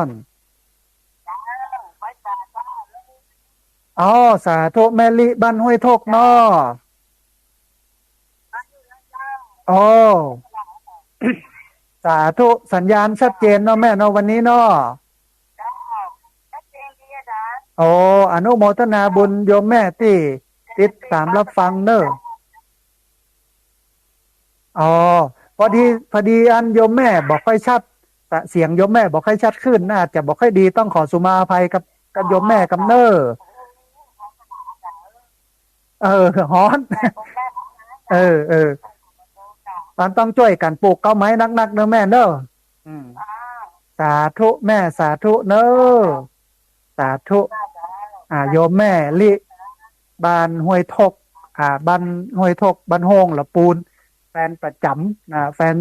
S1: รสาธุแม่ลิบ้านห้วยทกนอสาธุสัญญาณชัดเจนเนาะแม่เนาะวันนี้เนาะอนุโมทนาบุญโยมแม่ที่ติดตามรับฟังเนอะพอดีอันโยมแม่บอกค่อยชัดแต่เสียงโยมแม่บอกค่อยชัดขึ้นน่าจะบอกค่อยดีต้องขอสุมาอภัยกับโยมแม่กับเนอะฮ้อนมันต้องช่วยกันปลูกเก้าไม้นักๆเนอะแม่เนอะสาธุแม่สาธุเนอะสาธุโยมแม่ลิบ้านห้วยทกบ้านห้วยทกบ้านโฮงละปูนแฟนประจำแฟน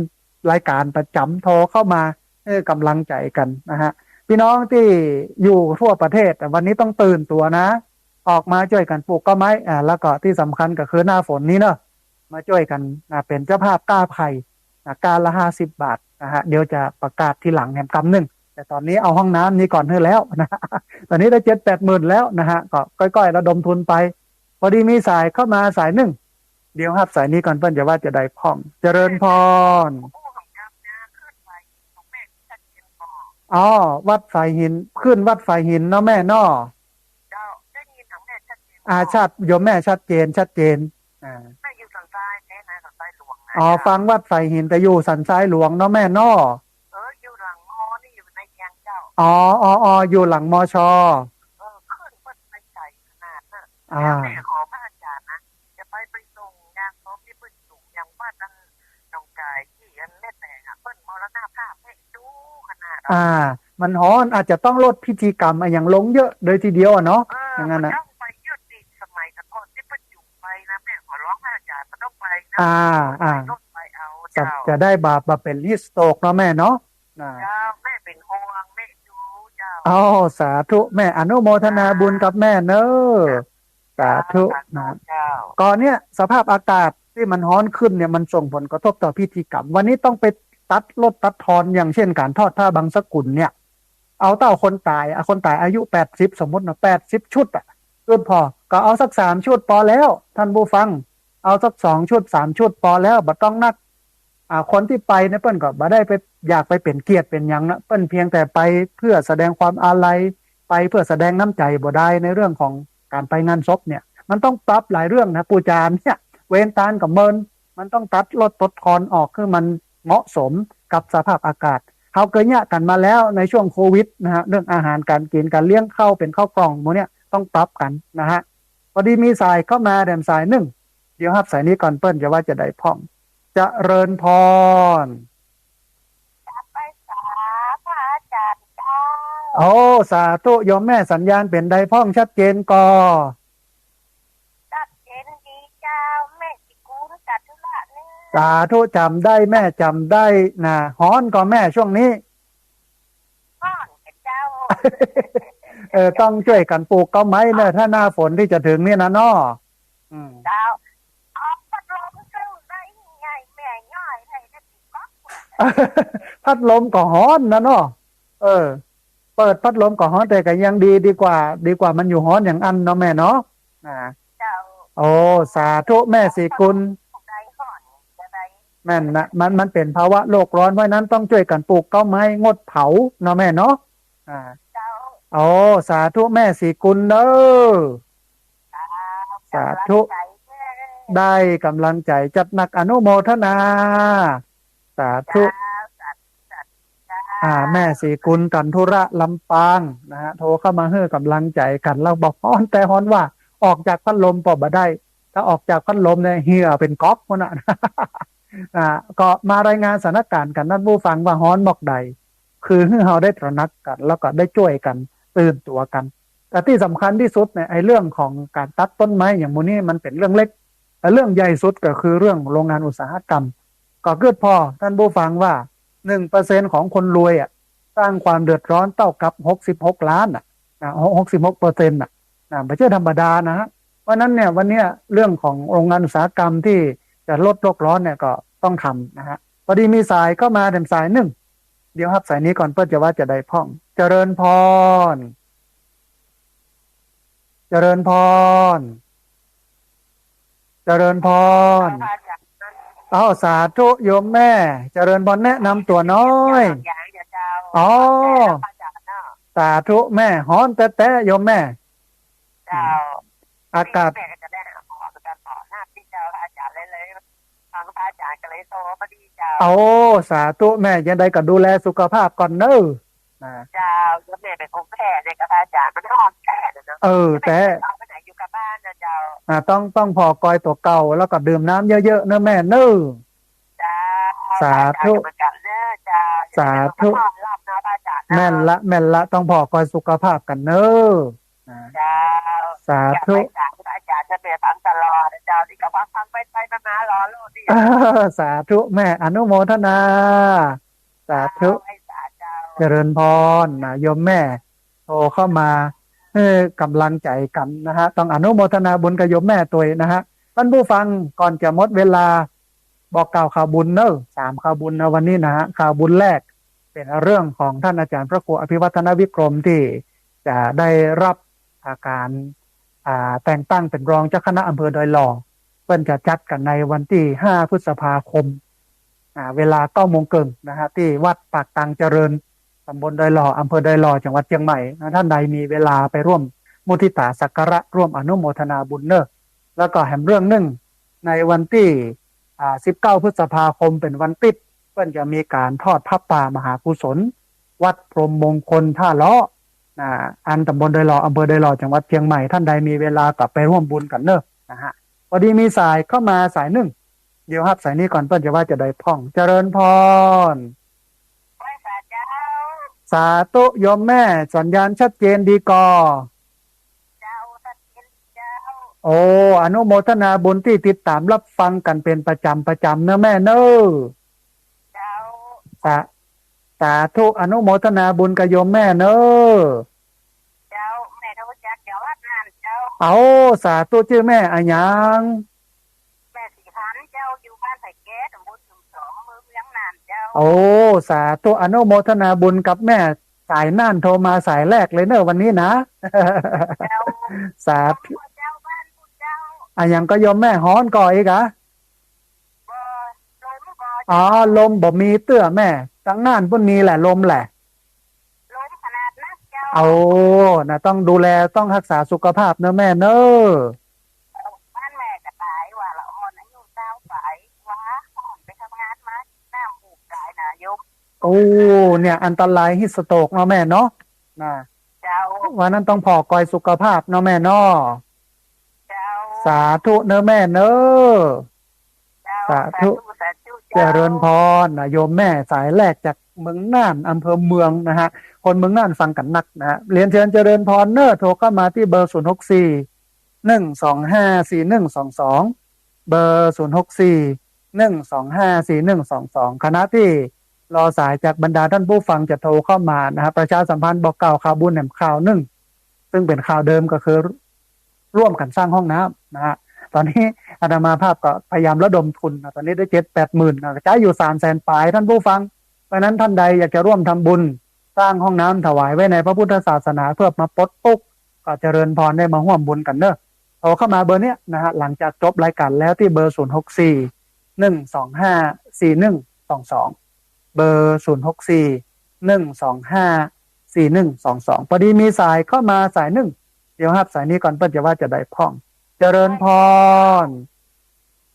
S1: รายการประจำโทรเข้ามาให้กำลังใจกันนะฮะพี่น้องที่อยู่ทั่วประเทศแต่วันนี้ต้องตื่นตัวนะออกมาช่วยกันปลูกต้นไม้แล้วก็ที่สำคัญก็คือหน้าฝนนี้เนอะมาช่วยกันเป็นเจ้าภาพกล้าไผ่การละ50 บาทนะฮะเดี๋ยวจะประกาศทีหลังแหมกำหนึ่งแต่ตอนนี้เอาห้องน้ำนี้ก่อนเถอะแล้วนะตอนนี้ได้7-8 หมื่นแล้วนะฮะก็ก้อยๆระดมทุนไปพอดีมีสายเข้ามาสายหนึ่งเดี๋ยวครับสายนี้ก่อนเพื่อนจะว่าจะได้พ่องเจริญพรวัดฝ่ายหินขึ้นวัดฝ่ายหินเนาะแม่เนาะ ชัดโยมแม่ชัดเจนชัดเจน
S2: แม่อยู่สันทรายแน่นะสันทรายหลวงนะ
S1: ฟังวัดไฟหินแต่อยู่สันทรายหลวงเนาะแม่นอ
S2: อยู่หลังมอนี่อยู่ในยังเจ้า
S1: อยู่หลังมช
S2: ขึ้นเปิดไปไกลขนาดน่ะแม่ขอพระอาจารย์นะจะไปส่งงานศพที่เปิ้นสูงยังว่าดันน้องกายที่อันแม่แต่เปิ้นมรณภาพให้ดูขนาด
S1: มันฮ้อนอาจจะต้องลดพิธีกรรมอย่างลงเยอะโดยทีเดียวเนาะ
S2: อย่างนั้นนะต้องไปยืดดีสมัยแต่ก่อนที่เปิ้นอยู่ไปนะแม่ขอร้องพระอาจารย์ต้องไปนะรถไปเอา
S1: จะได้บาปเป็นฮิสโตกเนาะแม่เนาะ
S2: เจ้าแม่เป็นห่วงแม่ดูเจ้า
S1: สาธุแม่อนุโมทนาบุญกับแม่เนอะสาธุนะก่อนเนี้ยสภาพอากาศที่มันร้อนขึ้นเนี่ยมันส่งผลกระทบต่อพิธีกรรมวันนี้ต้องไปตัดลดตัดทอนอย่างเช่นการทอดผ้าบางสกุลเนี่ยเอาเต้าคนตายอายุ80สมมตินะ80ชุดชุดพอก็เอาสัก3ชุดพอแล้วท่านผู้ฟังเอาสัก2ชุด3ชุดพอแล้วบ่ต้องนักคนที่ไปเนี่ยเปิ้นก็บ่ได้ไปอยากไปเป็นเกียรติเป็นหยังนะเปิ้นเพียงแต่ไปเพื่อแสดงความอาลัยไปเพื่อแสดงน้ำใจบ่ได้ในเรื่องของการไปงานศพเนี่ยมันต้องปรับหลายเรื่องนะปูจารเนี่ยเว้นตานกับเมินมันต้องตัดลดทอนออกคือมันเหมาะสมกับสภาพอากาศเขาเคยเนี่ยกันมาแล้วในช่วงโควิดนะฮะเรื่องอาหารการกินการเลี้ยงข้าวเป็นข้าวกล่องพวกเนี้ยต้องปรับกันนะฮะพอดีมีสายเข้ามาแดมสาย1เดี๋ยวครับสายนี้ก่อนเปิ้นจะว่าจะได้พ่องจะเริญพร
S2: ไปสาพระอาจารย์เจ้า
S1: สาธุโยมแม่สัญญาณเป็นได้พ่องชัดเจนก่อ
S2: ชัดเจนดีเจ้าแม่สิกูนจัดธุระนี่
S1: สาธุจำได้แม่จำได้นะฮ้อนก่อแม่ช่วงนี้
S2: ฮ้อนเจ้า
S1: ต้องช่วยกันปลูกก็ไม้เนอะถ้าหน้าฝนที่จะถึงนี่นะน้อ
S2: เจ้าพัดลมซื้อได้ไงแม่ย่อยให้ได้ติดก๊อก
S1: พัดลมก็ฮ้อนนะเนาะเปิดพัดลมก็ฮ้อนแต่ก็ยังดีกว่ามันอยู่ฮ้อนอย่างอันเนาะแม่เนาะ
S2: เจ้า
S1: สาธุแม่สีกุลแม่นนะมันเป็นภาวะโลกร้อนเพราะนั้นต้องช่วยกันปลูกต้นไม้งดเผาเนาะแม่เนาะสาธุแม่สีกุลเด้อสาธุได้กำลังใจจัดหนักอนุโมทนาสาธุแม่สีกุลกันธุระลำปางนะฮะโทรเข้ามาให้กำลังใจกันเราบอกฮ้อนแต่ฮ้อนว่าออกจากพัดลมปอบบ่ได้ถ้าออกจากพัดลมเนี่ยเหี่ยเป็นก๊อกวะน่ะก็มารายงานสถานการณ์กันท่านผู้ฟังว่าฮ้อนหมอกใดคือให้เราได้ตระหนักกันแล้วก็ได้ช่วยกันตื่นตัวกันแต่ที่สำคัญที่สุดเนี่ยไอ้เรื่องของการตัดต้นไม้อย่างมูนี่มันเป็นเรื่องเล็กแต่เรื่องใหญ่สุดก็คือเรื่องโรงงานอุตสาหกรรมก็เกิดพอท่านผู้ฟังว่า1%ของคนรวยสร้างความเดือดร้อนเท่ากับ66ล้าน66%ไม่ใช่ธรรมดานะฮะเพราะนั้นเนี่ยวันนี้เรื่องของโรงงานอุตสาหกรรมที่จะลดโลกร้อนเนี่ยก็ต้องทำนะฮะพอดีมีสายเข้ามาเต็มสาย1เดี๋ยวครับสายนี้ก่อนเพื่อจะว่าจะได้พ่องเจริญพรเจริญพรเจริญพรสาธุโยมแม่เจริญพรแนะนำตัวน้อยสาธุแม่ฮ้อนแต่โยมแม่อากาศสาธุแม่ยังได้ก็ดูแลสุขภาพก่อนเนอะ
S2: เจ้าแม่เป็นคนแพ้ในกระพาอาจารย์มันห้องแพ้เนาะ
S1: แต่
S2: ไปไหนอยู่กับบ้านนะเจ้า
S1: ต้องพอกอยตัวเก่าแล้วก็ดื่มน้ำเยอะๆเนอะแม่เนอะสาธุสาธุแม่นละต้องพอกอยสุขภาพกันเนอะสาธุ
S2: อาจารย์จะเป็นฟังตลอดเจ้าที่กับฟังไปมารอโลดดิ
S1: สาธุแม่อนุโมทนาสาธุเจริญพรนะโยมแม่โทรเข้ามาให้กำลังใจกันนะฮะต้องอนุโมทนาบุญกับโยมแม่ตัวนะฮะท่านผู้ฟังก่อนจะหมดเวลาบอกกล่าวข่าวบุญเนอะ3ข่าวบุญนะวันนี้นะฮะข่าวบุญแรกเป็นเรื่องของท่านอาจารย์พระครูอภิวัฒนวิกรมที่จะได้รับอาการแต่งตั้งเป็นรองเจ้าคณะอำเภอดอยหล่อเพิ่นจะจัดกันในวันที่5พฤษภาคมเวลา 9 โมงครึ่งนะฮะที่วัดปากตังเจริญตำบลดอยหล่ออำเภอดอยหล่อจังหวัดเชียงใหม่ท่านใดมีเวลาไปร่วม มุทิตาสักการะร่วมอนุโมทนาบุญเนอะแล้วก็แถมเรื่องหนึ่งในวันที่19 พฤษภาคมเป็นวันติดเพื่อนจะมีการทอดพระป่ามหากุศลวัดพรหมมงคลท่าล้ออันตำบลดอยหล่ออำเภอดอยหล่อจังหวัดเชียงใหม่ท่านใดมีเวลากลับไปร่วมบุญกันเนอะนะฮะพอดีมีสายเข้ามาสายหนึ่งเดี๋ยวครับสายนี้ก่อนเพื่อนจะว่าจะได้พ่องเจริญพรสาธุโยมแม่สัญญาณชัดเจนดีกอโอ้อนุโมทนาบุญที่ติดตามรับฟังกันเป็นประจำนะแม่เนอะสาธุอนุโมทนาบุญกับโยมแม่เนอะแม่รู้จักเจ้าวัดนั่นเจ้าเอาสาธุชื่อแม่อะยังแม่สีพันเจ้าอยู่บ้านไผ่แก้ตำบลชุมสองมือเลี้ยงนานเจ้าโอ้สาธุอนุโมทนาบุญกับแม่สายน่านโทรมาสายแรกเลยเนอะวันนี้นะสาธุอะยังก็โยมแม่ฮ้อนก่ออีกอะอ๋อลมบ่มีเตื้อแม่ตั้งนานพุ่นนี้แหละลมแหละลมขนาดนั้นเจ้าเอานะต้องดูแลต้องรักษาสุขภาพเนอะแม่เนอะบ้านแม่ก็ตายว่าละอ่อนอายุเจ้าไปว่าอ่อนไปทำงานมาหน้าหมูกายนายกโอ้เนี่ยอันตรายฮิสโตรกเนาะแม่เนาะนะเจ้าวันนั้นต้องพอกอยสุขภาพเนาะแม่เนาะเจ้าสาธุเนอะแม่เนอะสาธุเจริญพรโยมแม่สายแรกจากเมืองน่านอำเภอเมืองนะฮะคนเมืองน่านฟังกันนักนะฮะเรียนเชิญเจริญพรเนอโทรเข้ามาที่เบอร์064 125 4122เบอร์064 125 4122ขณะที่รอสายจากบรรดาท่านผู้ฟังจะโทรเข้ามานะฮะประชาสัมพันธ์บอกกล่าวข่าวบุญแหนมข่าวหนึ่งซึ่งเป็นข่าวเดิมก็คือร่วมกันสร้างห้องน้ำนะฮะตอนนี้อาตมาภาพก็พยายามระดมทุนตอนนี้ได้7-8 หมื่นกระจายอยู่300,000ปลายท่านผู้ฟังเพราะนั้นท่านใดอยากจะร่วมทำบุญสร้างห้องน้ำถวายไว้ในพระพุทธศาสนาเพื่อมาปลดทุกข์ก็เจริญพรได้มาร่วมบุญกันเนอะโทรเข้ามาเบอร์เนี้ยนะฮะหลังจากจบรายการแล้วที่เบอร์064 125 4122เบอร์064 125 4122พอดีมีสายเข้ามาสายหนึ่งเดี๋ยวครับสายนี้ก่อนเพื่อจะว่าจะได้พ่องเจริญพร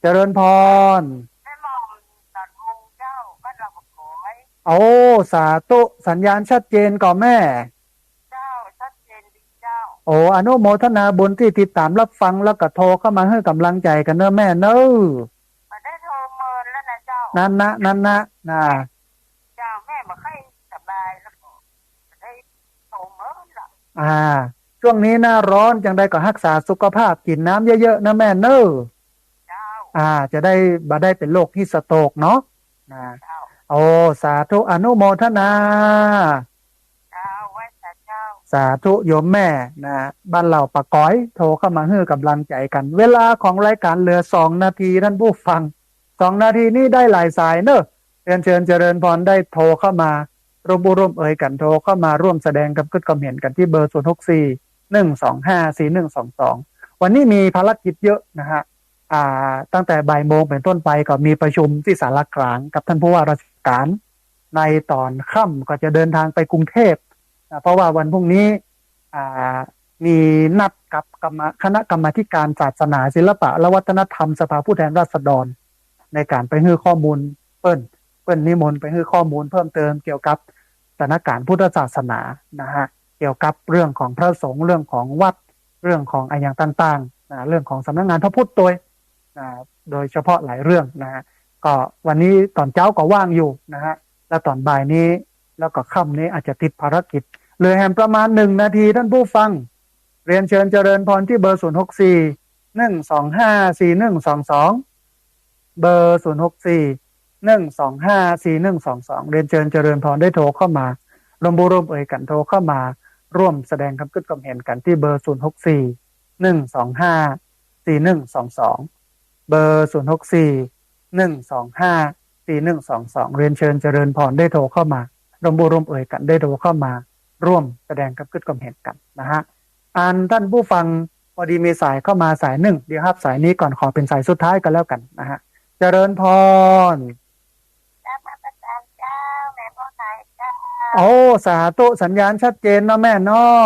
S1: เจริญพรโอ้สาธุสัญญาณชัดเจนก่อนแม่เจ้าชัดเจนดีเจ้าโอ้อนุโมทนาบุญที่ติดตามรับฟังแล้วก็โทรเข้ามาให้กำลังใจกันเนอะแม่เนอะได้โทรเมินแล้วนะเจ้านั่นนะเจ้าแม่มาให้สบายแล้วก็ได้โทรเมินละช่วงนี้หน้าร้อนจังได้ก็รักษาสุขภาพกินน้ำเยอะๆนะแม่เนอะจะได้บ่ได้เป็นโรคฮิสโตรกเนาะโอ้สาธุอนุโมทนาสาธุโยมแม่นะบ้านเราปะก้อยโทรเข้ามาให้กำลังใจกันเวลาของรายการเหลือ2 นาทีท่านผู้ฟัง2 นาทีนี้ได้หลายสายเนอะเรียนเชิญเจริญพรได้โทรเข้ามาร่วมเอ่ยกันโทรเข้ามาร่วมแสดงกับความเห็นกันที่เบอร์064 125 4122วันนี้มีภารกิจเยอะนะฮะตั้งแต่บ่ายโมงเป็นต้นไปก็มีประชุมที่ศาลากลางกับท่านผู้ว่าราชการในตอนค่ำก็จะเดินทางไปกรุงเทพเพราะว่าวันพรุ่งนี้มีนัดกับคณะกรรมาธิการศาสนาศิลปะและวัฒนธรรมสภาผู้แทนราษฎรในการไปให้ข้อมูลเปิ้นนิมนต์ไปให้ข้อมูลเพิ่มเติมเกี่ยวกับสถานการณ์พุทธศาสนานะฮะเกี่ยวกับเรื่องของพระสงฆ์เรื่องของวัดเรื่องของอะไรอย่างต่างๆเรื่องของสำนักงานพระพุทธโดยเฉพาะหลายเรื่องนะฮะก็วันนี้ตอนเช้าก็ว่างอยู่นะฮะแล้วตอนบ่ายนี้แล้วก็ค่ำนี้อาจจะติดภารกิจเลยแฮมประมาณ1 นาทีท่านผู้ฟังเรียนเชิญเจริญพรที่เบอร์064 125 4122เบอร์064 125 4122เรียนเชิญเจริญพรได้โทรเข้ามาร่วมเอ่ยกันโทรเข้ามาร่วมแสดงความเห็นกันที่เบอร์064 125 4122เบอร์064 125 4122เรียนเชิญเจริญพรได้โทรเข้ามาร่วมเอ่ยกันได้โทรเข้ามาร่วมแสดงความเห็นกันนะฮะท่านผู้ฟังพอดีมีสายเข้ามาสายหนึ่งเดี๋ยวครับสายนี้ก่อนขอเป็นสายสุดท้ายกันแล้วกันนะฮะเจริญพรโอ้สาธุสัญญาณชัดเจนนะแม่เนาะ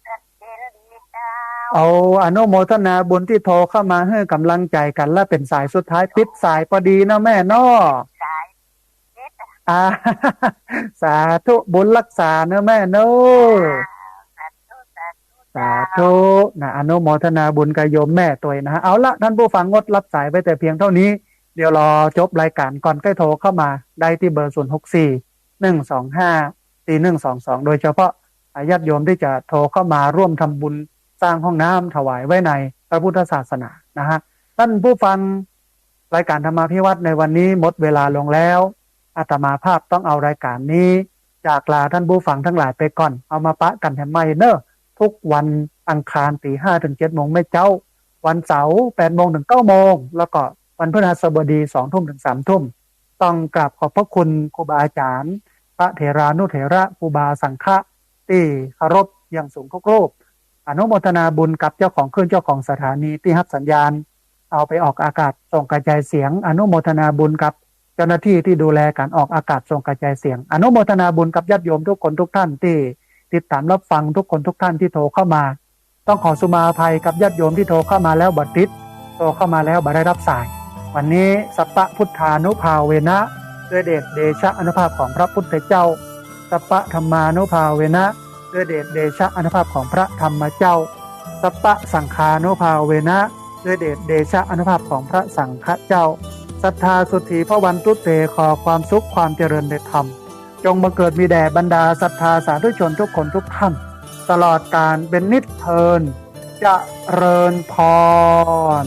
S1: ชัดเจนดีเจ้า เอาอนุโมทนาบุญที่โทรเข้ามาให้กำลังใจกันและเป็นสายสุดท้ายปิดสายพอดีนะแม่เนาะ
S2: สาย
S1: อ่าสาธุบุญรักษาเนอะแม่เนาะสาธุนะอนุโมทนาบุญกับโยมแม่ตัวนะฮะเอาละท่านผู้ฟังงดรับสายไปแต่เพียงเท่านี้เดี๋ยวรอจบรายการก่อนใกล้โทรเข้ามาได้ที่เบอร์064 125 4122โดยเฉพาะญาติโยมที่จะโทรเข้ามาร่วมทำบุญสร้างห้องน้ำถวายไว้ในพระพุทธศาสนานะฮะท่านผู้ฟังรายการธรรมาภิวัตน์ในวันนี้หมดเวลาลงแล้วอาตมาภาพต้องเอารายการนี้จากลาท่านผู้ฟังทั้งหลายไปก่อนเอามาปะกันแถมไม่เนอะทุกวันอังคารตี 5 ถึง 7 โมงไม่เจ้าวันเสาร์ 8 โมงถึง 9 โมงแล้วก็วันพฤหัสบดี 2 ทุ่มถึง 3 ทุ่มต้องกราบขอบพระคุณครูบาอาจารย์พระเถรานุเถระครูบาสังฆะที่เคารพอย่างสูงทุกรูปอนุโมทนาบุญกับเจ้าของเครื่องเจ้าของสถานีที่รับสัญญาณเอาไปออกอากาศส่งกระจายเสียงอนุโมทนาบุญกับเจ้าหน้าที่ที่ดูแลการออกอากาศส่งกระจายเสียงอนุโมทนาบุญกับญาติโยมทุกคนทุกท่านที่ติดตามรับฟังทุกคนทุกท่านที่โทรเข้ามาต้องขอสุมาอภัยกับญาติโยมที่โทรเข้ามาแล้วบัดติดโทรเข้ามาแล้วบัดได้รับสายวันนี้สัพพะพุทธานุภาเวนะด้วยเดชเดชะอนุภาพของพระพุทธเจ้าสัพพะธรรมานุภาเวนะด้วยเดชเดชะอนุภาพของพระธรรมเจ้าสัพพะสังฆานุภาเวนะด้วยเดชเดชะอนุภาพของพระสังฆเจ้าศรัทธาสุทธิพระวันตุเตขอความสุขความเจริญในธรรมจงบังเกิดมีแด่บรรดาศรัทธาสาธุชนทุกคนทุกท่านตลอดกาลเป็นนิจเทินเจริญพร